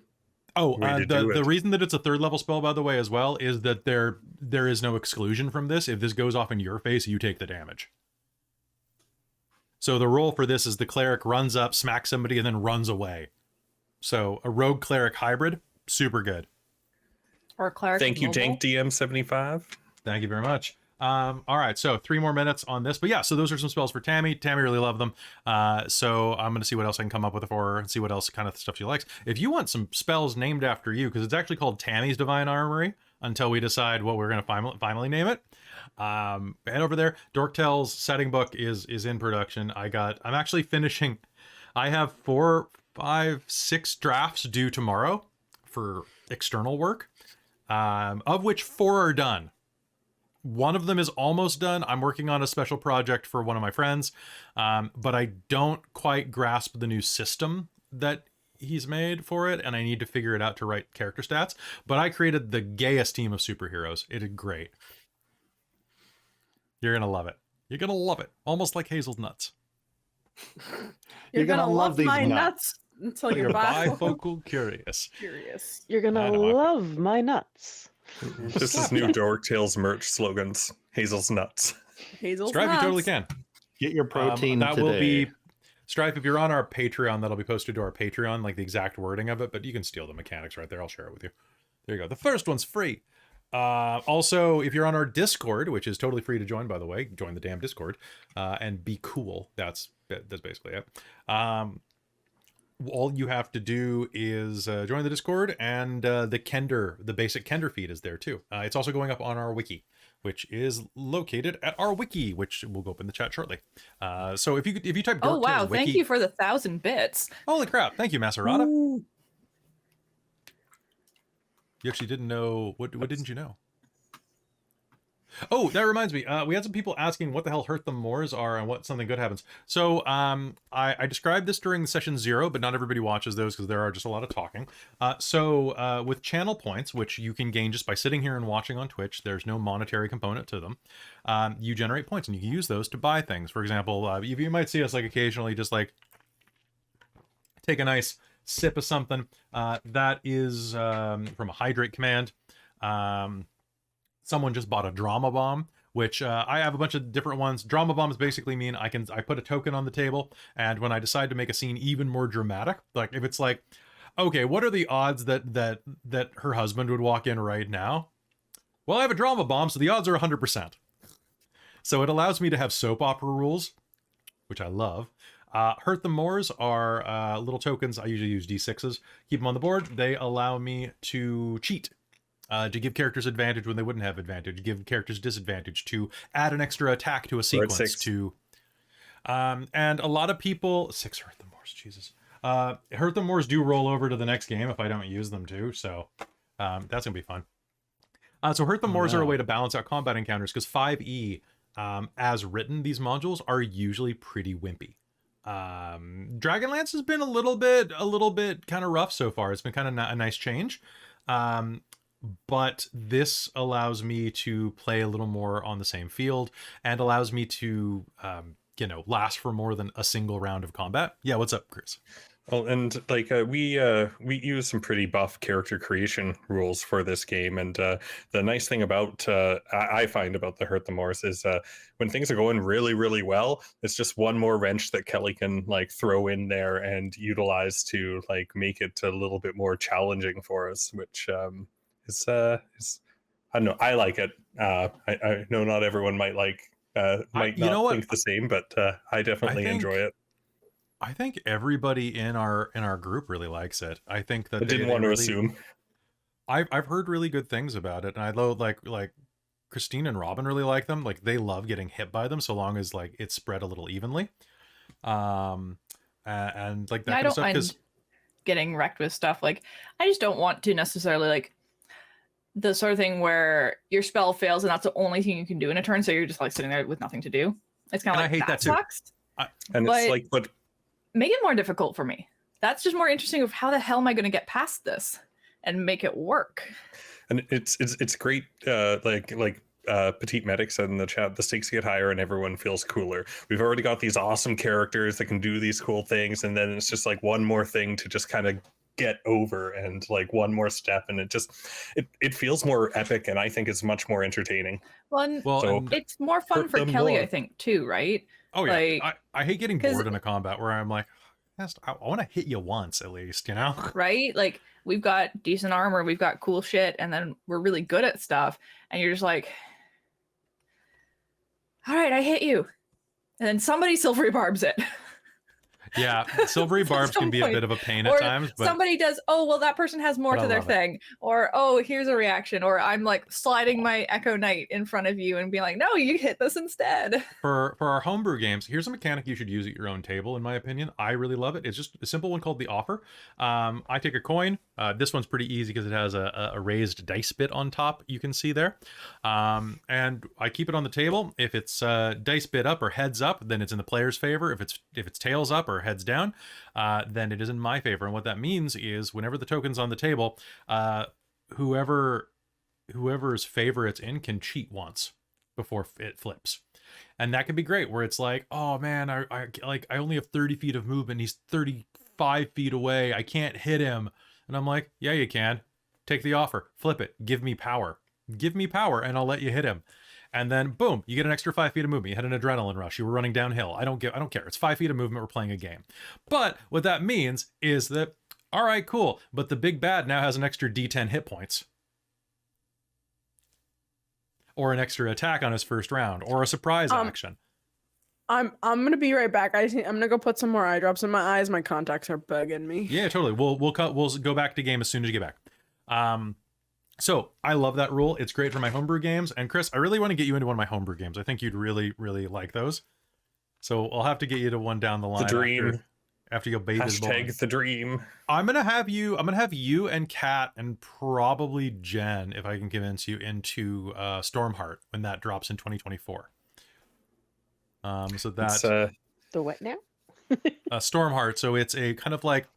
Oh, the reason that it's a 3rd level spell, by the way, as well, is that there is no exclusion from this. If this goes off in your face, you take the damage. So the roll for this is the cleric runs up, smacks somebody, and then runs away. So a rogue cleric hybrid, super good. Or cleric. Thank you, Dank DM75. Thank you very much. All right, so 3 more minutes on this, but yeah, so those are some spells for Tammy. Tammy really loved them. So I'm going to see what else I can come up with for her and see what else kind of stuff she likes. If you want some spells named after you, because it's actually called Tammy's Divine Armory until we decide what we're going to finally name it. Head over there. Dork Tales setting book is in production. I'm actually finishing. I have 4, 5, 6 drafts due tomorrow for external work, of which 4 are done. One of them is almost done. I'm working on a special project for one of my friends, but I don't quite grasp the new system that he's made for it, and I need to figure it out to write character stats. But I created the gayest team of superheroes. It is great. You're going to love it. You're going to love it. Almost like Hazel's nuts. You're going to love these my nuts until you're bifocal curious. You're going to love my nuts. This is new Dork Tales merch slogans. Hazel's nuts. Hazel's Stripe, nuts. you totally can. Get your protein that today. Will be Stripe. If you're on our Patreon, that'll be posted to our Patreon, like the exact wording of it. But you can steal the mechanics right there. I'll share it with you. There you go. The first one's free. Also, if you're on our Discord, which is totally free to join, by the way, join the damn Discord and be cool. That's basically it. All you have to do is join the Discord, and the basic Kender feed is there too. It's also going up on our wiki, which is located at our wiki, which will go up in the chat shortly. So if you type oh Dork wow, Tales wiki, thank you for the 1,000 bits. Holy crap! Thank you, Maserata. Ooh. You actually didn't know what didn't you know? Oh, that reminds me. We had some people asking what the hell Hurt Them Mores are and what something good happens. So I described this during session 0, but not everybody watches those because there are just a lot of talking. So with channel points, which you can gain just by sitting here and watching on Twitch, there's no monetary component to them. You generate points and you can use those to buy things. For example, you might see us like occasionally just like take a nice sip of something. That is from a hydrate command. Someone just bought a drama bomb, which I have a bunch of different ones. Drama bombs basically mean I put a token on the table, and when I decide to make a scene even more dramatic, like if it's like, okay, what are the odds that her husband would walk in right now? Well, I have a drama bomb, so the odds are 100%. So it allows me to have soap opera rules, which I love. Hurt Them Mores are little tokens. I usually use D6s. Keep them on the board. They allow me to cheat. To give characters advantage when they wouldn't have advantage, give characters disadvantage, to add an extra attack to a sequence, to and a lot of people 6 Hurt Them Mores, Jesus. Hurt Them Mores do roll over to the next game if I don't use them too, so that's gonna be fun. So Hurt Them Mores are a way to balance out combat encounters, because 5e as written, these modules are usually pretty wimpy. Dragonlance has been a little bit kind of rough so far. It's been kind of a nice change. But this allows me to play a little more on the same field and allows me to, last for more than a single round of combat. Yeah, what's up, Chris? Well, and like we use some pretty buff character creation rules for this game, and the nice thing about I find about the Hurt the Mores is when things are going really, really well, it's just one more wrench that Kelly can like throw in there and utilize to like make it a little bit more challenging for us, which is I don't know. I like it. I know not everyone might think the same, but I definitely enjoy it. I think everybody in our group really likes it. I think that I didn't want to assume. I've heard really good things about it, and I know like Christine and Robin really like them. Like they love getting hit by them, so long as like it's spread a little evenly. And like that kind of stuff. Because getting wrecked with stuff, like I just don't want to necessarily like the sort of thing where your spell fails and that's the only thing you can do in a turn, so you're just like sitting there with nothing to do. It's kind of like, I hate that sucks. Too. And it's like, but make it more difficult for me. That's just more interesting of how the hell am I going to get past this and make it work. And it's great. Petite Medic said in the chat, the stakes get higher and everyone feels cooler. We've already got these awesome characters that can do these cool things, and then it's just like one more thing to just kind of get over, and like one more step, and it feels more epic, and I think it's much more entertaining. So it's more fun for Kelly, I think, too, right? Oh yeah, like, I hate getting bored in a combat where I'm like, I want to hit you once at least, you know? Right? Like we've got decent armor, we've got cool shit, and then we're really good at stuff, and you're just like, all right, I hit you, and then somebody silvery barbs it. Yeah, silvery barbs can be a bit of a pain at times. But somebody does, oh, well, that person has more to their thing. Or, oh, here's a reaction. Or I'm like sliding my Echo Knight in front of you and being like, no, you hit this instead. For our homebrew games, here's a mechanic you should use at your own table, in my opinion. I really love it. It's just a simple one called the offer. I take a coin. This one's pretty easy because it has a raised dice bit on top, you can see there. And I keep it on the table. If it's dice bit up or heads up, then it's in the player's favor. If it's tails up or heads down, then it is in my favor. And what that means is whenever the token's on the table, whoever's favor it's in can cheat once before it flips. And that can be great, where it's like, oh man, I only have 30 feet of movement, he's 35 feet away, I can't hit him. And I'm like, yeah, you can. Take the offer, flip it, give me power, and I'll let you hit him. And then boom, you get an extra 5 feet of movement. You had an adrenaline rush. You were running downhill. I don't care. It's 5 feet of movement. We're playing a game. But what that means is that, all right, cool. But the big bad now has an extra D10 hit points, or an extra attack on his first round, or a surprise action. I'm gonna be right back. I'm gonna go put some more eye drops in my eyes. My contacts are bugging me. Yeah, totally. We'll go back to game as soon as you get back. So I love that rule. It's great for my homebrew games. And Chris, I really want to get you into one of my homebrew games. I think you'd really, really like those. So I'll have to get you to one down the line. The dream. after you bathe his boy. Hashtag the dream. I'm gonna have you and Kat and probably Jen, if I can convince you, into Stormheart when that drops in 2024. So that's The what now? Stormheart. So it's a kind of like,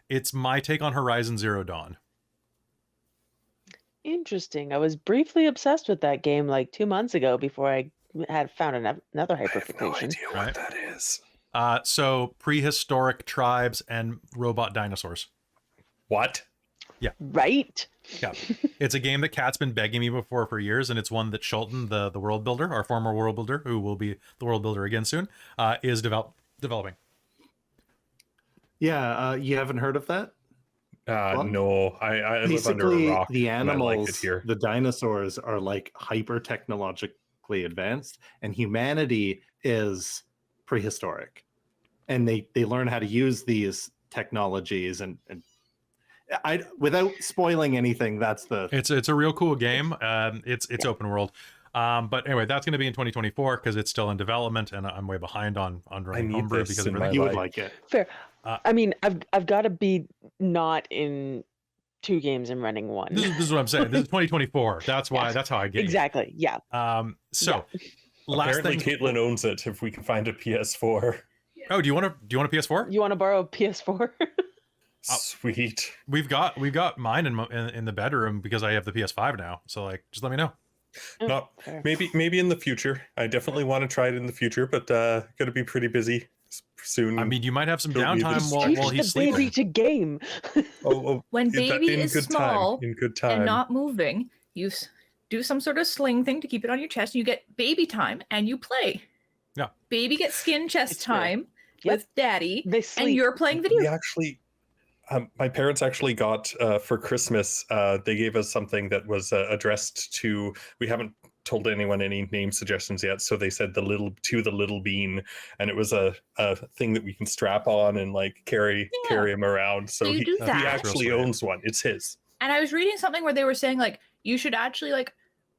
it's my take on Horizon Zero Dawn. Interesting. I was briefly obsessed with that game like 2 months ago before I had found another I have no hyperfixation. idea Right. what that is. So prehistoric tribes and robot dinosaurs. What? Right? Yeah, it's a game that Kat's been begging me before for years, and it's one that Shulton, the world builder, our former world builder, who will be the world builder again soon, is developing. Yeah, you haven't heard of that? What? No, I live under a Basically, rock. the and I like animals, it here. the dinosaurs are like hyper technologically advanced, and humanity is prehistoric. And they learn how to use these technologies and I, without spoiling anything, that's the It's a real cool game. It's open world. But anyway, that's going to be in 2024 because it's still in development, and I'm way behind on running need homebrew this because in of my everything. you would life. like it. Fair. Uh, I mean, I've got to be not in 2 games and running 1. This is what I'm saying. This is 2024. That's why. That's how I get Exactly. Yeah. you. So last Apparently, thing. Caitlin owns it. If we can find a PS4, Oh, do you want a PS4? You want to borrow a PS4? sweet. We've got mine in the bedroom because I have the PS5 now. So like, just let me know. Not Fair. maybe in the future. I definitely want to try it in the future, but gonna be pretty busy soon. I mean, you might have some Don't need downtime this while Teach he's the sleeping. baby to game. When that baby in is good small time, in good time. and not moving, you do some sort of sling thing to keep it on your chest. You get baby time and you play. Yeah. Baby gets skin chest It's fair. time Yep. with daddy, They and sleep. you're playing video. We actually, my parents actually got for Christmas. They gave us something that was addressed to. We haven't told anyone any name suggestions yet, so they said the little bean, and it was a thing that we can strap on and like carry him around. So You he, do he that. actually Real sweet. owns one. It's his. And I was reading something where they were saying like you should actually like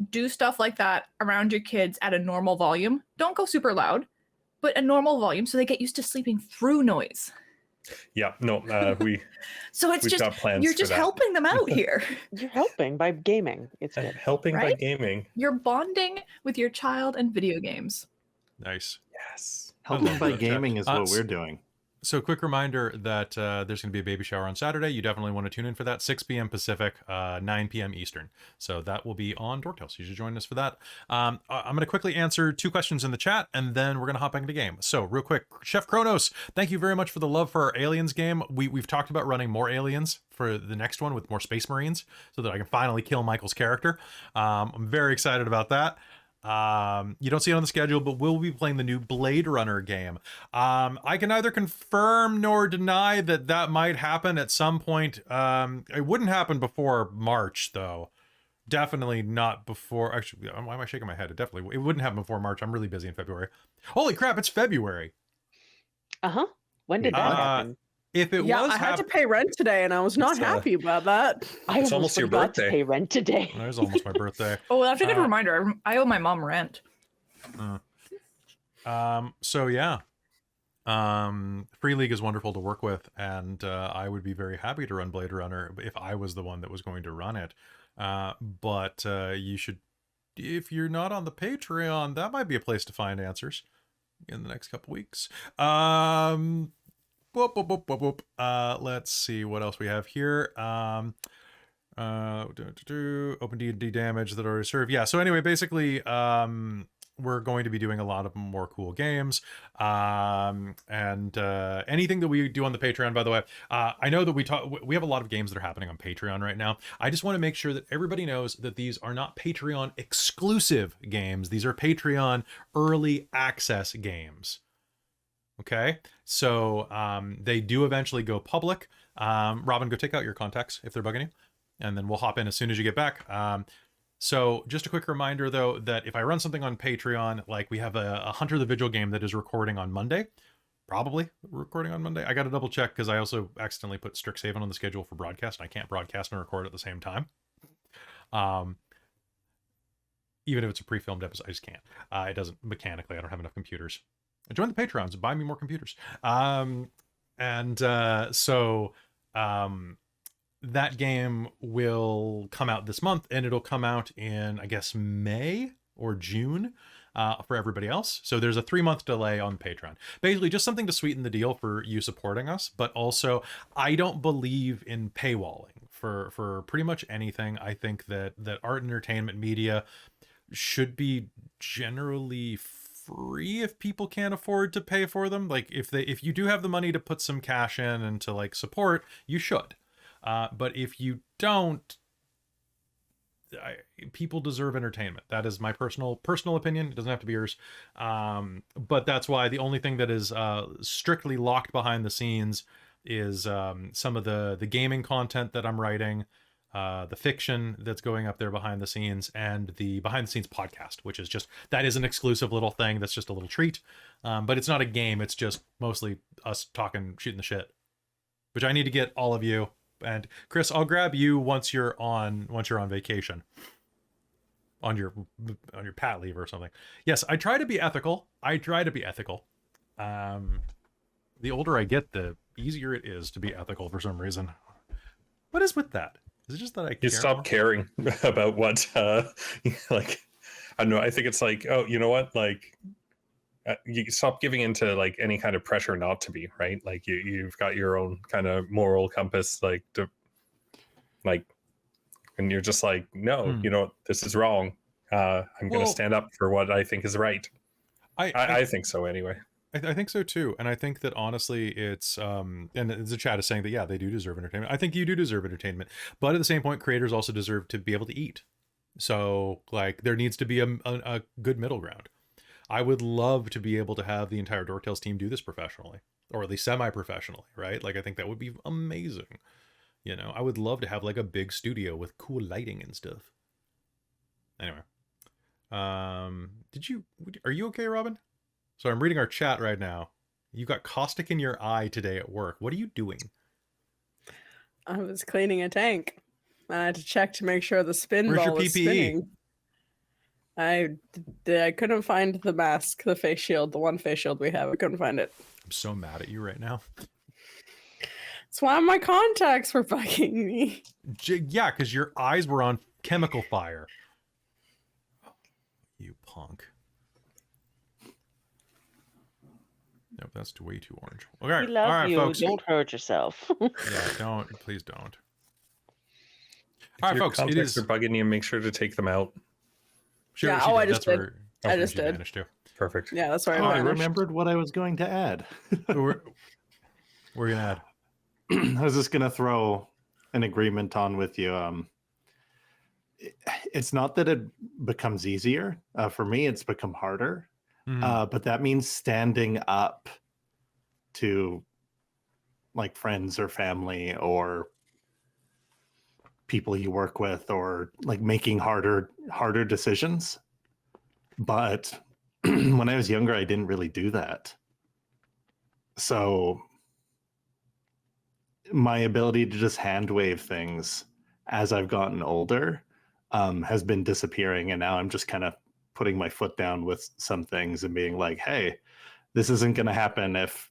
do stuff like that around your kids at a normal volume. Don't go super loud, but a normal volume so they get used to sleeping through noise. Yeah, no, we So it's we've just got plans. you're for just that. helping them out here. You're helping by gaming. It's And good. helping by Right? gaming. You're bonding with your child and video games. Nice. Yes. Helping love by that. gaming is what we're doing. So quick reminder that there's going to be a baby shower on Saturday. You definitely want to tune in for that. 6 p.m. Pacific, 9 p.m. Eastern. So that will be on Dork Tales. You should join us for that. I'm going to quickly answer 2 questions in the chat, and then we're going to hop back into the game. So real quick, Chef Kronos, thank you very much for the love for our Aliens game. We've talked about running more Aliens for the next one with more Space Marines so that I can finally kill Michael's character. I'm very excited about that. You don't see it on the schedule, but we'll be playing the new Blade Runner game. I can neither confirm nor deny that might happen at some point. It wouldn't happen before March, though. Definitely not before. Actually, why am I shaking my head? It wouldn't happen before March. I'm really busy in February. Holy crap! It's February. Uh-huh. When did that happen? If it Yeah, was, I had to pay rent today, and I was not It's, happy about that. I it's almost your forgot birthday. to pay rent today. That was almost my birthday. Oh, that's a good reminder. I owe my mom rent. So yeah. Free League is wonderful to work with, and I would be very happy to run Blade Runner if I was the one that was going to run it. But you should, if you're not on the Patreon, that might be a place to find answers in the next couple weeks. Let's see what else we have here. Open D&D damage that already served. Yeah, so anyway, basically, we're going to be doing a lot of more cool games. And anything that we do on the Patreon, by the way, I know that we have a lot of games that are happening on Patreon right now. I just want to make sure that everybody knows that these are not Patreon exclusive games. These are Patreon early access games. Okay, so they do eventually go public. Robin, go take out your contacts if they're bugging you, and then we'll hop in as soon as you get back. So just a quick reminder, though, that if I run something on Patreon, like we have a Hunter the Vigil game that is recording on Monday, probably recording on Monday. I got to double check because I also accidentally put Strixhaven on the schedule for broadcast, and I can't broadcast and record at the same time. Even if it's a pre-filmed episode, I just can't. It doesn't mechanically. I don't have enough computers. Join the Patrons and buy me more computers. And that game will come out this month, and it'll come out in, I guess, May or June for everybody else. So there's a 3-month delay on Patreon. Basically, just something to sweeten the deal for you supporting us. But also, I don't believe in paywalling for pretty much anything. I think that art and entertainment media should be generally free if people can't afford to pay for them. Like if you do have the money to put some cash in and to like support, you should. But if you don't, people deserve entertainment. That is my personal opinion. It doesn't have to be yours. But that's why the only thing that is strictly locked behind the scenes is some of the gaming content that I'm writing, the fiction that's going up there behind the scenes, and the behind the scenes podcast, which is just, that is an exclusive little thing that's just a little treat. But it's not a game. It's just mostly us talking, shooting the shit, which I need to get all of you. And Chris, I'll grab you once you're on vacation, on your pat leave or something. Yes, I try to be ethical. The older I get, the easier it is to be ethical for some reason. What is with that? Is it just that you stop caring about what like, I don't know, I think it's like, oh, you know what, like you stop giving into like any kind of pressure not to be, right? Like you've got your own kind of moral compass, like and you're just like, no, you know, this is wrong. I'm going to stand up for what I think is right. I think so anyway. I think so too. And I think that honestly it's and the chat is saying that, yeah, they do deserve entertainment. I think you do deserve entertainment, but at the same point, creators also deserve to be able to eat. So like there needs to be a good middle ground. I would love to be able to have the entire Dork Tales team do this professionally, or at least semi-professionally, right? Like I think that would be amazing. You know, I would love to have like a big studio with cool lighting and stuff. Anyway, are you okay, Robin? So I'm reading our chat right now. You got caustic in your eye today at work. What are you doing? I was cleaning a tank. I had to check to make sure the spin Where's ball your was PPE? spinning. I couldn't find the mask, the face shield, the one face shield we have. I couldn't find it. I'm so mad at you right now. That's why my contacts were bugging me. Yeah, because your eyes were on chemical fire. You punk. Nope, that's way too orange. Okay, We love all right, you. folks. Don't hurt yourself. Yeah, please don't. If All right, your folks, it contacts is. are bugging you, make sure to take them out. Yeah, She I did. just That's did. where- I where just she did. managed to. Perfect. Yeah, that's why Oh, I I vanished. remembered what I was going to add. We're gonna add. I was just going to throw an agreement on with you. It's not that it becomes easier. For me, it's become harder. But that means standing up to like friends or family or people you work with, or like making harder decisions. But when I was younger, I didn't really do that. So my ability to just hand wave things as I've gotten older has been disappearing. And now I'm just kind of putting my foot down with some things and being like, hey, this isn't going to happen if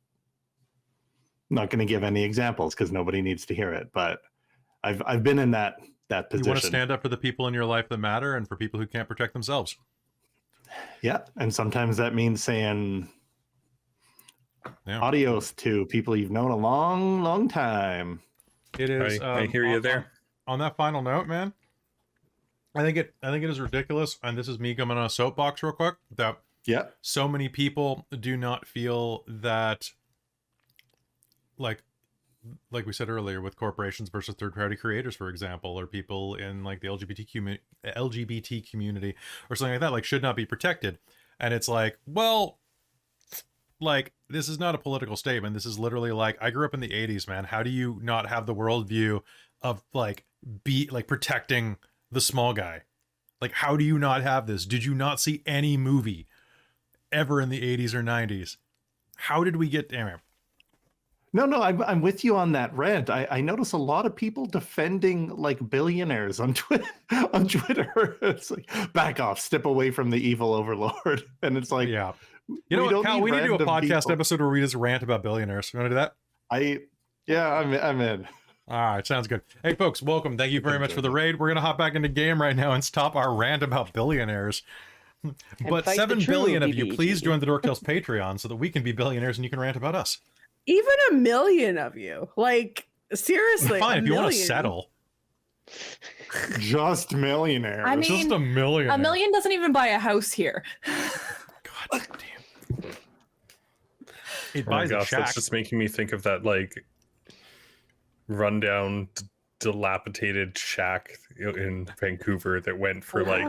I'm not going to give any examples because nobody needs to hear it. But I've been in that position. You want to stand up for the people in your life that matter and for people who can't protect themselves. Yeah. And sometimes that means saying adios to people you've known a long, long time. It is. I hear you there. On that final note, man, I think it is ridiculous, and this is me coming on a soapbox real quick, that so many people do not feel that, like we said earlier, with corporations versus third-party creators, for example, or people in like the LGBT community or something like that, like should not be protected. And it's like, well, like this is not a political statement. This is literally like, I grew up in the 80s, man. How do you not have the worldview of like protecting the small guy? Like, how do you not have this? Did you not see any movie ever in the 80s or 90s? How did we get there? No, I'm with you on that rant. I notice a lot of people defending like billionaires on Twitter. It's like, back off, step away from the evil overlord. And it's like, yeah. You know what, Cal, we need to do a podcast episode where we just rant about billionaires. You want to do that? I'm in. All right, sounds good. Hey, folks, welcome. Thank you very much for the raid. We're going to hop back into game right now and stop our rant about billionaires. But fight the 7 true billion of you, BBG. please join the Dork Tales Patreon so that we can be billionaires and you can rant about us. Even 1 million of you. Like, seriously. Fine, if you want to 1,000,000. settle. Just millionaires. I mean, Just a million. $1 million doesn't even buy a house here. God damn. It Oh my buys a gosh, shack. that's just making me think of that like rundown, dilapidated shack in Vancouver that went for like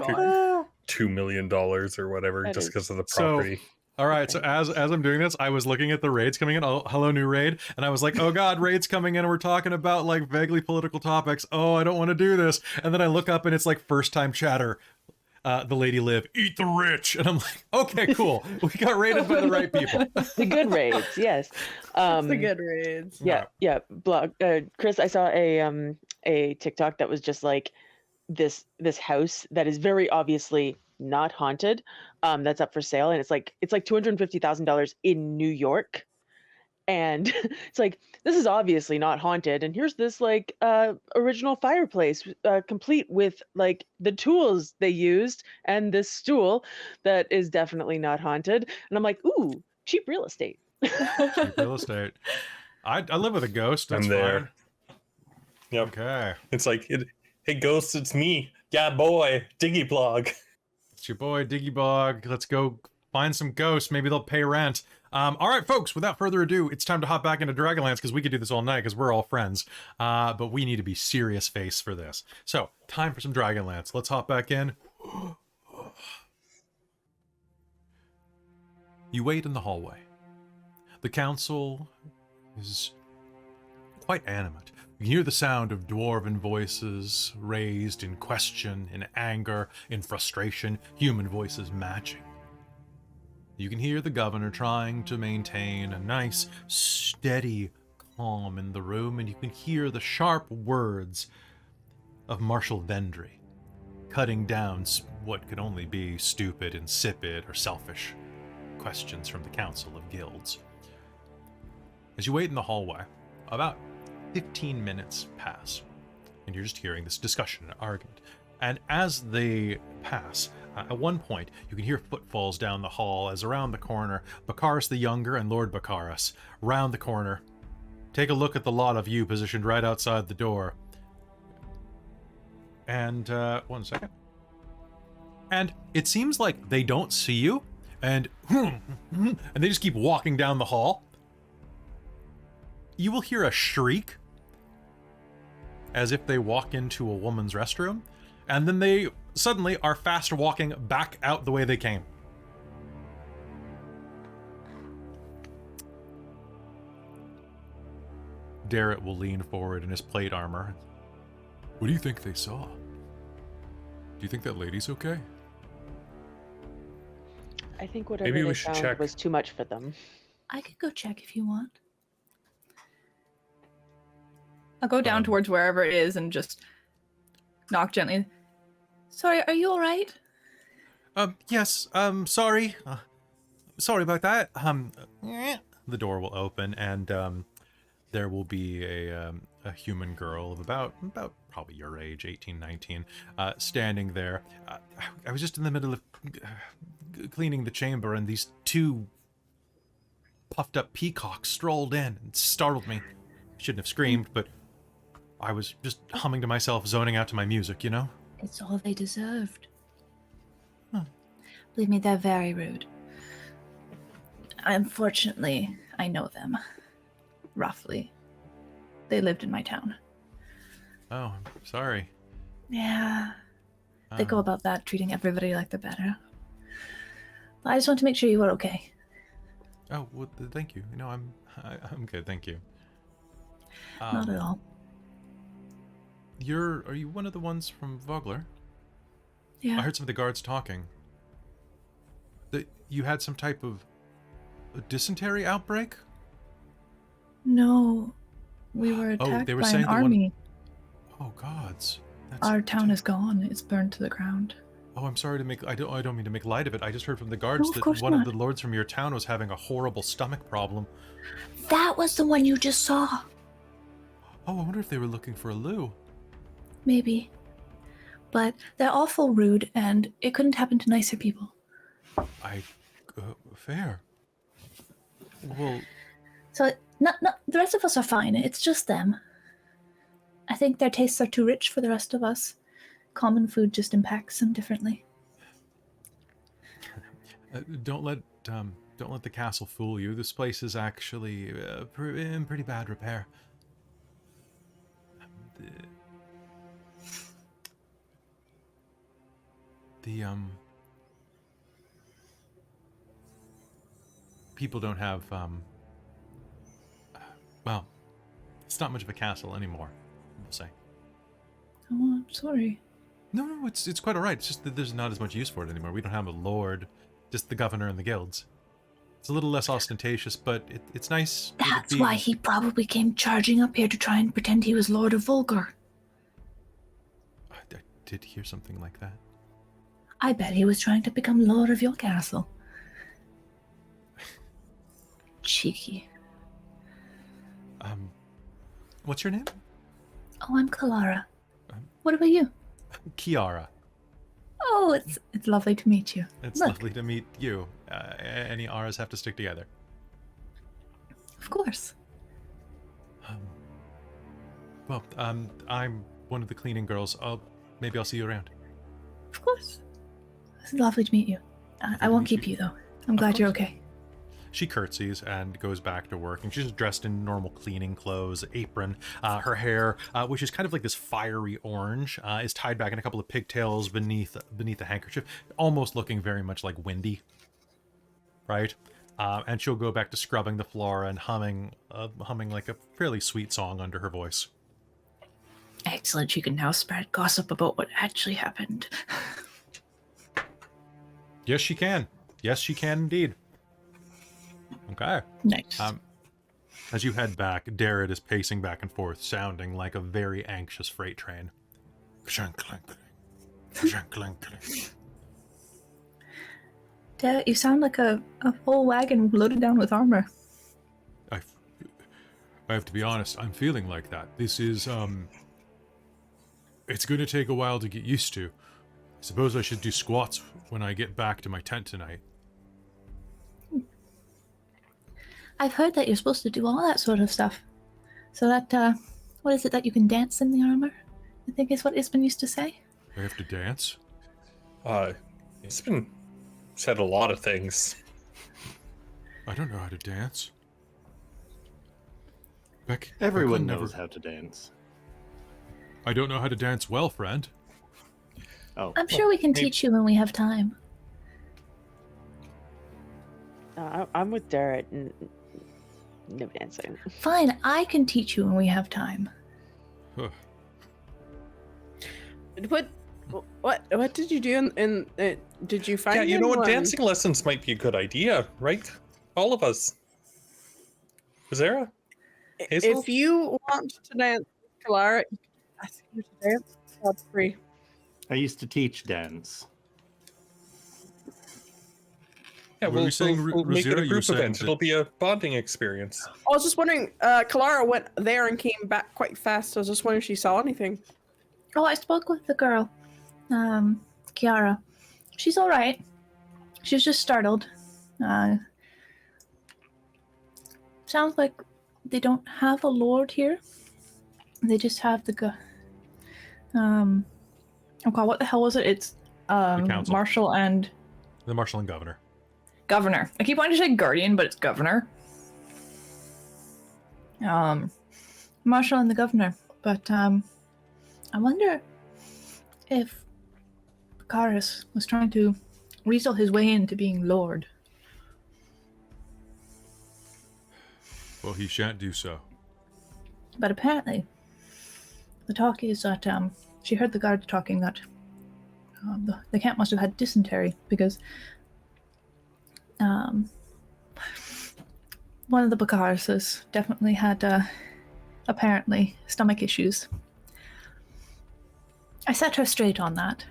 $2 million or whatever That just is- because of the So- property. All right, so as I'm doing this, I was looking at the raids coming in. Oh, hello, new raid. And I was like, oh God, raids coming in. And we're talking about like vaguely political topics. Oh, I don't want to do this. And then I look up and it's like first time chatter. The lady live, eat the rich. And I'm like, okay, cool. We got raided by the right people. The good raids, yes. The good raids. Yeah. Blog, Chris, I saw a TikTok that was just like this house that is very obviously not haunted. That's up for sale, and it's like $250,000 in New York, and it's like, this is obviously not haunted, and here's this like original fireplace complete with like the tools they used and this stool that is definitely not haunted. And I'm like, ooh, cheap real estate. Cheap real estate. I live with a ghost. That's I'm there. fine. Yep. Okay. It's like, hey, ghosts, it's me. Yeah, boy, Diggy Blog. It's your boy, Diggy Blogg. Let's go find some ghosts. Maybe they'll pay rent. All right, folks, without further ado, it's time to hop back into Dragonlance because we could do this all night because we're all friends. But we need to be serious face for this. So, time for some Dragonlance. Let's hop back in. You wait in the hallway. The council is quite animate. You hear the sound of dwarven voices raised in question, in anger, in frustration, human voices matching. You can hear the governor trying to maintain a nice, steady calm in the room, and you can hear the sharp words of Marshal Vendry, cutting down what could only be stupid, insipid, or selfish questions from the Council of Guilds. As you wait in the hallway, about 15 minutes pass, and you're just hearing this discussion and argument. And as they pass, at one point, you can hear footfalls down the hall as around the corner, Bakaris the Younger and Lord Bakaris, round the corner, take a look at the lot of you positioned right outside the door. And, one second. And it seems like they don't see you, and they just keep walking down the hall. You will hear a shriek as if they walk into a woman's restroom, and then they suddenly are fast walking back out the way they came. Darrett will lean forward in his plate armor. What do you think they saw? Do you think that lady's okay? I think whatever Maybe we they should found check. was too much for them. I could go check if you want. I'll go down towards wherever it is and just knock gently. Sorry, are you all right? Yes, sorry. Sorry about that. The door will open, and there will be a human girl of about probably your age, 18, 19, standing there. I was just in the middle of cleaning the chamber, and these two puffed up peacocks strolled in and startled me. Shouldn't have screamed, but I was just humming to myself, zoning out to my music, you know? It's all they deserved. Believe me, they're very rude. Unfortunately, I know them. Roughly. They lived in my town. Oh, I'm sorry. Yeah. They go about that, treating everybody like they're better. But I just want to make sure you were okay. Oh, well, thank you. You know, I'm good, thank you. Not at all. Are you one of the ones from Vogler? Yeah. I heard some of the guards talking. That you had some type of a dysentery outbreak? No. We were Oh, attacked they were by saying an the one- army. Oh, gods. That's Our town is gone. It's burned to the ground. Oh, I'm sorry to make. I don't mean to make light of it. I just heard from the guards No, of that course one of not. the lords from your town was having a horrible stomach problem. That was the one you just saw. Oh, I wonder if they were looking for a loo. Maybe. But they're awful rude, and it couldn't happen to nicer people. Fair. Well, So, the rest of us are fine. It's just them. I think their tastes are too rich for the rest of us. Common food just impacts them differently. don't let the castle fool you. This place is actually in pretty bad repair. People don't have well, it's not much of a castle anymore, we'll say. Oh, I'm sorry. No, it's quite all right. It's just that there's not as much use for it anymore. We don't have a lord, just the governor and the guilds. It's a little less ostentatious, but it's nice. That's why he probably came charging up here to try and pretend he was Lord of Vogler. I did hear something like that. I bet he was trying to become Lord of your castle. Cheeky. What's your name? Oh, I'm Kelara. What about you? Kiara. Oh, it's lovely to meet you. It's Look, lovely to meet you. Any Aras have to stick together. of course. I'm one of the cleaning girls. Maybe I'll see you around. Of course. It's lovely to meet you. I won't keep you, though. I'm glad you're okay. She curtsies and goes back to work, and she's dressed in normal cleaning clothes, apron. Her hair, which is kind of like this fiery orange, is tied back in a couple of pigtails beneath the handkerchief, almost looking very much like Windy, right? And she'll go back to scrubbing the floor and humming like a fairly sweet song under her voice. Excellent. You can now spread gossip about what actually happened. Yes, she can. Yes, she can indeed. Okay. Nice. As you head back, Darrett is pacing back and forth, sounding like a very anxious freight train. Derek, you sound like a whole wagon loaded down with armor. I have to be honest, I'm feeling like that. This is, it's going to take a while to get used to. I suppose I should do squats when I get back to my tent tonight. I've heard that you're supposed to do all that sort of stuff. So that, what is it, that you can dance in the armor? I think is what Isbin used to say. I have to dance? It's been said a lot of things. I don't know how to dance. Everyone knows how to dance. I don't know how to dance well, friend. Oh, I'm sure we can teach you when we have time. I'm with Darrett. No dancing. Fine, I can teach you when we have time. Huh. What did you do in did you find Yeah, you know what? anyone? Dancing lessons might be a good idea, right? All of us. Rizira? Hazeal? If you want to dance, Kelara, ask you to dance. Godfrey. I used to teach dance. Yeah, What were we'll, you saying, we'll make it Rizira? a You were group saying event. that- It'll be a bonding experience. I was just wondering, Kelara went there and came back quite fast. I was just wondering if she saw anything. Oh, I spoke with the girl, Kiara. She's all right. She was just startled. Sounds like they don't have a lord here. They just have the oh god, what the hell was it? It's council. Marshal and The marshal and governor. Governor. I keep wanting to say guardian, but it's governor. Marshal and the governor. But I wonder if Bakaris was trying to weasel his way into being lord. Well, he shan't do so. But apparently, the talk is that she heard the guards talking that the camp must have had dysentery because one of the Bakarises definitely had apparently stomach issues. I set her straight on that.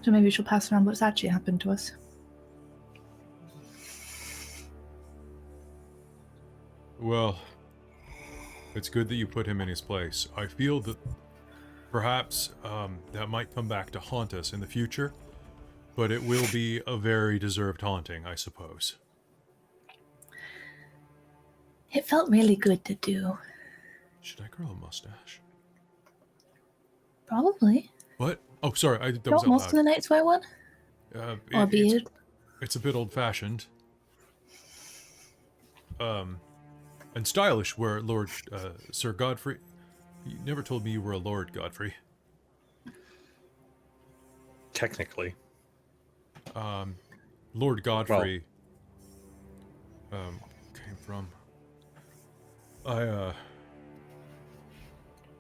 So maybe she'll pass around what's actually happened to us. Well, it's good that you put him in his place. I feel that perhaps that might come back to haunt us in the future, but it will be a very deserved haunting, I suppose. It felt really good to do. Should I grow a mustache? Probably. What? Oh, sorry, that was Don't out most of the loud. knights wear one? Or beard? It's a bit old-fashioned. And stylish, where Lord Sir Godfrey... You never told me you were a Lord, Godfrey. Technically. Lord Godfrey came from...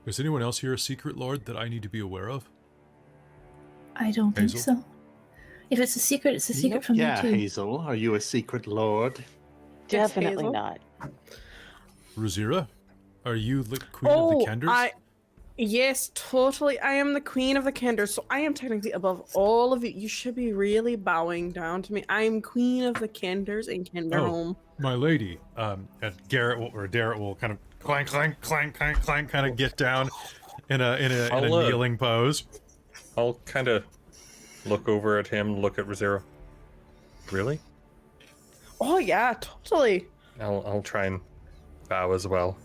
Is anyone else here a secret lord that I need to be aware of? I don't think Hazeal? so. If it's a secret, it's a secret from Yeah, me too. Hazel, are you a secret lord? Definitely Hazel. not. Rizira? Are you the queen of the Kenders? Yes, totally. I am the queen of the Kenders, so I am technically above all of you. You should be really bowing down to me. I am queen of the Kenders in Kenderholm. My lady. And Darrett will kind of clank, clank, clank, clank, clank, kind of get down in a kneeling pose. I'll kind of look over at him, look at Rizira. Really? Oh yeah, totally. I'll try and bow as well.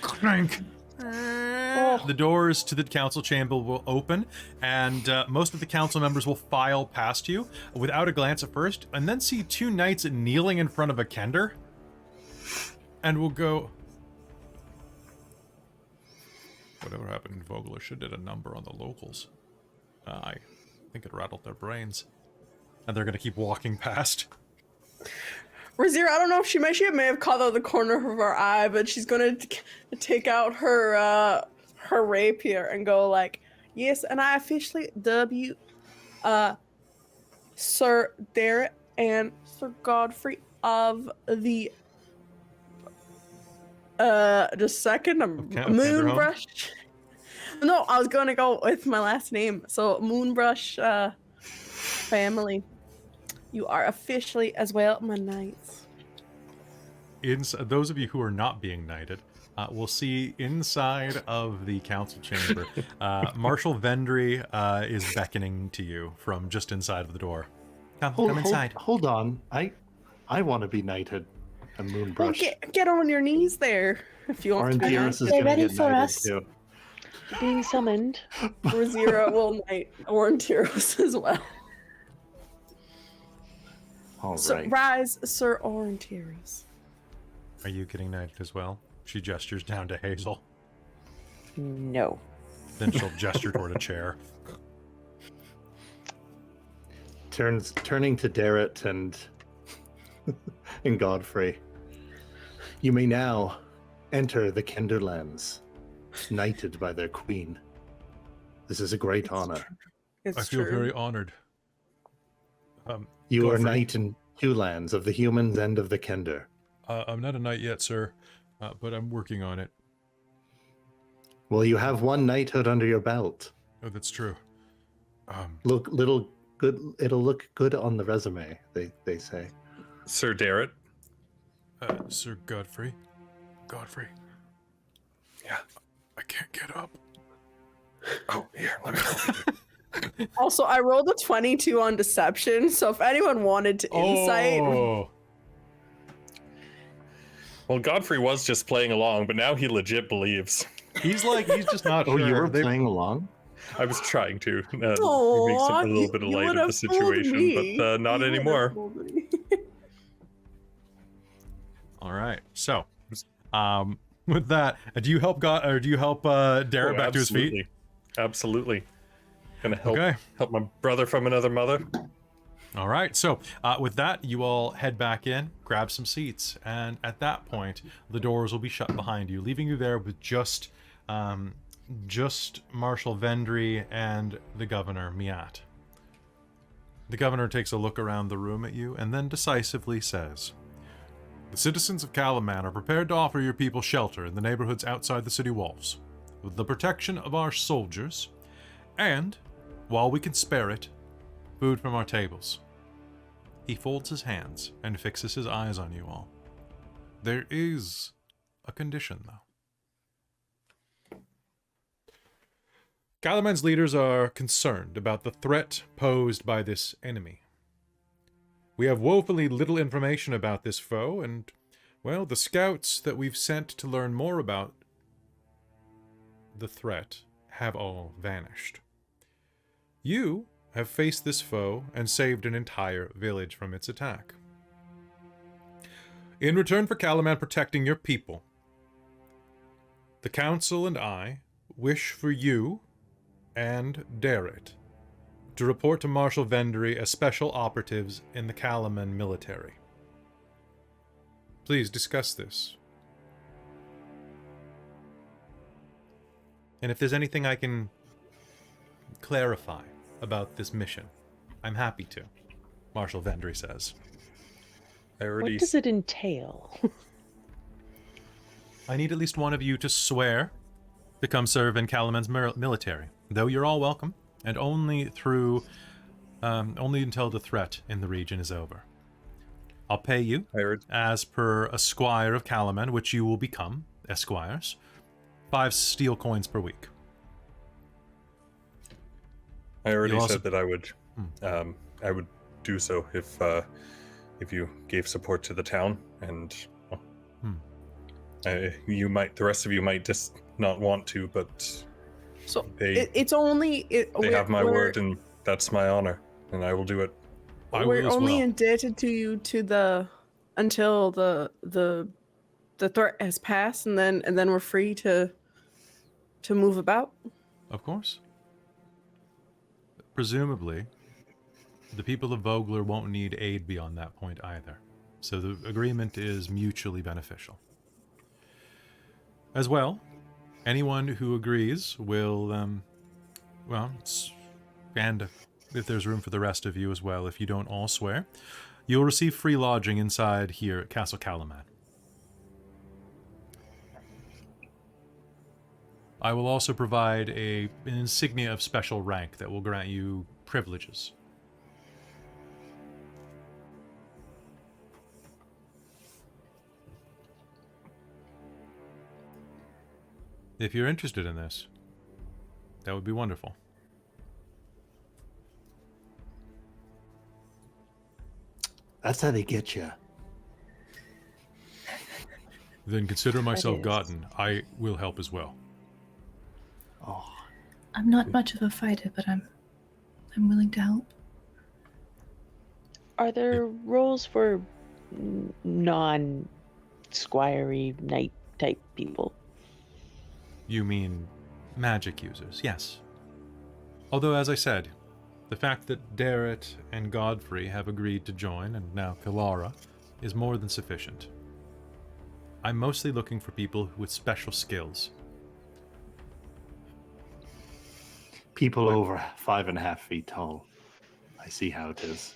Clank. The doors to the council chamber will open, and most of the council members will file past you without a glance at first, and then see two knights kneeling in front of a kender, and will go... Whatever happened in Vogler should did a number on the locals. I think it rattled their brains. And they're going to keep walking past. Rizira, I don't know if she may have caught out of the corner of her eye, but she's gonna take out her rapier and go like, yes, and I officially dub you Sir Derek and Sir Godfrey of the just a second, Moonbrush. No, I was gonna go with my last name. So Moonbrush family. You are officially as well my knights. Those of you who are not being knighted will see inside of the council chamber, Marshal Vendry is beckoning to you from just inside of the door. Come inside. Hold on. I want to be knighted. A Moonbrush. Well, get on your knees there if you want to. Aurontiros is They're going to ready get for knighted us. too. Being summoned. Rizira will knight Aurontiros as well. All So right. rise, Sir Aurontiros. Are you getting knighted as well? She gestures down to Hazel. No. Then she'll gesture toward a chair. Turning to Darrett and Godfrey. You may now enter the Kenderlands, knighted by their queen. This is a great honor. It's I feel true. very honored. You are Godfrey. knight in two lands, of the humans and of the Kender. I'm not a knight yet, sir, but I'm working on it. Well, you have one knighthood under your belt. Oh, that's true. It'll look good on the resume, they say. Sir Derek. Sir Godfrey. Godfrey. Yeah. I can't get up. Oh, here, let me help you. Also, I rolled a 22 on deception, so if anyone wanted to insight, Oh, Well, Godfrey was just playing along, but now he legit believes. he's just not Oh, sure. you were They- playing along? I was trying to. It makes Aw, a little bit of you light would of the have fooled situation, me. but not You would have anymore. fooled me. All right. So, with that, do you help Darrett back to his feet? Absolutely. Gonna help Okay. help my brother from another mother. All right. So, with that, you all head back in, grab some seats, and at that point, the doors will be shut behind you, leaving you there with just Marshal Vendry and the governor, Miat. The governor takes a look around the room at you and then decisively says, "The citizens of Kalaman are prepared to offer your people shelter in the neighborhoods outside the city walls, with the protection of our soldiers, and while we can spare it, food from our tables. He folds his hands and fixes his eyes on you all. There is a condition, though. Kalaman's leaders are concerned about the threat posed by this enemy. We have woefully little information about this foe, and, well, the scouts that we've sent to learn more about the threat have all vanished. You have faced this foe and saved an entire village from its attack. In return for Kalaman protecting your people, the Council and I wish for you and Darrett to report to Marshal Vendry as special operatives in the Kalaman military. Please discuss this. And if there's anything I can clarify about this mission, I'm happy to, Marshal Vendry says. What does it entail? I need at least one of you to swear to come serve in Kalaman's military, though you're all welcome, and only until the threat in the region is over. I'll pay you, as per a squire of Kalaman, which you will become, esquires, 5 steel coins per week. I already said that I would do so if you gave support to the town, and you might, the rest of you might just not want to, but So they have my word, and that's my honor, and I will do it. We're only indebted to you until the threat has passed, and then we're free to move about. Of course. Presumably, the people of Vogler won't need aid beyond that point either. So the agreement is mutually beneficial. As well, anyone who agrees will, and if there's room for the rest of you as well, if you don't all swear, you'll receive free lodging inside here at Castle Kalaman. I will also provide an insignia of special rank that will grant you privileges. If you're interested in this, that would be wonderful. That's how they get you. Then consider myself gotten. I will help as well. Oh, I'm not much of a fighter, but I'm willing to help. Are there roles for non-squirey knight type people? You mean magic users, yes. Although, as I said, the fact that Darrett and Godfrey have agreed to join, and now Kelara, is more than sufficient. I'm mostly looking for people with special skills. people over 5.5 feet tall. I see how it is.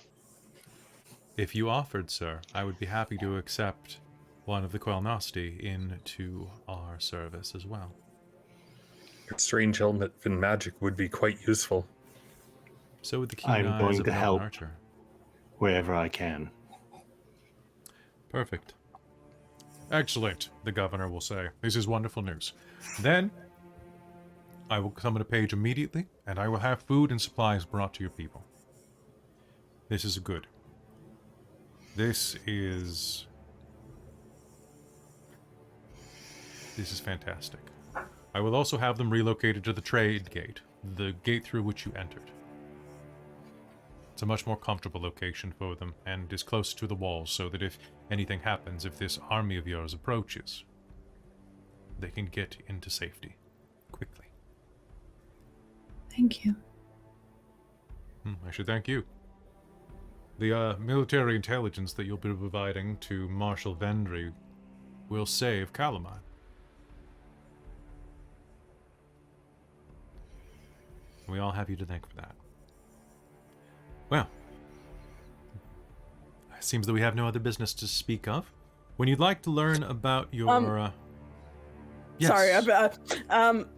If you offered, sir, I would be happy to accept one of the Quelnosti into our service as well. A strange element in magic would be quite useful. So would the keen I'm eyes going of to an help archer. wherever I can. Perfect. Excellent, the governor will say. This is wonderful news. Then, I will summon a page immediately, and I will have food and supplies brought to your people. This is good. This is fantastic. I will also have them relocated to the trade gate, the gate through which you entered. It's a much more comfortable location for them, and is close to the walls, so that if anything happens, if this army of yours approaches, they can get into safety quickly. Thank you. I should thank you. The military intelligence that you'll be providing to Marshal Vendry will save Kalaman. We all have you to thank for that. Well, it seems that we have no other business to speak of. When you'd like to learn about your... Yes. Sorry,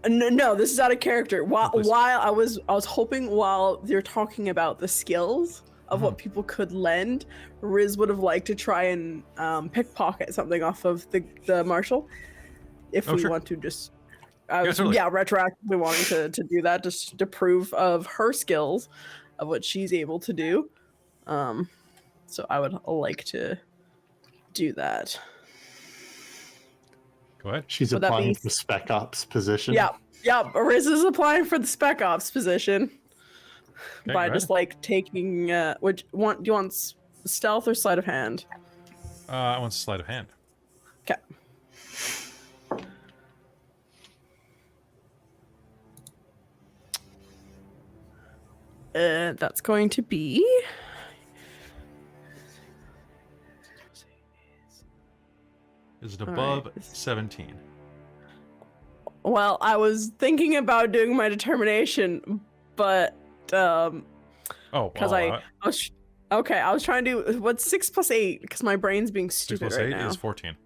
no, this is out of character. While please. I was hoping while you're talking about the skills of what people could lend, Riz would have liked to try and pickpocket something off of the marshal. If we sure. want to just, totally. retroactively wanting to do that just to prove of her skills, of what she's able to do. So I would like to do that. Go ahead. She's Would that applying be- for Spec Ops position. Yeah, Riz is applying for the Spec Ops position Okay, by go just ahead. like taking. Do you want stealth or sleight of hand? I want sleight of hand. Okay. That's going to be. Is it All above right. 17? Well, I was thinking about doing my determination, but Oh, because I was I was trying to do what's 6 plus 8 because my brain's being 6 stupid plus right 8 now. is 14.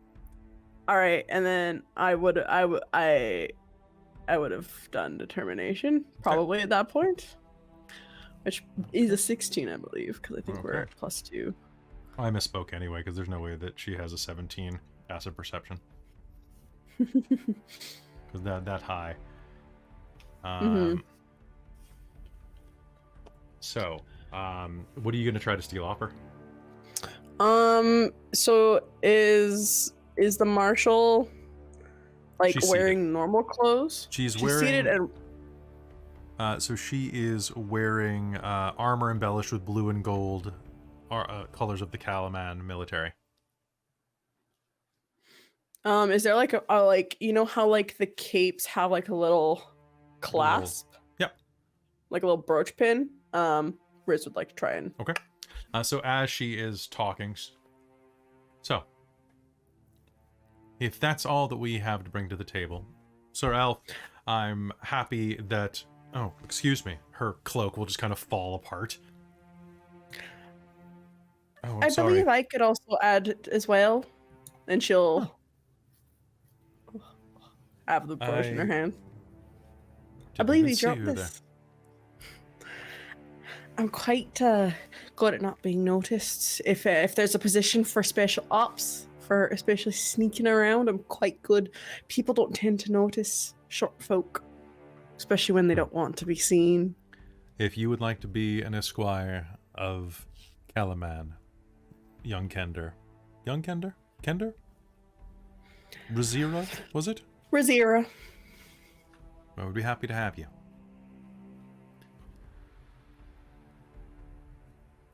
All right, and then I would have done determination probably at that point, which is a 16, I believe, because I think we're Okay. at +2. I misspoke anyway, because there's no way that she has a 17 passive perception. Because that high. So, what are you going to try to steal off her? So is the marshal like She's wearing seated. normal clothes? She's seated wearing. and So she is wearing armor embellished with blue and gold, colors of the Kalaman military. is there like a like, you know how like the capes have like a little clasp? Yep. Like a little brooch pin? Riz would like to try and Okay. So as she is talking, so if that's all that we have to bring to the table, Sir Elf, I'm happy that. Oh, excuse me. Her cloak will just kind of fall apart. Oh, I'm I sorry. believe I could also add as well. And she'll have the brush in her hand. I Didn't believe even you see dropped you there. this. I'm quite good at not being noticed. If there's a position for special ops, for especially sneaking around, I'm quite good. People don't tend to notice short folk, especially when they don't want to be seen. If you would like to be an esquire of Kalaman, young Kender? Rizira, was it? Rizira. I would be happy to have you.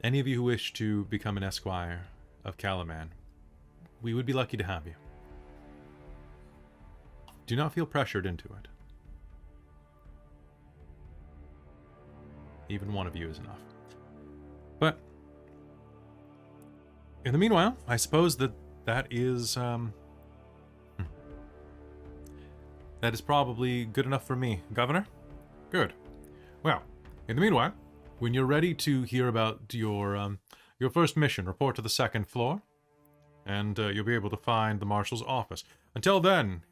Any of you who wish to become an esquire of Kalaman, we would be lucky to have you. Do not feel pressured into it. Even one of you is enough. But in the meanwhile, I suppose that is that is probably good enough for me, Governor. Good. Well, in the meanwhile, when you're ready to hear about your first mission, report to the second floor, and you'll be able to find the marshal's office. Until then,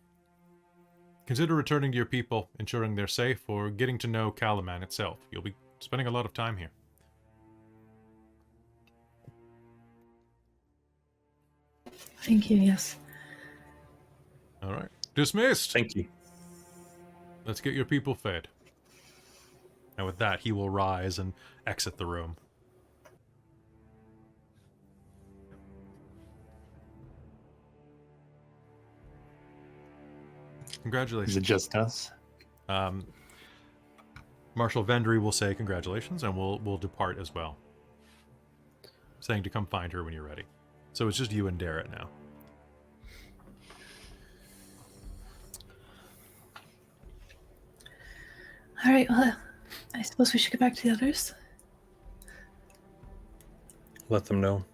consider returning to your people, ensuring they're safe, or getting to know Kalaman itself. You'll be spending a lot of time here. Thank you, yes. All right. Dismissed. Thank you. Let's get your people fed. And with that, he will rise and exit the room. Congratulations. Is it just us? Marshal Vendry will say congratulations, and we'll depart as well, saying to come find her when you're ready. So it's just you and Darrett now. All right, well, I suppose we should get back to the others. Let them know.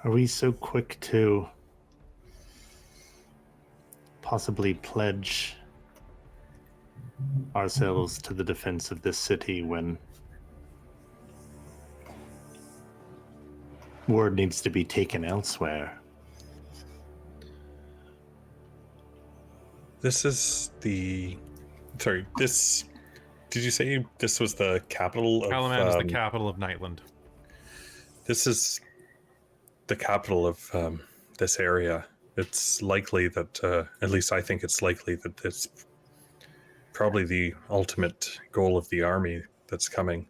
Are we so quick to possibly pledge ourselves to the defense of this city when word needs to be taken elsewhere. This is the... Sorry, this... Did you say this was the capital of... Kalaman is the capital of Nightland. This is the capital of this area. It's likely that, at least I think it's likely that it's probably the ultimate goal of the army that's coming.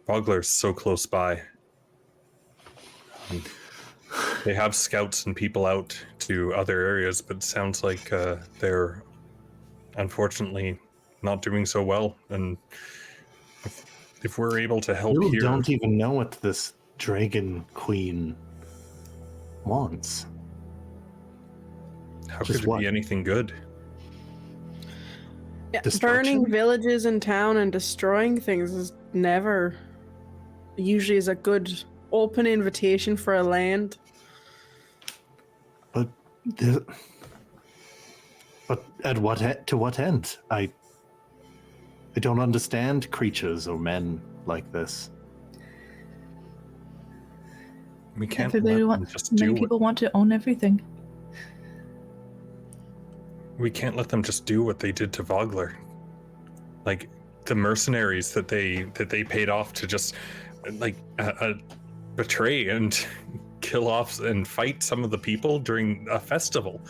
Vogler's so close by. They have scouts and people out to other areas, but it sounds like they're unfortunately not doing so well. And if we're able to help You here... don't even know what this Dragon Queen wants. How Just could it what? be anything good? Yeah, Destruction? burning villages in town and destroying things is never usually is a good open invitation for a land. But at to what end? I don't understand creatures or men like this. We can't Everybody let them want, just many do people want to own everything. we can't let them just do what they did to Vogler. Like the mercenaries that they paid off to just like betray and kill off and fight some of the people during a festival.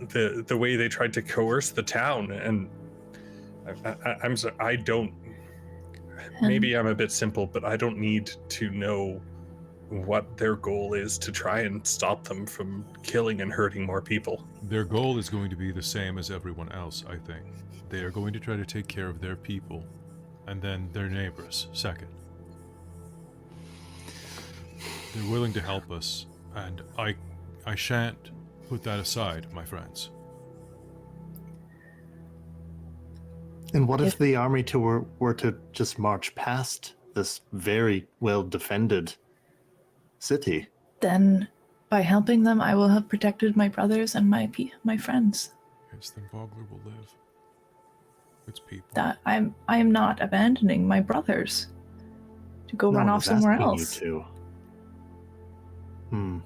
The way they tried to coerce the town, and I'm sorry, I don't. Maybe I'm a bit simple, but I don't need to know what their goal is to try and stop them from killing and hurting more people. Their goal is going to be the same as everyone else, I think. They are going to try to take care of their people, and then their neighbors, second. They're willing to help us, and I shan't put that aside, my friends. And what if the army were to just march past this very well-defended city? Then, by helping them, I will have protected my brothers and my friends. Yes, then Vogler will live. Its people. That I am not abandoning my brothers to go No run one off is somewhere asking else. You to.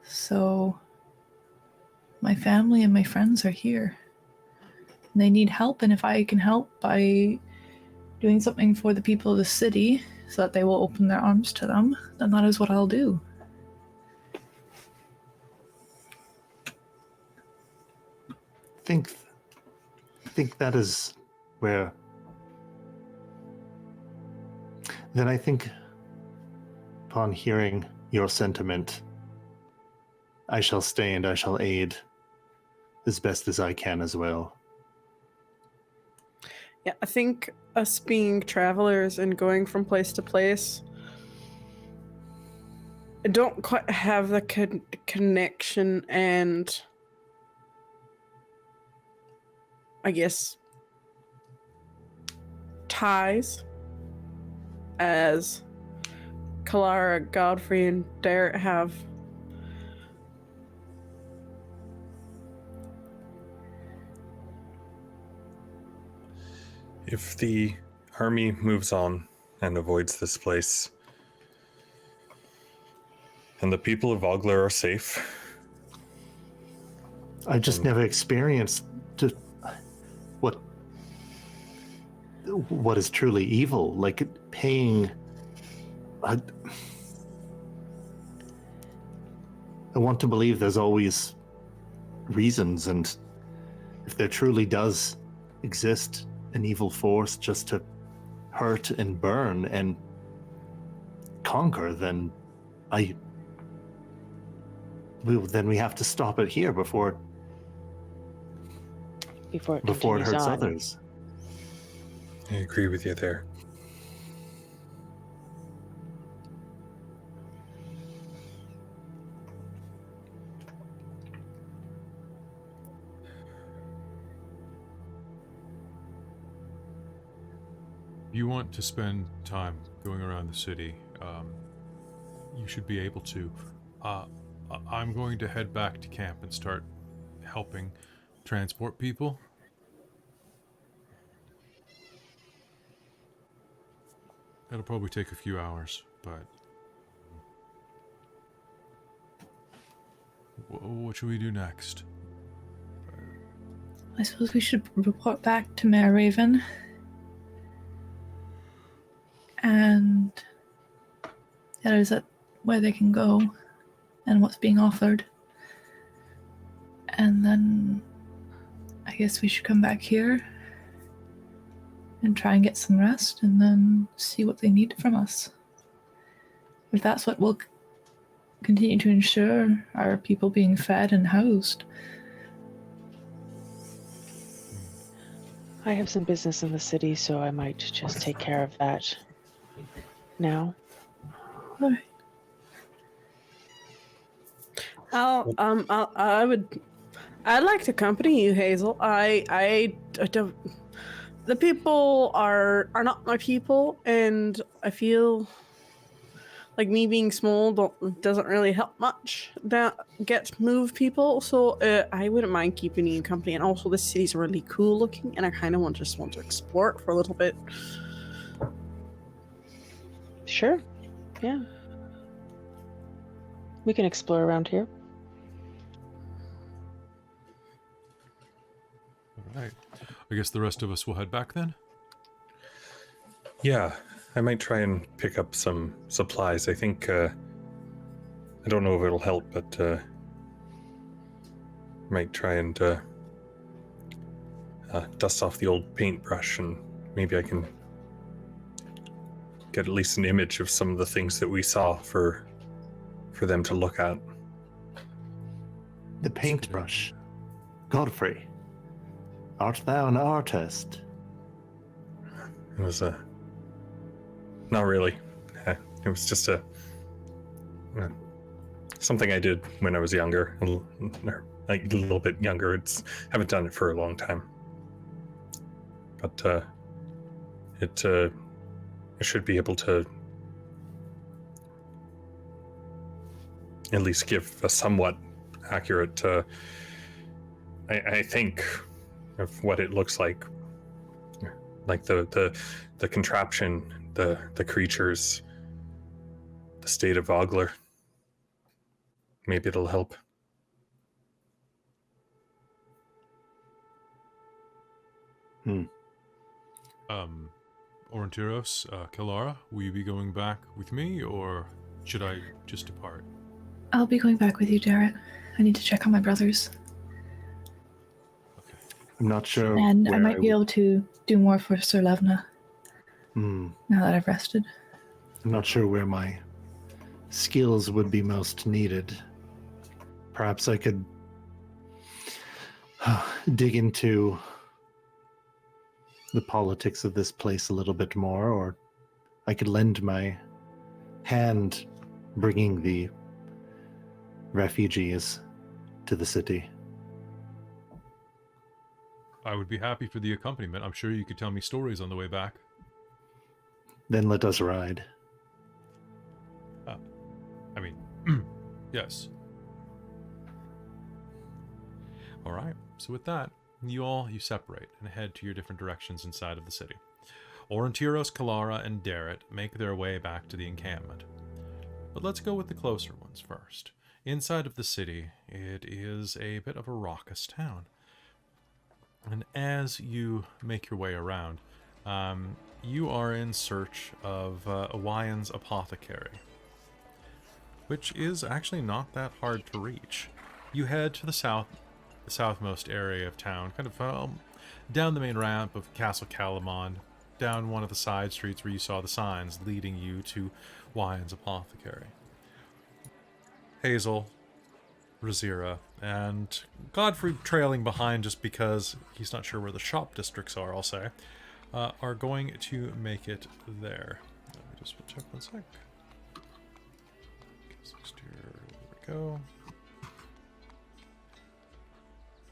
So, my family and my friends are here. They need help, and if I can help by doing something for the people of the city so that they will open their arms to them, then that is what I'll do. I think that is where... Then I think, upon hearing your sentiment, I shall stay and I shall aid as best as I can as well. Yeah, I think us being travelers and going from place to place, I don't quite have the connection and, I guess, ties as Kelara, Godfrey, and Derek have. If the army moves on and avoids this place, and the people of Vogler are safe, I just never experienced what is truly evil, like paying. I want to believe there's always reasons, and if there truly does exist an evil force just to hurt and burn and conquer, then we have to stop it here before it it continues hurts on. others. I agree with you there. You want to spend time going around the city, you should be able to. I'm going to head back to camp and start helping transport people. That'll probably take a few hours, but What should we do next? I suppose we should report back to Mayor Raven. And that is where they can go and what's being offered. And then I guess we should come back here and try and get some rest and then see what they need from us. If that's what will continue to ensure our people being fed and housed. I have some business in the city, so I might just take care of that now. All right. I'd like to accompany you, Hazeal. I don't. The people are not my people, and I feel like me being small doesn't really help much that move people. So I wouldn't mind keeping you company. And also, this city's really cool looking, and I kind of want to explore it for a little bit. Sure. Yeah. We can explore around here. All right. I guess the rest of us will head back then. Yeah, I might try and pick up some supplies. I think, I don't know if it'll help, but might try and dust off the old paintbrush, and maybe I can get at least an image of some of the things that we saw for them to look at. The paintbrush. Godfrey, art thou an artist? It was not really. It was just something I did when I was younger, like a little bit younger. Haven't done it for a long time, but I should be able to at least give a somewhat accurate, I think, of what it looks like the contraption, the creatures, the state of Vogler. Maybe it'll help. Aurontiros, Kelara, will you be going back with me, or should I just depart? I'll be going back with you, Jarrett. I need to check on my brothers. Okay. I'm not sure. And I might be able to do more for Sir Levna. Now that I've rested. I'm not sure where my skills would be most needed. Perhaps I could dig into the politics of this place a little bit more, or I could lend my hand bringing the refugees to the city. I would be happy for the accompaniment. I'm sure you could tell me stories on the way back. Then let us ride. I mean, yes. All right. So with that, you separate and head to your different directions inside of the city. Aurontiros, Kelara, and Darrett make their way back to the encampment. But let's go with the closer ones first. Inside of the city, it is a bit of a raucous town. And as you make your way around, you are in search of Owayan's apothecary, which is actually not that hard to reach. You head to the southmost area of town, kind of down the main ramp of Castle Kalaman, down one of the side streets where you saw the signs leading you to Owayan's apothecary. Hazeal, Rizira, and Godfrey trailing behind just because he's not sure where the shop districts are, I'll say, are going to make it there. Let me just check one sec. There we go.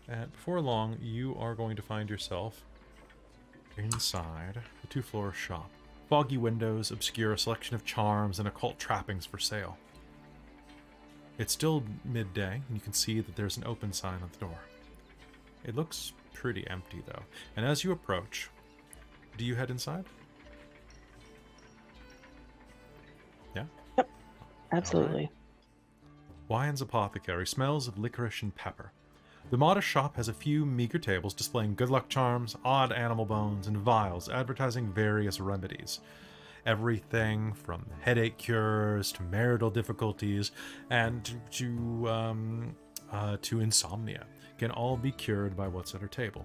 And before long, you are going to find yourself inside the two-floor shop. Foggy windows obscure a selection of charms and occult trappings for sale. It's still midday, and you can see that there's an open sign on the door. It looks pretty empty, though. And as you approach, do you head inside? Yeah? Yep, absolutely. Wyand's Apothecary smells of licorice and pepper. The modest shop has a few meager tables displaying good luck charms, odd animal bones, and vials advertising various remedies. Everything from headache cures to marital difficulties and to insomnia can all be cured by what's at her table.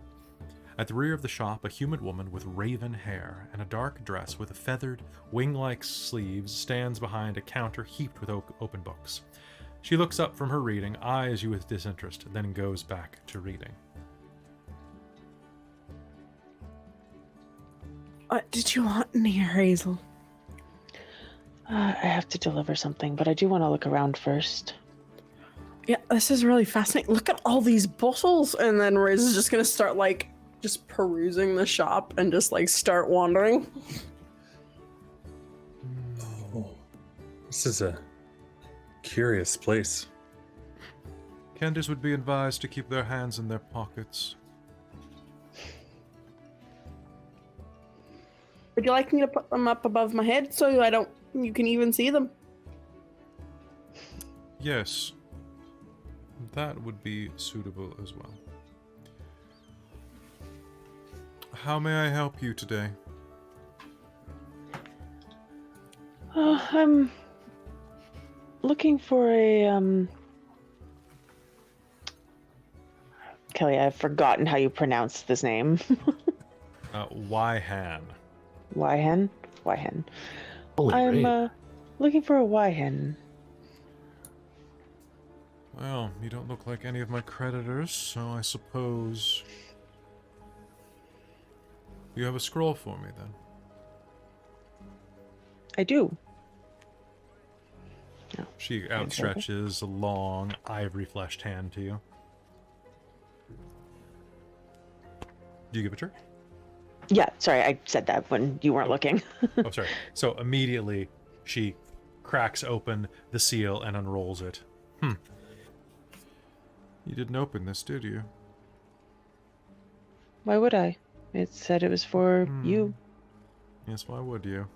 At the rear of the shop, a humid woman with raven hair and a dark dress with feathered, wing-like sleeves stands behind a counter heaped with open books. She looks up from her reading, eyes you with disinterest, then goes back to reading. What did you want in here, Hazeal? I have to deliver something, but I do want to look around first. Yeah, this is really fascinating. Look at all these bottles. And then Riz is just going to start, like, just perusing the shop and just, like, start wandering. Oh, this is a curious place. Kenders would be advised to keep their hands in their pockets. Would you like me to put them up above my head so you can even see them? Yes, that would be suitable as well. How may I help you today? I'm looking for a, Kelly, I've forgotten how you pronounce this name. Wyhan. Wyhan? Wyhan. Holy I'm, raid. looking for a Wyhan. Well, you don't look like any of my creditors, so I suppose... You have a scroll for me, then? I do. No. She outstretches a long, ivory-fleshed hand to you. Do you give it to her? Yeah, sorry, I said that when you weren't looking. Oh, sorry. So immediately, she cracks open the seal and unrolls it. You didn't open this, did you? Why would I? It said it was for you. Yes, why would you?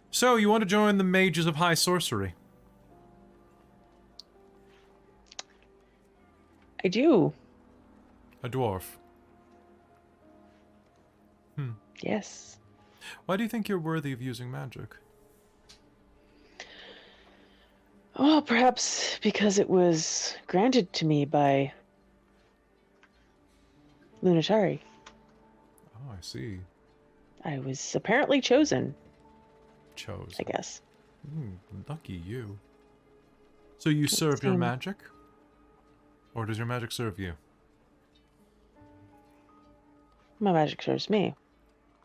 So, you want to join the Mages of High Sorcery? I do. A dwarf. Yes. Why do you think you're worthy of using magic? Well, perhaps because it was granted to me by Lunatari. Oh, I see. I was apparently chosen, Chose. I guess. Lucky you. So you serve your Same. magic? Or does your magic serve you? My magic serves me.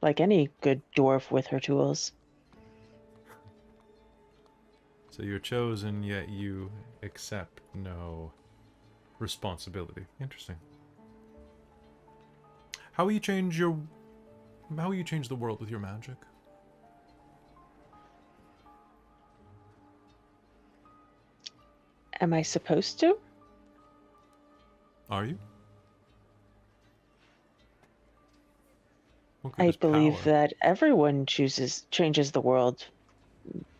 Like any good dwarf with her tools. So you're chosen, yet you accept no responsibility. Interesting. How will you change the world with your magic? Am I supposed to? Are you? What good I is believe power? that everyone changes the world,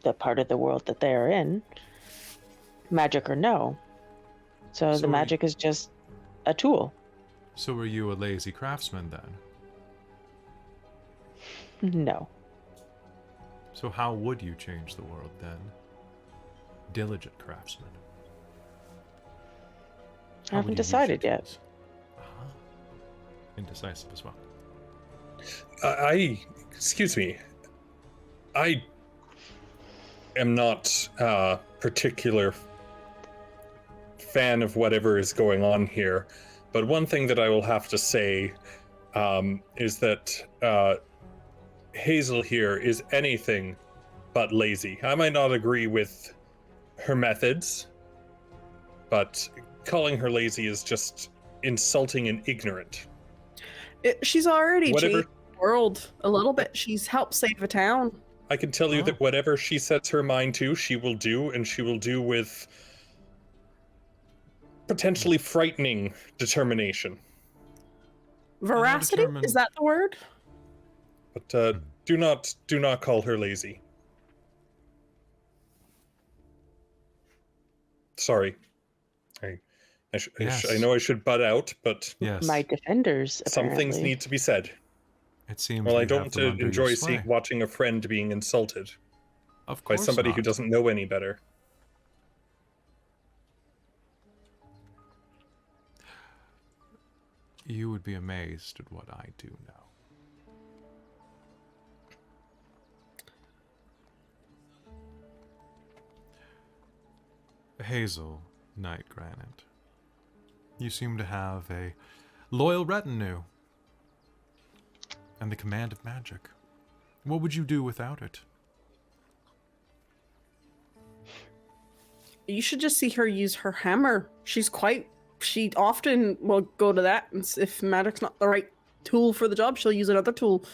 the part of the world that they are in, magic or no. So So the magic is just a tool. So are you a lazy craftsman then? No. So how would you change the world then? Diligent craftsman. I haven't decided yet. Indecisive as well. Excuse me. I am not a particular fan of whatever is going on here, but one thing that I will have to say is that Hazeal here is anything but lazy. I might not agree with her methods, but calling her lazy is just insulting and ignorant. She's already Whatever- changed the world a little bit. She's helped save a town. I can tell you that whatever she sets her mind to, she will do, and she will do with potentially frightening determination. Veracity? determined. Is that the word? But do not call her lazy. Sorry. Yes. I know I should butt out, but Yes. My defenders, some apparently. things need to be said. It seems Well, I you have don't them under your enjoy sway. watching a friend being insulted Of by course somebody who not. doesn't know any better. You would be amazed at what I do know. Hazeal, Nightgranite. You seem to have a loyal retinue and the command of magic. What would you do without it? You should just see her use her hammer. She often will go to that, and if magic's not the right tool for the job, she'll use another tool.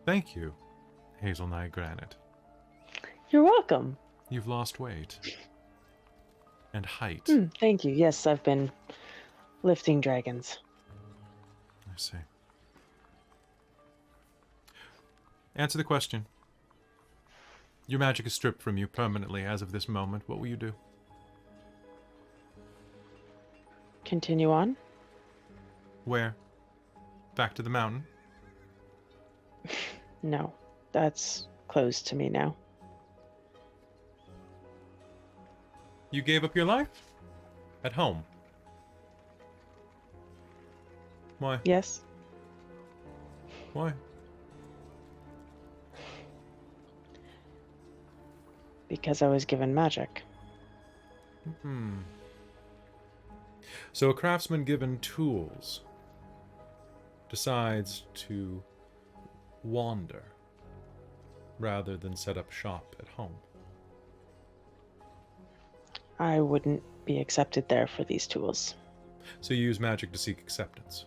Thank you, Hazeal Nightgranite. You're welcome. You've lost weight. And height. Thank you. Yes, I've been lifting dragons. I see. Answer the question. Your magic is stripped from you permanently as of this moment. What will you do? Continue on. Where? Back to the mountain? No, that's closed to me now. You gave up your life? At home? Why? Yes. Why? Because I was given magic. So a craftsman given tools decides to wander rather than set up shop at home. I wouldn't be accepted there for these tools. So you use magic to seek acceptance.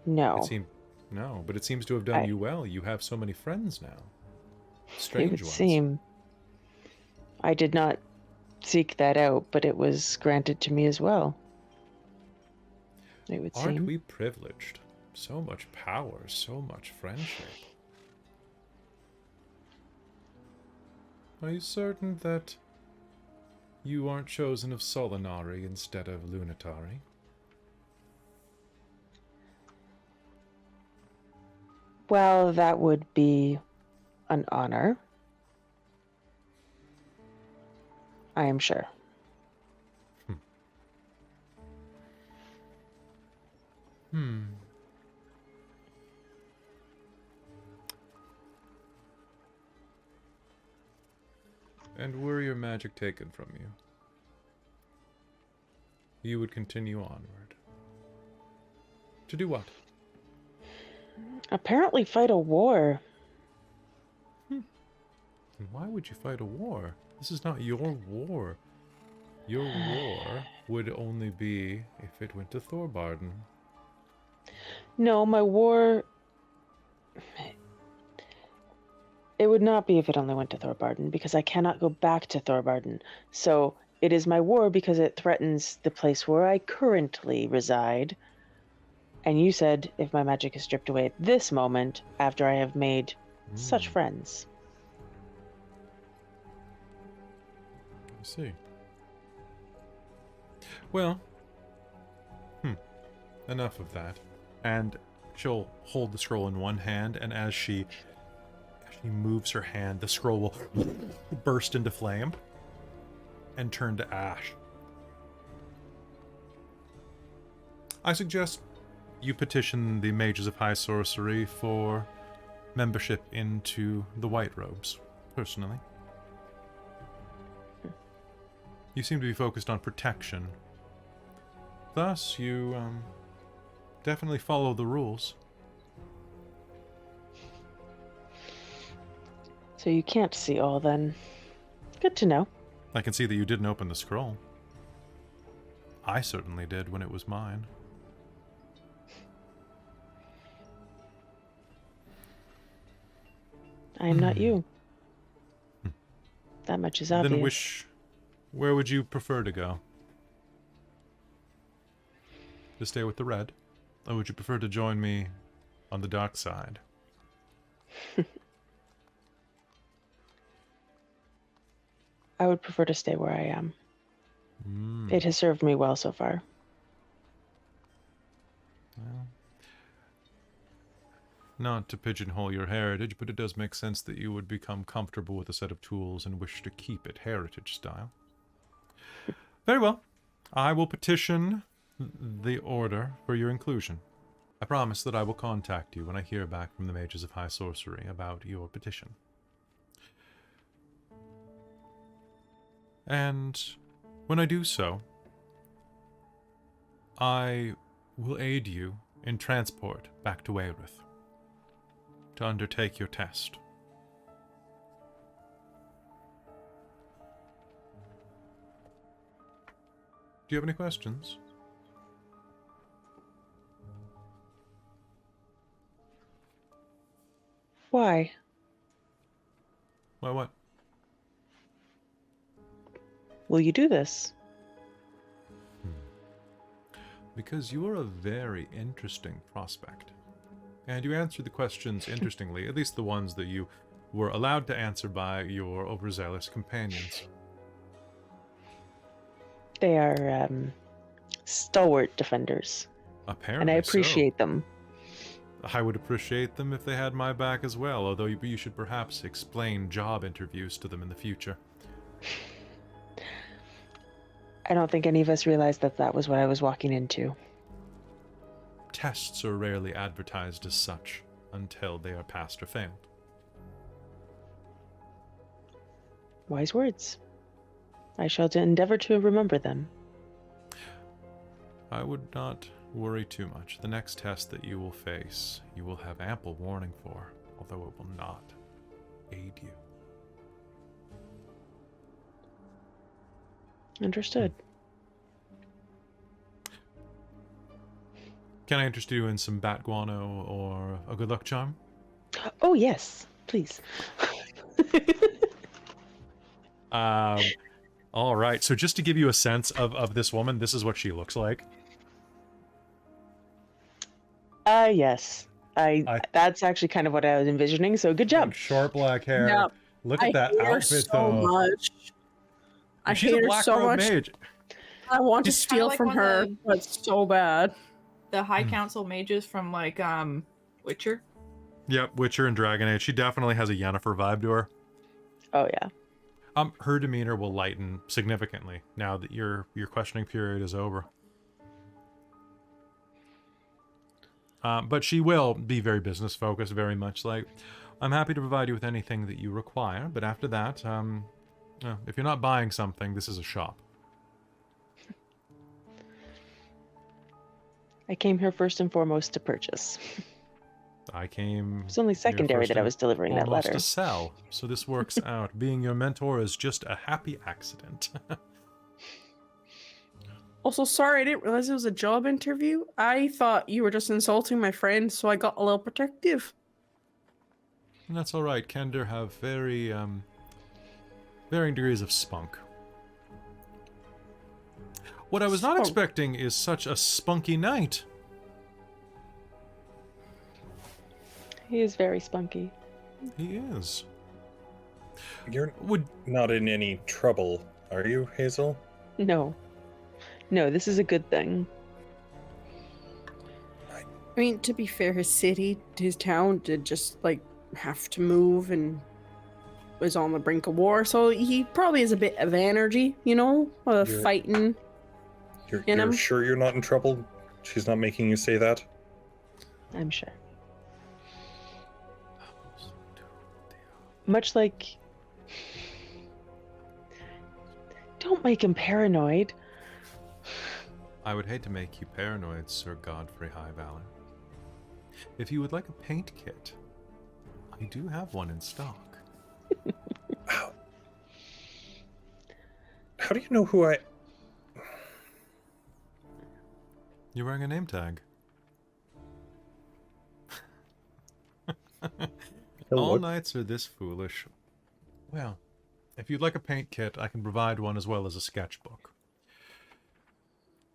No. No, but it seems to have done you well. You have so many friends now. Strange It would ones. seem. I did not seek that out, but it was granted to me as well. It would Aren't seem. we privileged? So much power, so much friendship. Are you certain that you aren't chosen of Solinari instead of Lunatari? Well, that would be an honor. I am sure. And were your magic taken from you, you would continue onward. To do what? Apparently fight a war. And why would you fight a war? This is not your war. Your war would only be if it went to Thorbarden. No, my war... It would not be if it only went to Thorbarden, because I cannot go back to Thorbarden. So it is my war because it threatens the place where I currently reside. And you said if my magic is stripped away at this moment, after I have made such friends. I see. Well, enough of that. And she'll hold the scroll in one hand, and as she moves her hand, the scroll will burst into flame and turn to ash. I suggest you petition the Mages of High Sorcery for membership into the White Robes, personally. You seem to be focused on protection. Thus, you definitely follow the rules. So you can't see all then. Good to know. I can see that you didn't open the scroll. I certainly did when it was mine. I am not you. That much is obvious. Then where would you prefer to go? To stay with the red? Or would you prefer to join me on the dark side? I would prefer to stay where I am. Mm. It has served me well so far. Well, not to pigeonhole your heritage, but it does make sense that you would become comfortable with a set of tools and wish to keep it heritage style. Very well. I will petition the order for your inclusion. I promise that I will contact you when I hear back from the Mages of High Sorcery about your petition. And when I do so, I will aid you in transport back to Wayreth to undertake your test. Do you have any questions? Why? Why, what? Will you do this? Because you are a very interesting prospect. And you answered the questions interestingly, at least the ones that you were allowed to answer by your overzealous companions. They are stalwart defenders, Apparently and I appreciate them. I would appreciate them if they had my back as well, although you should perhaps explain job interviews to them in the future. I don't think any of us realized that that was what I was walking into. Tests are rarely advertised as such until they are passed or failed. Wise words. I shall endeavor to remember them. I would not worry too much. The next test that you will face, you will have ample warning for, although it will not aid you. Understood. Can I interest you in some bat guano or a good luck charm? Oh, yes. Please. All right. So just to give you a sense of this woman, this is what she looks like. Yes. That's actually kind of what I was envisioning, so good job. Short black hair. Yeah. Look at that hate her outfit, so though. much. I She's hate a her black so robe much. mage. I want to It's kinda steal like from one her, of but so bad. The High Council mages from like Witcher. Yep, Witcher and Dragonlance. She definitely has a Yennefer vibe to her. Oh, yeah. Her demeanor will lighten significantly now that your questioning period is over. But she will be very business focused, very much like, I'm happy to provide you with anything that you require, but after that, if you're not buying something, this is a shop. I came here first and foremost to purchase. I came. It's only secondary that I was delivering that almost letter. to sell, so this works out. Being your mentor is just a happy accident. Also, sorry, I didn't realize it was a job interview. I thought you were just insulting my friend, so I got a little protective. And that's all right. Kender have very varying degrees of spunk. What I was not Spunk. expecting is such a spunky knight. He is very spunky. He is. You're Would not in any trouble, are you, Hazeal? No. No, this is a good thing. I mean, to be fair, his town did just, like, have to move and was on the brink of war, so he probably has a bit of energy, you know, You're- fighting. You're sure you're not in trouble? She's not making you say that? I'm sure. Much like... Don't make him paranoid. I would hate to make you paranoid, Sir Godfrey Highvalor. If you would like a paint kit, I do have one in stock. How do you know who I... You're wearing a name tag. All what? knights are this foolish. Well, if you'd like a paint kit, I can provide one as well as a sketchbook.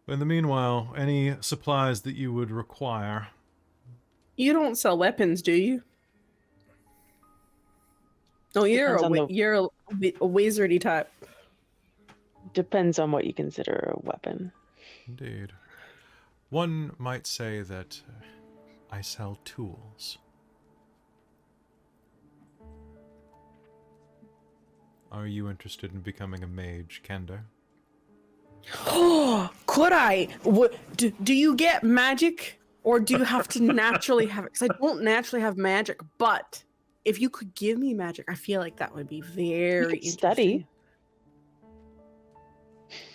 In the meanwhile, any supplies that you would require... You don't sell weapons, do you? No, you're Depends on the- you're a wizardy type. Depends on what you consider a weapon. Indeed. One might say that I sell tools. Are you interested in becoming a mage, Kender? Could I? Do you get magic, or do you have to naturally have it? Because I don't naturally have magic, but if you could give me magic, I feel like that would be very You could study.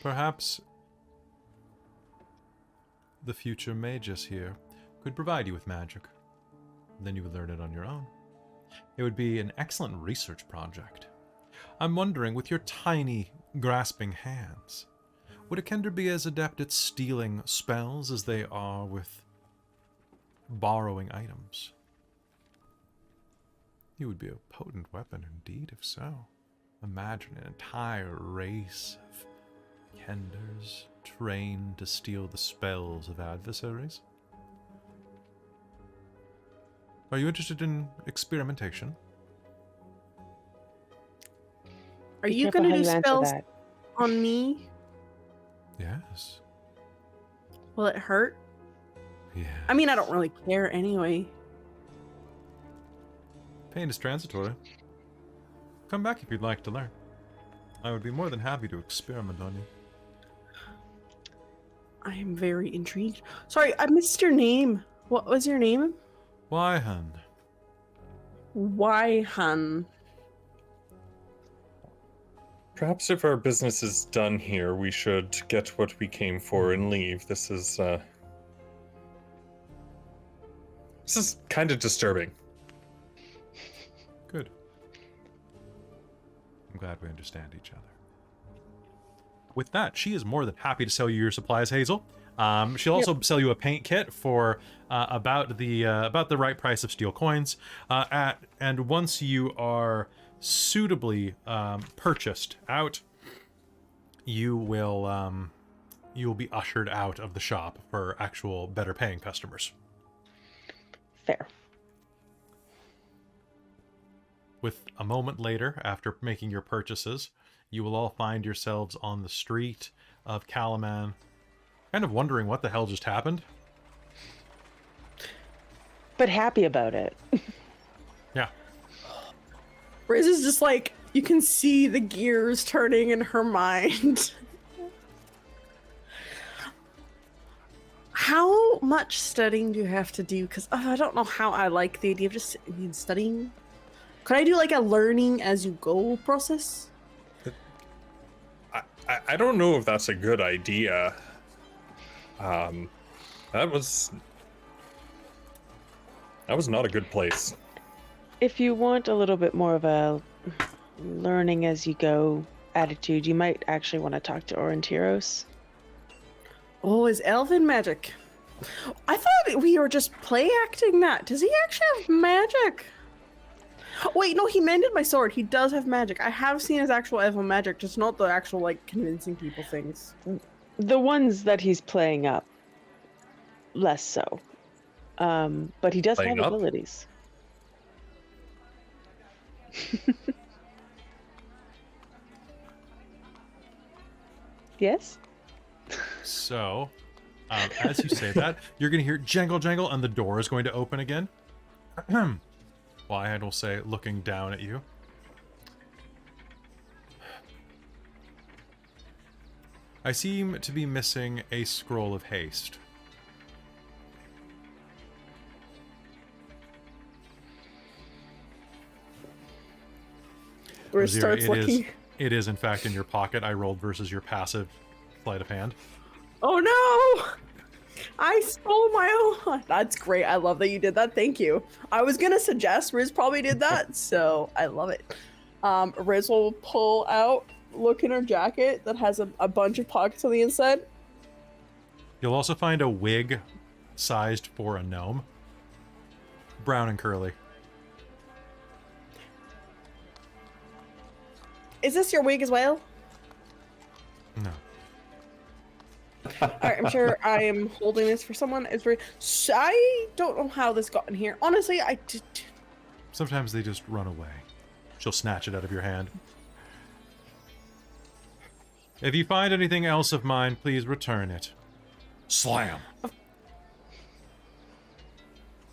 Perhaps the future magus here could provide you with magic. Then you would learn it on your own. It would be an excellent research project. I'm wondering, with your tiny, grasping hands, would a Kender be as adept at stealing spells as they are with borrowing items? You would be a potent weapon indeed, if so. Imagine an entire race of Kenders trained to steal the spells of adversaries. Are you interested in experimentation? Are Be you careful going how to do you answer spells that. on me? Yes. Will it hurt? Yes. I mean, I don't really care anyway. Pain is transitory. Come back if you'd like to learn. I would be more than happy to experiment on you. I am very intrigued. Sorry, I missed your name. What was your name? Why, hun? Why, hun? Perhaps if our business is done here, we should get what we came for and leave. This is kind of disturbing. Good. I'm glad we understand each other. With that, she is more than happy to sell you your supplies, Hazeal. She'll also sell you a paint kit for about the right price of steel coins. And once you are suitably purchased out, you will be ushered out of the shop for actual better paying customers. Fair. With a moment later, after making your purchases, you will all find yourselves on the street of Kalaman, kind of wondering what the hell just happened. But happy about it. Yeah. Riz is just like, you can see the gears turning in her mind. How much studying do you have to do? Because I don't know how I like the idea of just studying. Could I do like a learning as you go process? I don't know if that's a good idea. That was not a good place. If you want a little bit more of a learning as you go attitude, you might actually want to talk to Aurontiros. Oh, is elven magic? I thought we were just play acting that. Does he actually have magic? Wait, no, he mended my sword. He does have magic. I have seen his actual elven magic, just not the actual, like, convincing people things. The ones that he's playing up, less so. But he does Playing have up? abilities. Yes? So, as you say that, you're going to hear jangle, jangle, and the door is going to open again. Wyhead will say, looking down at you. I seem to be missing a scroll of haste. Riz Rizira, starts looking. It is, in fact, in your pocket. I rolled versus your passive sleight of hand. Oh no! I stole my own. That's great. I love that you did that. Thank you. I was gonna suggest Riz probably did that, so I love it. Riz will pull out, look in her jacket that has a bunch of pockets on the inside. You'll also find a wig sized for a gnome. Brown and curly. Is this your wig as well? No. Alright, I'm sure I am holding this for someone. It's very. I don't know how this got in here. Honestly, I did. Sometimes they just run away. She'll snatch it out of your hand. If you find anything else of mine, please return it. Slam.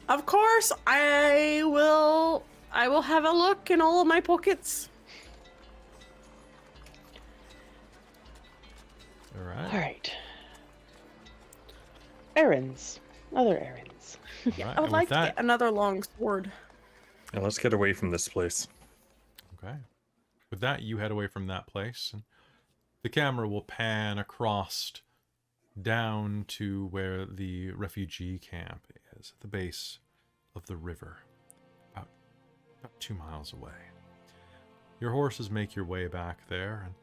Of course, I will have a look in all of my pockets. All right. All right. Errands. Other errands. All right. I would and like with to that, get another long sword. Now let's get away from this place. Okay. With that, you head away from that place, and the camera will pan across down to where the refugee camp is, at the base of the river, about 2 miles away. Your horses make your way back there, and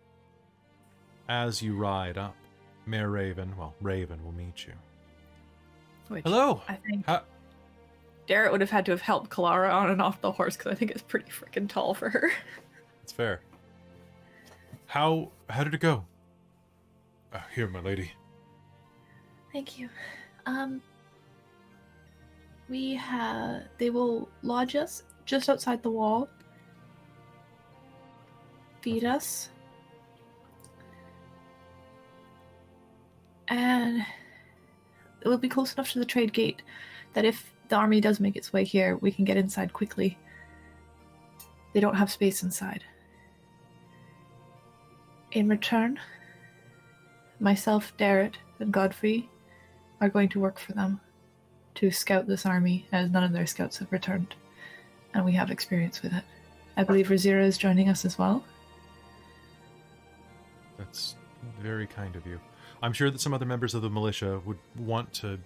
as you ride up, Mayor Raven, Raven will meet you. Which Hello. I think Ha- Darrett would have had to have helped Kelara on and off the horse because I think it's pretty freaking tall for her. It's fair. How did it go? Here, my lady. Thank you. They will lodge us just outside the wall, feed us, and it will be close enough to the trade gate that if the army does make its way here, we can get inside quickly. They don't have space inside. In return, myself, Darrett, and Godfrey are going to work for them to scout this army, as none of their scouts have returned, and we have experience with it. I believe Rizira is joining us as well. That's very kind of you. I'm sure that some other members of the militia would want to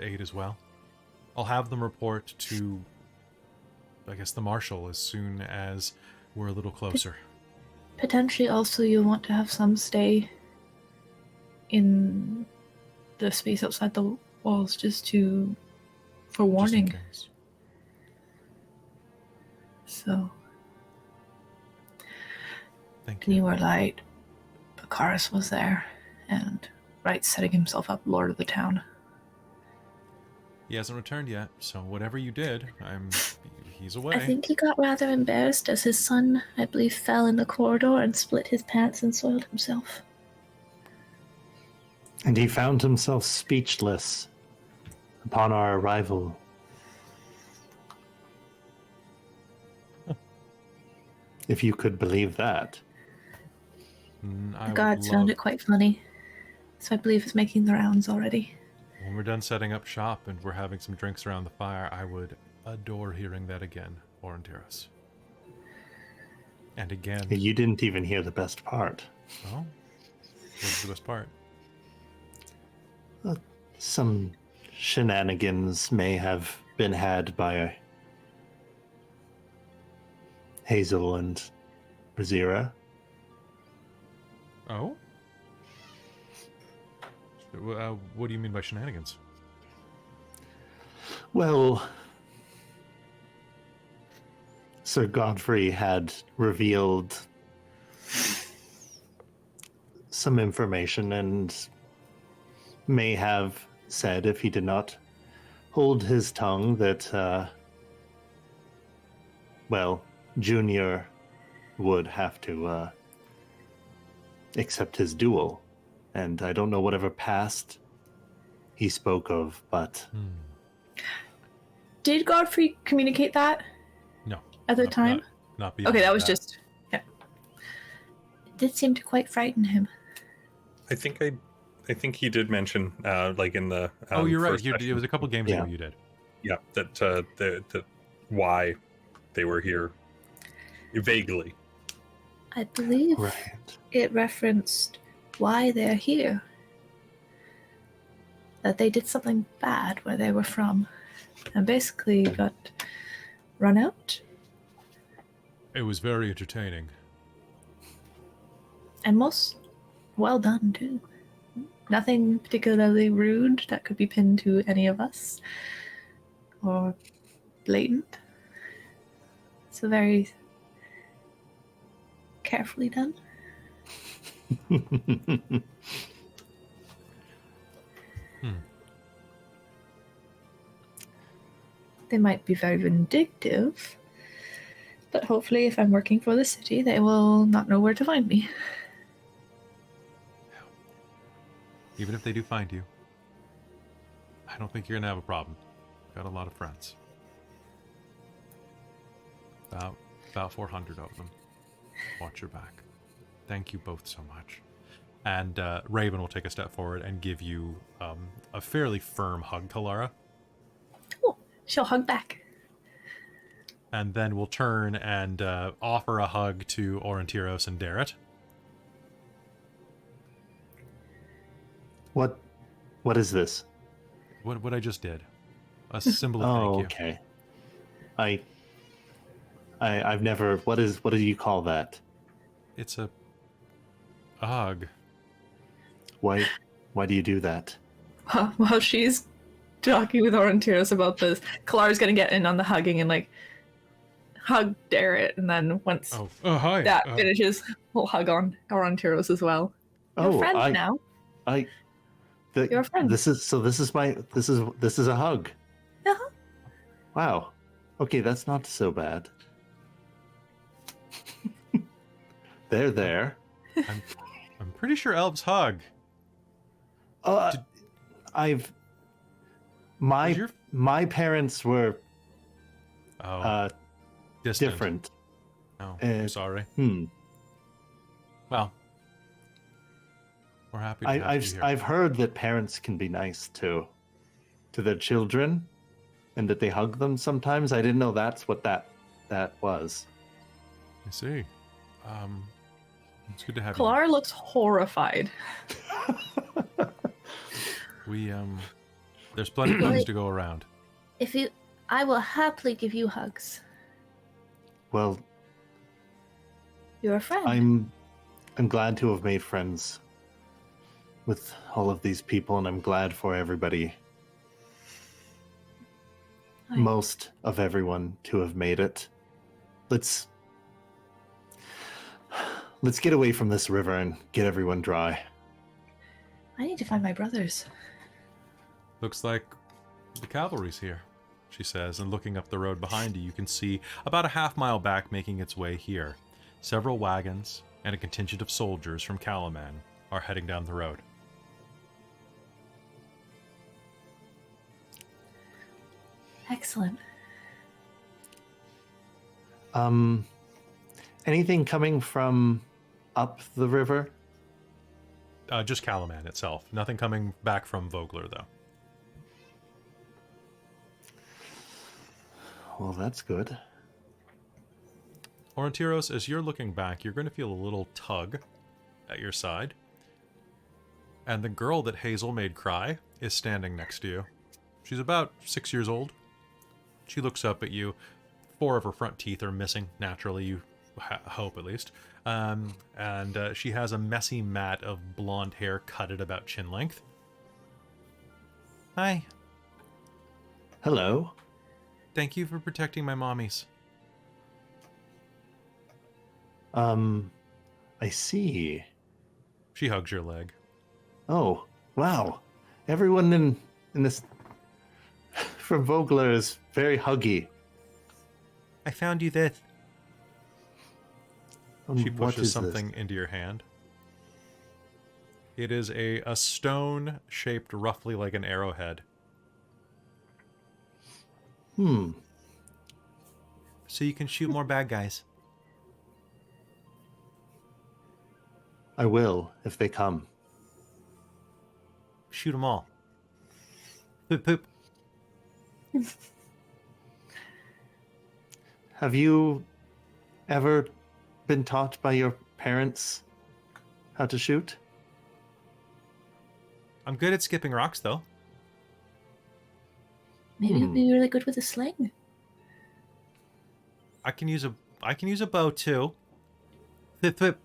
aid as well. I'll have them report to, I guess, the marshal as soon as we're a little closer. Potentially also you'll want to have some stay in the space outside the walls for warning. Just in case. So, Thank and you. you were right. Bakaris was there, and right setting himself up lord of the town. He hasn't returned yet, so whatever you did, he's away. I think he got rather embarrassed as his son, I believe, fell in the corridor and split his pants and soiled himself. And he found himself speechless upon our arrival. If you could believe that. I The would guards found love- it quite funny, so I believe it's making the rounds already. When we're done setting up shop and we're having some drinks around the fire, I would adore hearing that again, Aurontiros. And again. You didn't even hear the best part. Oh? What's the best part? Some shenanigans may have been had by Hazeal and Rizira. Oh? What do you mean by shenanigans? Well, Sir Godfrey had revealed some information and may have said, if he did not hold his tongue, that, Junior would have to accept his duel. And I don't know whatever past he spoke of, but... Did Godfrey communicate that No. at the time? Not beyond Okay, that was just. Yeah. It did seem to quite frighten him. I think he did mention, like in the. Oh, you're right. first It session, was a couple games ago you did. Yeah, that why they were here. Vaguely. I believe Right. it referenced why they're here. That they did something bad where they were from, and basically got run out. It was very entertaining. And most well done, too. Nothing particularly rude that could be pinned to any of us, or blatant. So very carefully done. They might be very vindictive, but hopefully if I'm working for the city, they will not know where to find me. Even if they do find you, I don't think you're gonna have a problem. Got a lot of friends. About 400 of them. Watch your back. Thank you both so much. And Raven will take a step forward and give you a fairly firm hug, Kelara. Oh, she'll hug back. And then we'll turn and offer a hug to Aurontiros and Darrett. What is this? What I just did. A symbol of thank you. Okay. I've never. What do you call that? It's a hug. Why do you do that? While she's talking with Aurontiros about this, Kalara's gonna get in on the hugging and like hug Darrett, and then once Hi. that finishes, we'll hug on Aurontiros as well. You're friends now. You're friends. This is a hug. Uh-huh. Wow. Okay, that's not so bad. There. I'm pretty sure elves hug. My parents were Distant. different. Oh, I'm sorry. Well, we're happy to have you here. I've heard that parents can be nice to their children, and that they hug them sometimes. I didn't know that's what that was. I see. It's good to have Kelara looks horrified. you. There's plenty of hugs to go around. I will happily give you hugs. Well, You're a friend. I'm glad to have made friends with all of these people, and I'm glad for everybody, most of everyone, to have made it. Let's get away from this river and get everyone dry. I need to find my brothers. Looks like the cavalry's here, she says, and looking up the road behind you, you can see about a half-mile back making its way here. Several wagons and a contingent of soldiers from Kalaman are heading down the road. Excellent. Anything coming from up the river? Just Kalaman itself. Nothing coming back from Vogler, though. Well, that's good. Aurontiros, as you're looking back, you're going to feel a little tug at your side. And the girl that Hazeal made cry is standing next to you. She's about 6 years old. She looks up at you. 4 of her front teeth are missing, naturally, you hope at least. And she has a messy mat of blonde hair cut at about chin length. Hi. Hello. Thank you for protecting my mommies. I see. She hugs your leg. Oh, wow. Everyone in this from Vogler is very huggy. I found you this. She What pushes is something into your hand. It is a stone shaped roughly like an arrowhead. So you can shoot more bad guys. I will, if they come. Shoot them all. Poop poop. Have you ever been taught by your parents how to shoot? I'm good at skipping rocks, though. Maybe you'll be really good with a sling. I can use a bow too. Flip flip.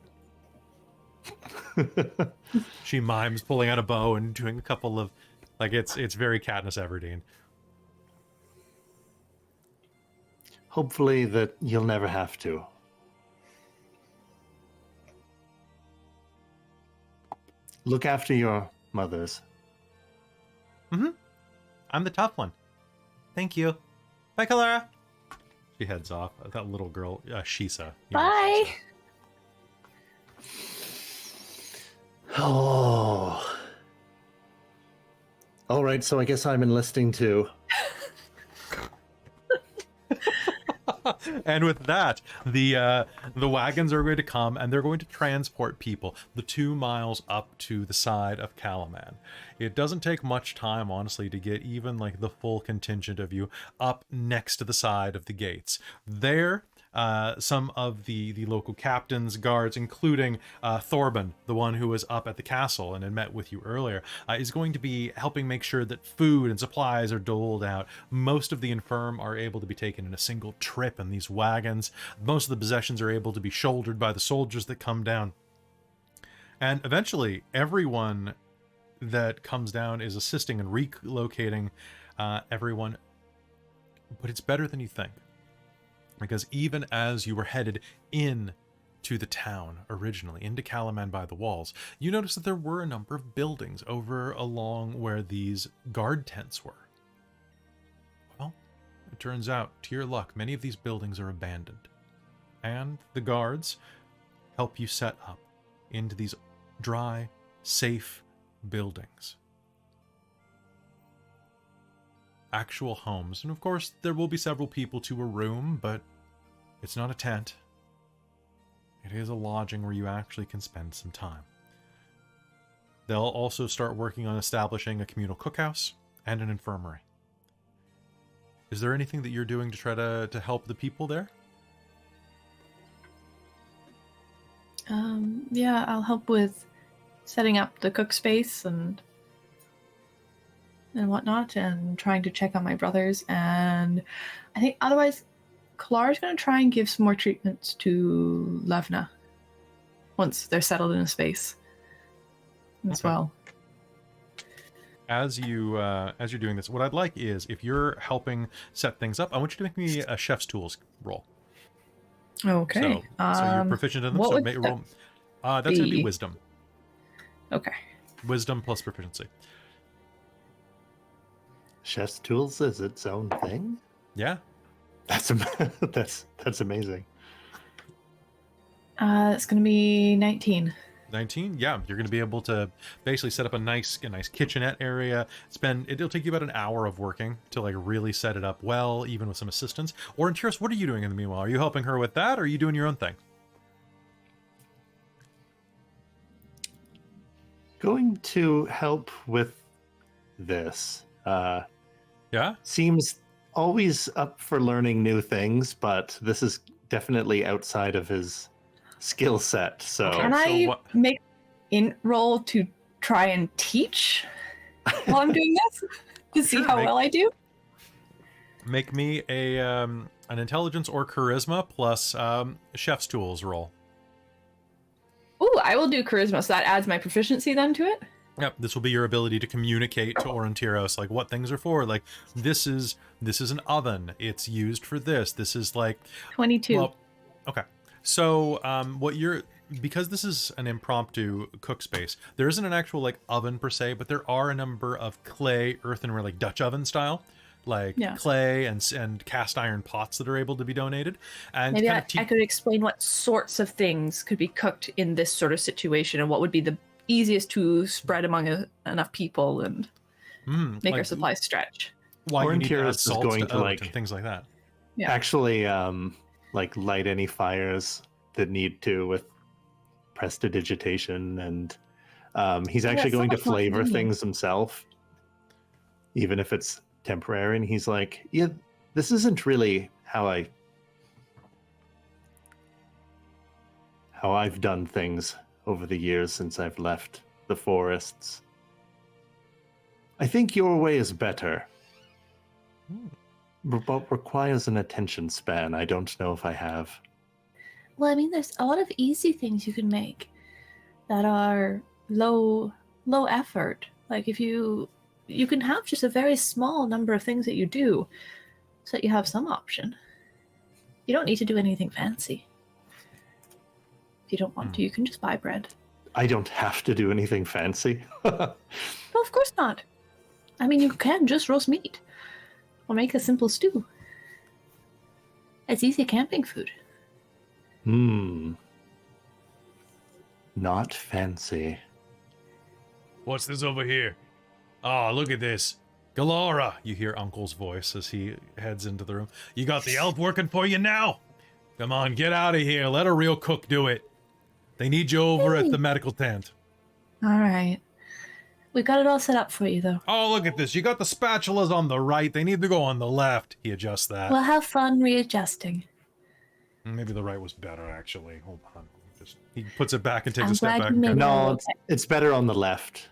She mimes pulling out a bow and doing a couple of, like, it's very Katniss Everdeen. Hopefully that you'll never have to. Look after your mothers. I'm the tough one. Thank you. Bye, Kelara. She heads off. That little girl, Shisa. You know Bye. Shisa. Oh, All right, so I guess I'm enlisting too. And with that, the wagons are going to come and they're going to transport people the 2 miles up to the side of Kalaman. It doesn't take much time, honestly, to get even like the full contingent of you up next to the side of the gates. There, some of the local captains, guards, including Thorben, the one who was up at the castle and had met with you earlier, is going to be helping make sure that food and supplies are doled out. Most of the infirm are able to be taken in a single trip in these wagons. Most of the possessions are able to be shouldered by the soldiers that come down. And eventually, everyone that comes down is assisting and relocating everyone. But it's better than you think. Because even as you were headed in to the town originally, into Kalaman by the walls, you noticed that there were a number of buildings over along where these guard tents were. Well, it turns out, to your luck, many of these buildings are abandoned. And the guards help you set up into these dry, safe buildings. Actual homes. And of course, there will be several people to a room, but it's not a tent. It is a lodging where you actually can spend some time. They'll also start working on establishing a communal cookhouse and an infirmary. Is there anything that you're doing to try to help the people there? Yeah, I'll help with setting up the cook space and whatnot, and trying to check on my brothers. And I think otherwise, Kalara's going to try and give some more treatments to Levna once they're settled in a space as well. As you're doing this, what I'd like is, if you're helping set things up, I want you to make me a chef's tools roll. Okay. So you're proficient in them. What So would make a roll. That's going to be wisdom. Okay. Wisdom plus proficiency. Chef's tools is its own thing? Yeah. That's amazing. It's going to be 19. 19. Yeah, you're going to be able to basically set up a nice kitchenette area. It'll take you about an hour of working to like really set it up well, even with some assistance. Aurontiros, what are you doing in the meanwhile? Are you helping her with that, or are you doing your own thing? Going to help with this. Yeah? Seems always up for learning new things, but this is definitely outside of his skill set. So Can I make in roll to try and teach while I'm doing this to see how well I do? Make me an intelligence or charisma plus chef's tools roll. Ooh, I will do charisma, so that adds my proficiency then to it? Yep, this will be your ability to communicate to Aurontiros, like what things are for. Like, this is an oven. It's used for this. This is like 22. Well, okay. So, because this is an impromptu cook space, there isn't an actual like oven per se, but there are a number of clay, earthenware, like Dutch oven style, like clay and cast iron pots that are able to be donated. And maybe I could explain what sorts of things could be cooked in this sort of situation and what would be the easiest to spread among enough people and make our supplies stretch. Why you need to add salt going to and things like that. Yeah. Actually, like light any fires that need to with prestidigitation, and he's actually going to flavor things himself, even if it's temporary. And he's like, yeah, this isn't really how I've done things over the years since I've left the forests. I think your way is better. But requires an attention span I don't know if I have. Well, I mean, there's a lot of easy things you can make that are low effort. Like if you can have just a very small number of things that you do so that you have some option. You don't need to do anything fancy. If you don't want to, you can just buy bread. I don't have to do anything fancy. No, of course not. I mean, you can just roast meat or make a simple stew. It's easy camping food. Not fancy. What's this over here? Oh, look at this. Kelara, you hear Uncle's voice as he heads into the room. You got the elf working for you now? Come on, get out of here. Let a real cook do it. They need you over at the medical tent. All right. We got it all set up for you, though. Oh, look at this. You got the spatulas on the right. They need to go on the left. He adjusts that. We'll have fun readjusting. Maybe the right was better, actually. Hold on. He puts it back and takes I'm a step glad back. you made Okay. No, it's better on the left.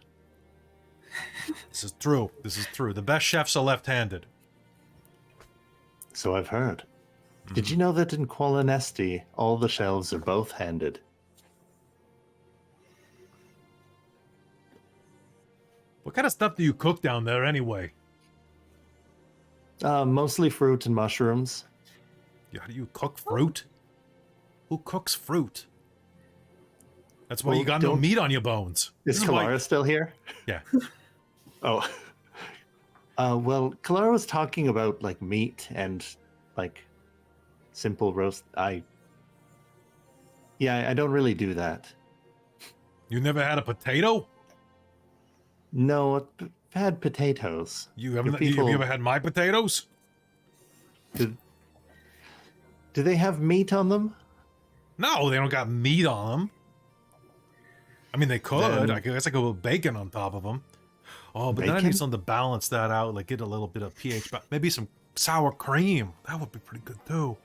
This is true. This is true. The best chefs are left-handed. So I've heard. Did you know that in Qualinesti, all the shelves are both-handed? What kind of stuff do you cook down there anyway? Mostly fruit and mushrooms. How do you cook fruit? Who cooks fruit? That's why Well, you got no don't- meat on your bones. Is This why- Kelara still here? Yeah. Oh. Well, Kelara was talking about, like, meat and, like, simple roast. I don't really do that. You never had a potato? No, I've had potatoes. You haven't? Do people- Have you ever had my potatoes? Do they have meat on them? No, they don't got meat on them. I mean, they could. Then- I guess I could put bacon on top of them. Oh, but then I Bacon? need something to balance that out, like get a little bit of pH, but maybe some sour cream. That would be pretty good too.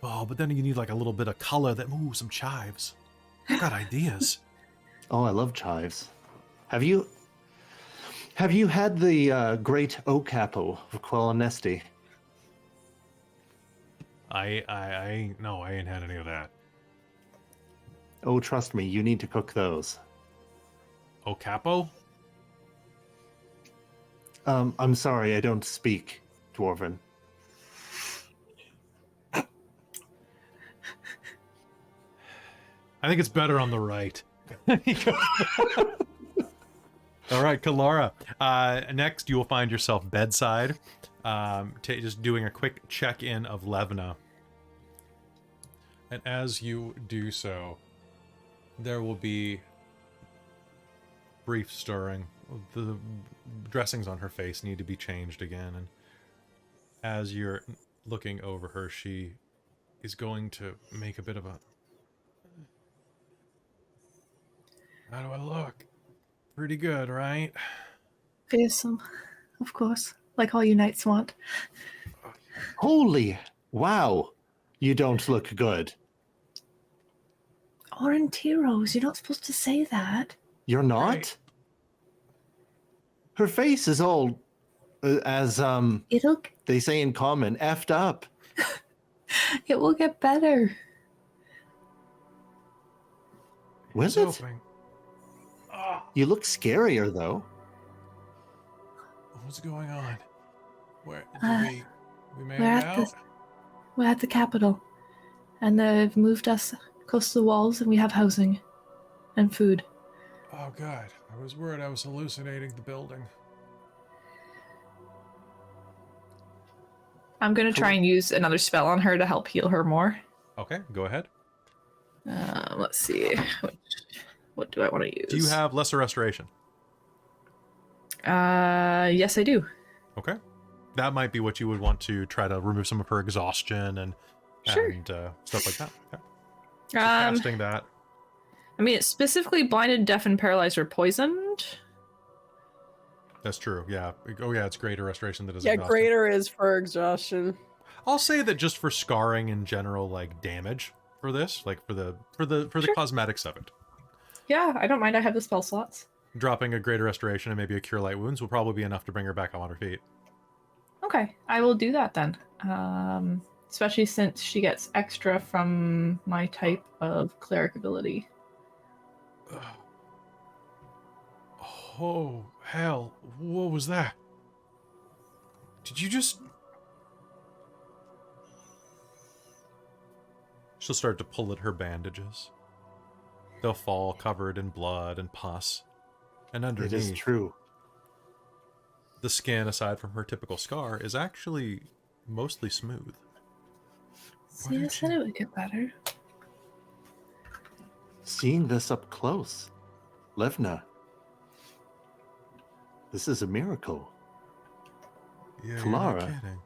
Oh, but then you need like a little bit of color that, ooh, some chives. I've got ideas. Oh, I love chives. Have you had the great oak apple of Qualinesti? No, I ain't had any of that. Oh, trust me, you need to cook those. Oh, capo? I'm sorry, I don't speak Dwarven. I think it's better on the right. All right, Kelara. Next, you will find yourself bedside, just doing a quick check-in of Levna. And as you do so, there will be brief stirring. The dressings on her face need to be changed again, and as you're looking over her, she is going to make a bit of a... How do I look? Pretty good, right? Fearsome, of course, like all you knights want. Holy wow, you don't look good. Aurontiros, you're not supposed to say that. You're not? Right. Her face is all, as It'll they say in common, effed up. it will get better. Was It's it? opening. Oh, You look scarier though. what's going on? Where we made we're it at out? We're at the capital, and they've moved us close to the walls, and we have housing and food. Oh god, I was worried I was hallucinating the building. I'm gonna try and use another spell on her to help heal her more. Okay, go ahead. Let's see. What do I want to use? Do you have lesser restoration? Yes, I do. Okay. That might be what you would want to try to remove some of her exhaustion and Sure. stuff like that. Okay. So Um, casting that. I mean, it's specifically blinded, deafened, paralyzed, or poisoned. That's true. Yeah. Oh yeah, it's greater restoration that is Yeah, exhaustion. greater is for exhaustion. I'll say that just for scarring in general, like damage for this, like for the Sure. cosmetics of it. Yeah, I don't mind. I have the spell slots. Dropping a greater restoration and maybe a cure light wounds will probably be enough to bring her back on her feet. Okay, I will do that then. Especially since she gets extra from my type of cleric ability. Oh, hell. What was that? Did you just... She'll start to pull at her bandages. They'll fall covered in blood and pus. And It underneath, is true. the skin, aside from her typical scar, is actually mostly smooth. See, I did said you- it would get better. Seeing this up close, Levna, This is a miracle. Yeah, Kelara. you're not kidding.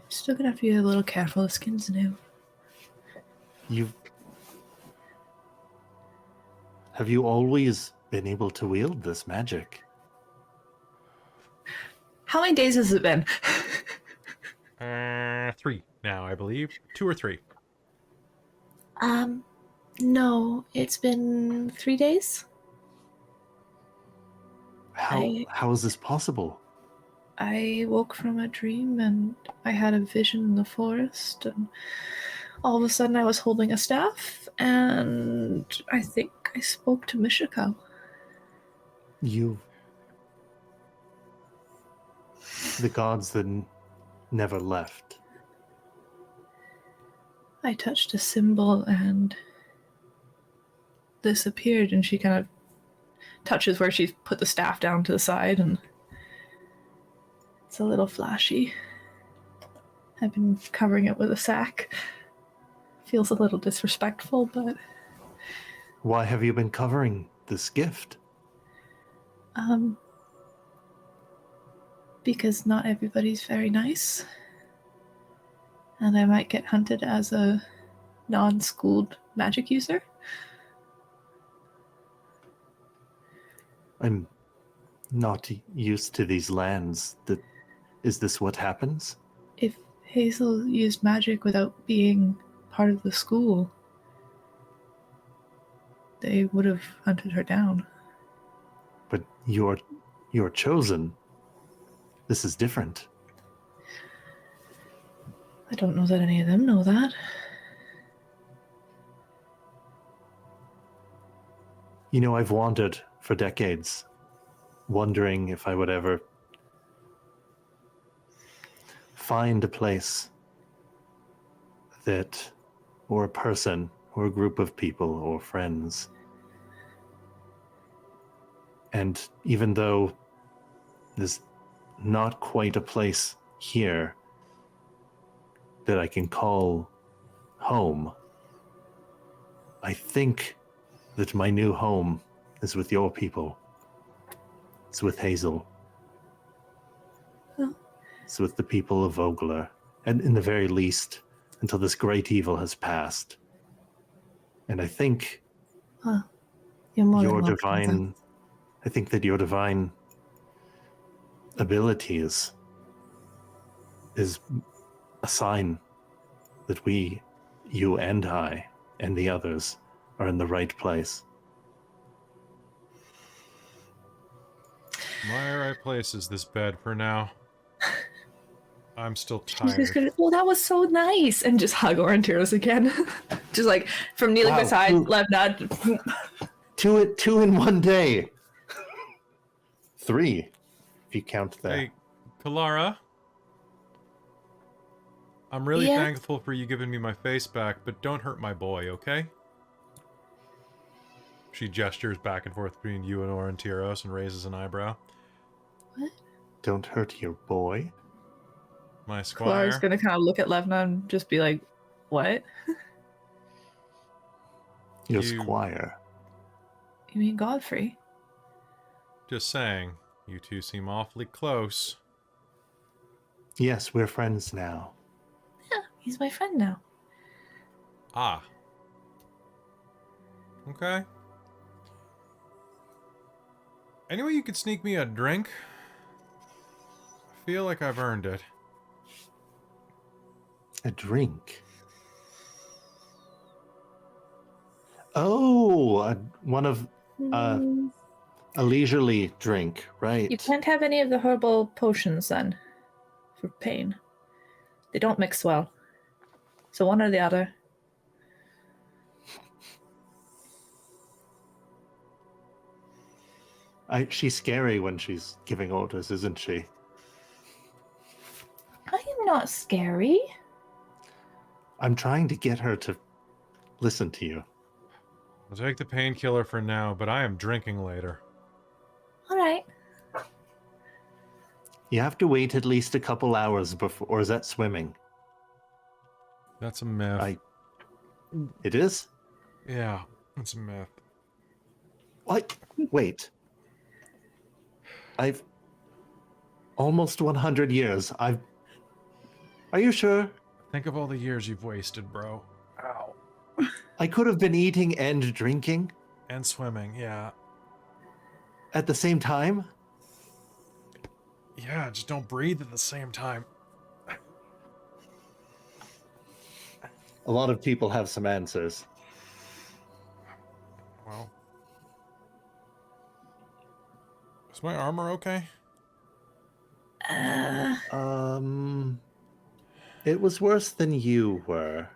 Still gonna have to be a little careful. The skin's new. Have you always been able to wield this magic? How many days has it been? 3 now, I believe. 2 or 3. No, it's been 3 days. How is this possible? I woke from a dream and I had a vision in the forest, and all of a sudden I was holding a staff, and I think I spoke to Mishiko. The gods that never left. I touched a symbol and this appeared, and she kind of touches where she's put the staff down to the side, and it's a little flashy. I've been covering it with a sack. Feels a little disrespectful, but... Why have you been covering this gift? Because not everybody's very nice. And I might get hunted as a non-schooled magic user. I'm not used to these lands. Is this what happens? If Hazeal used magic without being part of the school, they would have hunted her down. But you're chosen. This is different. I don't know that any of them know that. You know, I've wandered for decades, wondering if I would ever find a place that, or a person, or a group of people, or friends. And even though there's not quite a place here that I can call home, I think that my new home is with your people. It's with Hazeal. Oh. It's with the people of Vogler. And in the very least, until this great evil has passed. And I think You're more your than welcome, divine... I think that your divine abilities is a sign that we, you and I, and the others, are in the right place. My right place is this bed for now. I'm still She's just tired. gonna, well, that was so nice, and just hug Aurontiros again. Just like from kneeling Wow. beside, left nod. Two in one day. 3, if you count that. Hey, Kelara. I'm really Yeah? thankful for you giving me my face back, but don't hurt my boy, okay? She gestures back and forth between you and Aurontiros and raises an eyebrow. What? Don't hurt your boy. My Clara's squire. gonna kind of look at Levna and just be like, "What? Your You- squire. You mean Godfrey?" Just saying, you two seem awfully close. Yes, we're friends now. Yeah, he's my friend now. Ah. Okay. Any way you could sneak me a drink? I feel like I've earned it. A drink. Oh, one of a leisurely drink, right? You can't have any of the herbal potions then, for pain. They don't mix well. So one or the other. She's scary when she's giving orders, isn't she? I am not scary. I'm trying to get her to listen to you. I'll take the painkiller for now, but I am drinking later. All right. You have to wait at least a couple hours before, or is that swimming? That's a myth. It is? Yeah, it's a myth. What? Wait. I've almost 100 years. Are you sure? Think of all the years you've wasted, bro. Ow. I could have been eating and drinking And swimming, yeah. at the same time. Yeah, just don't breathe at the same time. A lot of people have some answers. Well. Is my armor okay? It was worse than you were.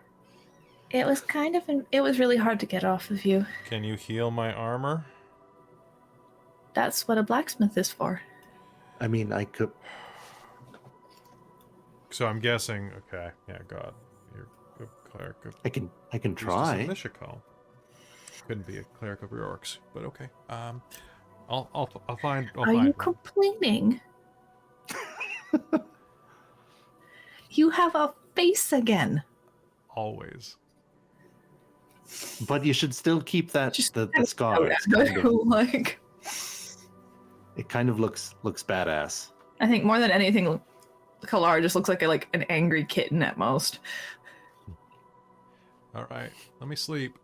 It was it was really hard to get off of you. Can you heal my armor? That's what a blacksmith is for. I mean, I could. So I'm guessing, okay, yeah, God. You're a cleric of... I can Who's try. this a Mishakal? Couldn't be a cleric of your orcs, but okay. I'll find. Are you complaining? You have a face again. Always. But you should still keep that the Oh, scar. that's good. Like, It kind of looks badass. I think more than anything, Kelara just looks like an angry kitten at most. All right, let me sleep.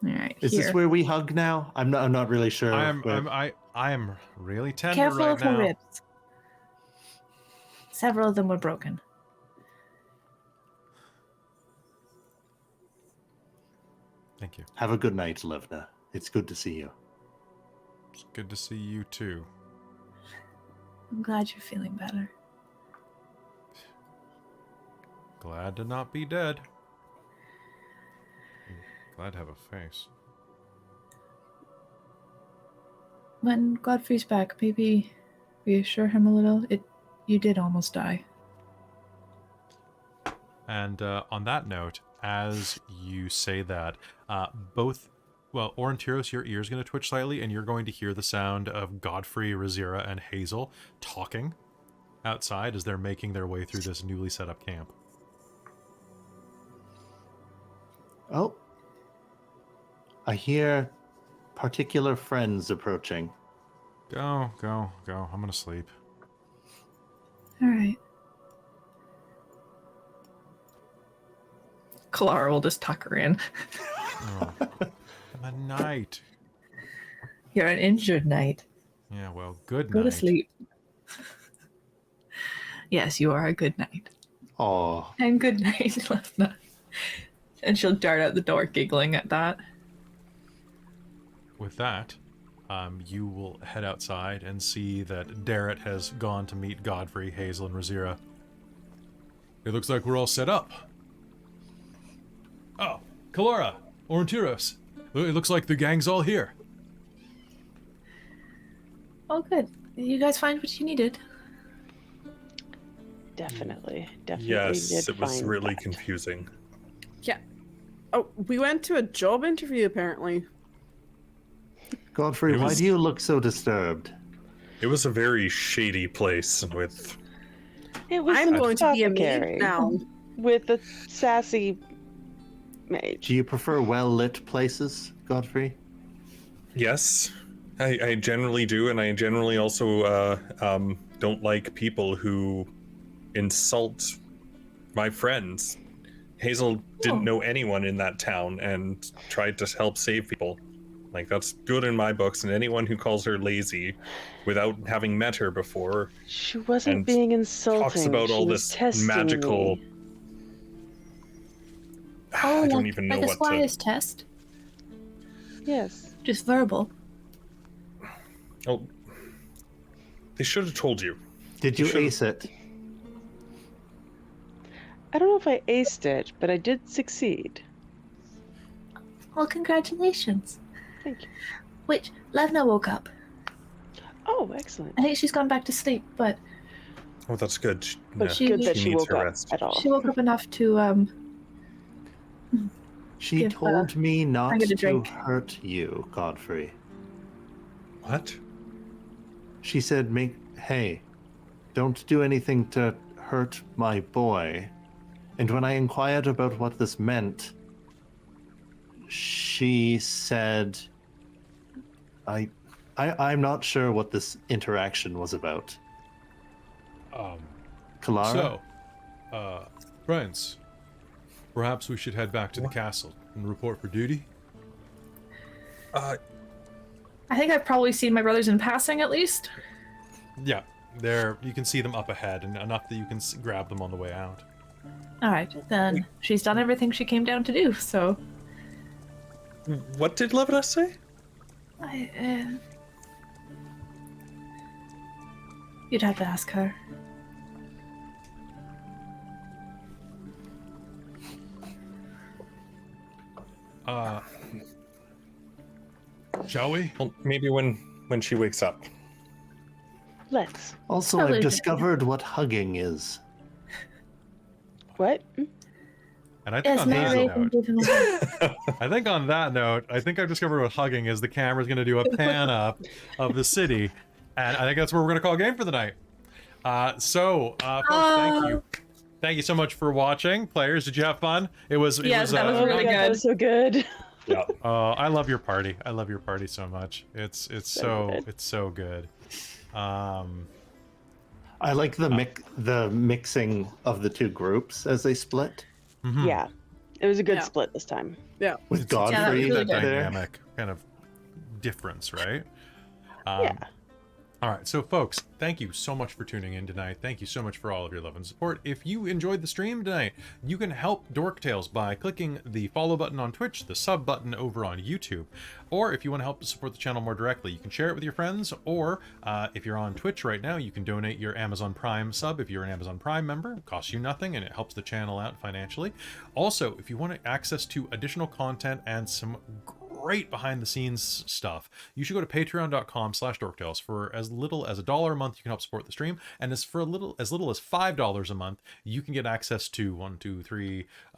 All right, Is here. this where we hug now? I'm not really sure. I am really tender Careful right of her now. ribs. Several of them were broken. Thank you. Have a good night, Levna. It's good to see you. It's good to see you too. I'm glad you're feeling better. Glad to not be dead. Glad to have a face. When Godfrey's back, maybe reassure him a little. You did almost die. And on that note, as you say that, Aurontiros, your ear's going to twitch slightly, and you're going to hear the sound of Godfrey, Rizira, and Hazeal talking outside as they're making their way through this newly set up camp. Oh. I hear particular friends approaching. Go. I'm going to sleep. All right. Kelara will just tuck her in. Oh, I'm a knight. You're an injured knight. Yeah, well, good Go night. to sleep. Yes, you are a good knight. Oh, And good night, Lefna. And she'll dart out the door, giggling at that. With that, you will head outside and see that Darrett has gone to meet Godfrey, Hazeal, and Rizira. It looks like we're all set up. Oh, Kelara, Aurontiros. It looks like the gang's all here. Oh, good. You guys find what you needed? Definitely. Yes, did it was find really that. confusing. Yeah. Oh, we went to a job interview apparently. Godfrey, It why was- do you look so disturbed? It was a very shady place with... It was I'm an going to be a apothecary maid now. with a sassy mage. Do you prefer well-lit places, Godfrey? Yes, I generally do, and I generally also don't like people who insult my friends. Hazeal didn't know anyone in that town and tried to help save people. Like, that's good in my books, and anyone who calls her lazy without having met her before She wasn't and being insulting. talks about She all was this testing magical... me. Oh, I don't even know like a what to... squire's test. Yes. Just verbal. Oh, they should have told you. Did you Sure. ace it? I don't know if I aced it, but I did succeed. Well, congratulations. Thank you. Which, Levna woke up. Oh, excellent. I think she's gone back to sleep, but Oh, that's good. But she- Good that she she needs woke her up rest. at all. she woke up enough to, She Give, told me not I get a to drink. hurt you, Godfrey. What? She said, hey, don't do anything to hurt my boy. And when I inquired about what this meant, she said, I'm not sure what this interaction was about. Kelara? So, friends, perhaps we should head back to the castle and report for duty. I think I've probably seen my brothers in passing at least. Yeah, there you can see them up ahead, and enough that you can grab them on the way out. All right, then she's done everything she came down to do. So, What did Levinas say? you'd have to ask her. Shall we? Well, maybe when she wakes up. Let's. Also, Probably I've do. discovered what hugging is. What? And I think Yes, on that narrate and note, give him a hug. I think on that note, I think I've discovered what hugging is. The camera's going to do a pan up of the city, and I think that's where we're going to call a game for the night. Folks, thank you so much for watching. Players, did you have fun? It was. Yes, that was Oh really my God, good. that was so good. Yeah. I love your party. I love your party so much. It's good. so good. I like the mixing of the two groups as they split. Mhm. Yeah, it was a good Yeah. split this time. Yeah. With that was Godfrey really That good. there. dynamic kind of difference, right? Yeah. All right, so folks, thank you so much for tuning in tonight. Thank you so much for all of your love and support. If you enjoyed the stream tonight, you can help Dork Tales by clicking the follow button on Twitch, the sub button over on YouTube, or if you want to help to support the channel more directly, you can share it with your friends, or if you're on Twitch right now, you can donate your Amazon Prime sub if you're an Amazon Prime member. It costs you nothing, and it helps the channel out financially. Also, if you want access to additional content and some great behind the scenes stuff, you should go to patreon.com/dorktales. For as little as $1 a month, you can help support the stream, and as little as $5 a month, you can get access to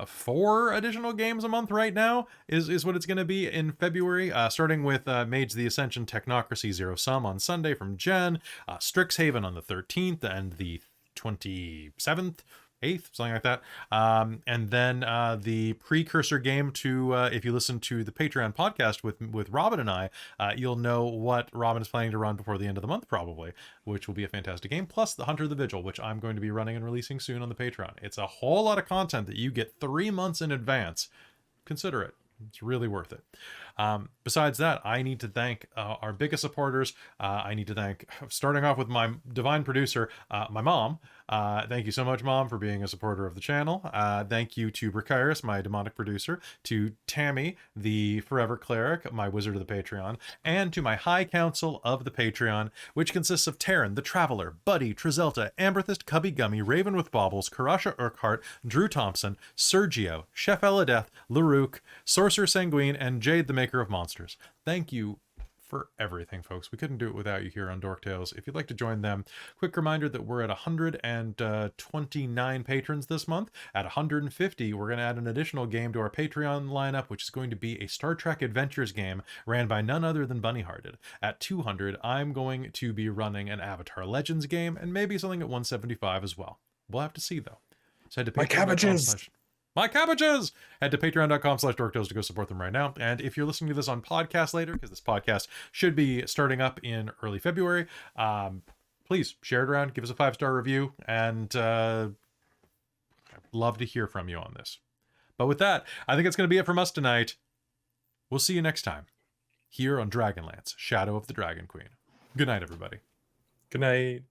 4 additional games a month. Right now is what it's going to be in February, starting with Mage the Ascension Technocracy Zero Sum on Sunday from Jen, Strixhaven on the 13th and the 27th, 8th, something like that. And then the precursor game to, if you listen to the Patreon podcast with Robin and I, you'll know what Robin is planning to run before the end of the month, probably, which will be a fantastic game. Plus the Hunter the Vigil, which I'm going to be running and releasing soon on the Patreon. It's a whole lot of content that you get 3 months in advance. Consider it. It's really worth it. Besides that, I need to thank our biggest supporters. I need to thank, starting off with my divine producer, my mom. Thank you so much, Mom, for being a supporter of the channel. Thank you to Bricyrus, my demonic producer, to Tammy, the forever cleric, my wizard of the Patreon, and to my high council of the Patreon, which consists of Taryn, the Traveler, Buddy, Trizelta, Amberthist, Cubby Gummy, Raven with Baubles, Karasha Urquhart, Drew Thompson, Sergio, Chef Eladeth, Larouk, Sorcerer Sanguine, and Jade, the Maker of Monsters. Thank you for everything, folks. We couldn't do it without you here on Dork Tales. If you'd like to join them, quick reminder that we're at 129 patrons this month. At 150, we're going to add an additional game to our Patreon lineup, which is going to be a Star Trek Adventures game ran by none other than Bunny Hearted. At 200, I'm going to be running an Avatar Legends game, and maybe something at 175 as well. We'll have to see, though. So head to My cabbages! My cabbages! Head to patreon.com/dorktales to go support them right now. And if you're listening to this on podcast later, because this podcast should be starting up in early February, please share it around, give us a 5-star review, and I'd love to hear from you on this. But with that, I think it's going to be it from us tonight. We'll see you next time here on Dragonlance, Shadow of the Dragon Queen. Good night, everybody. Good night.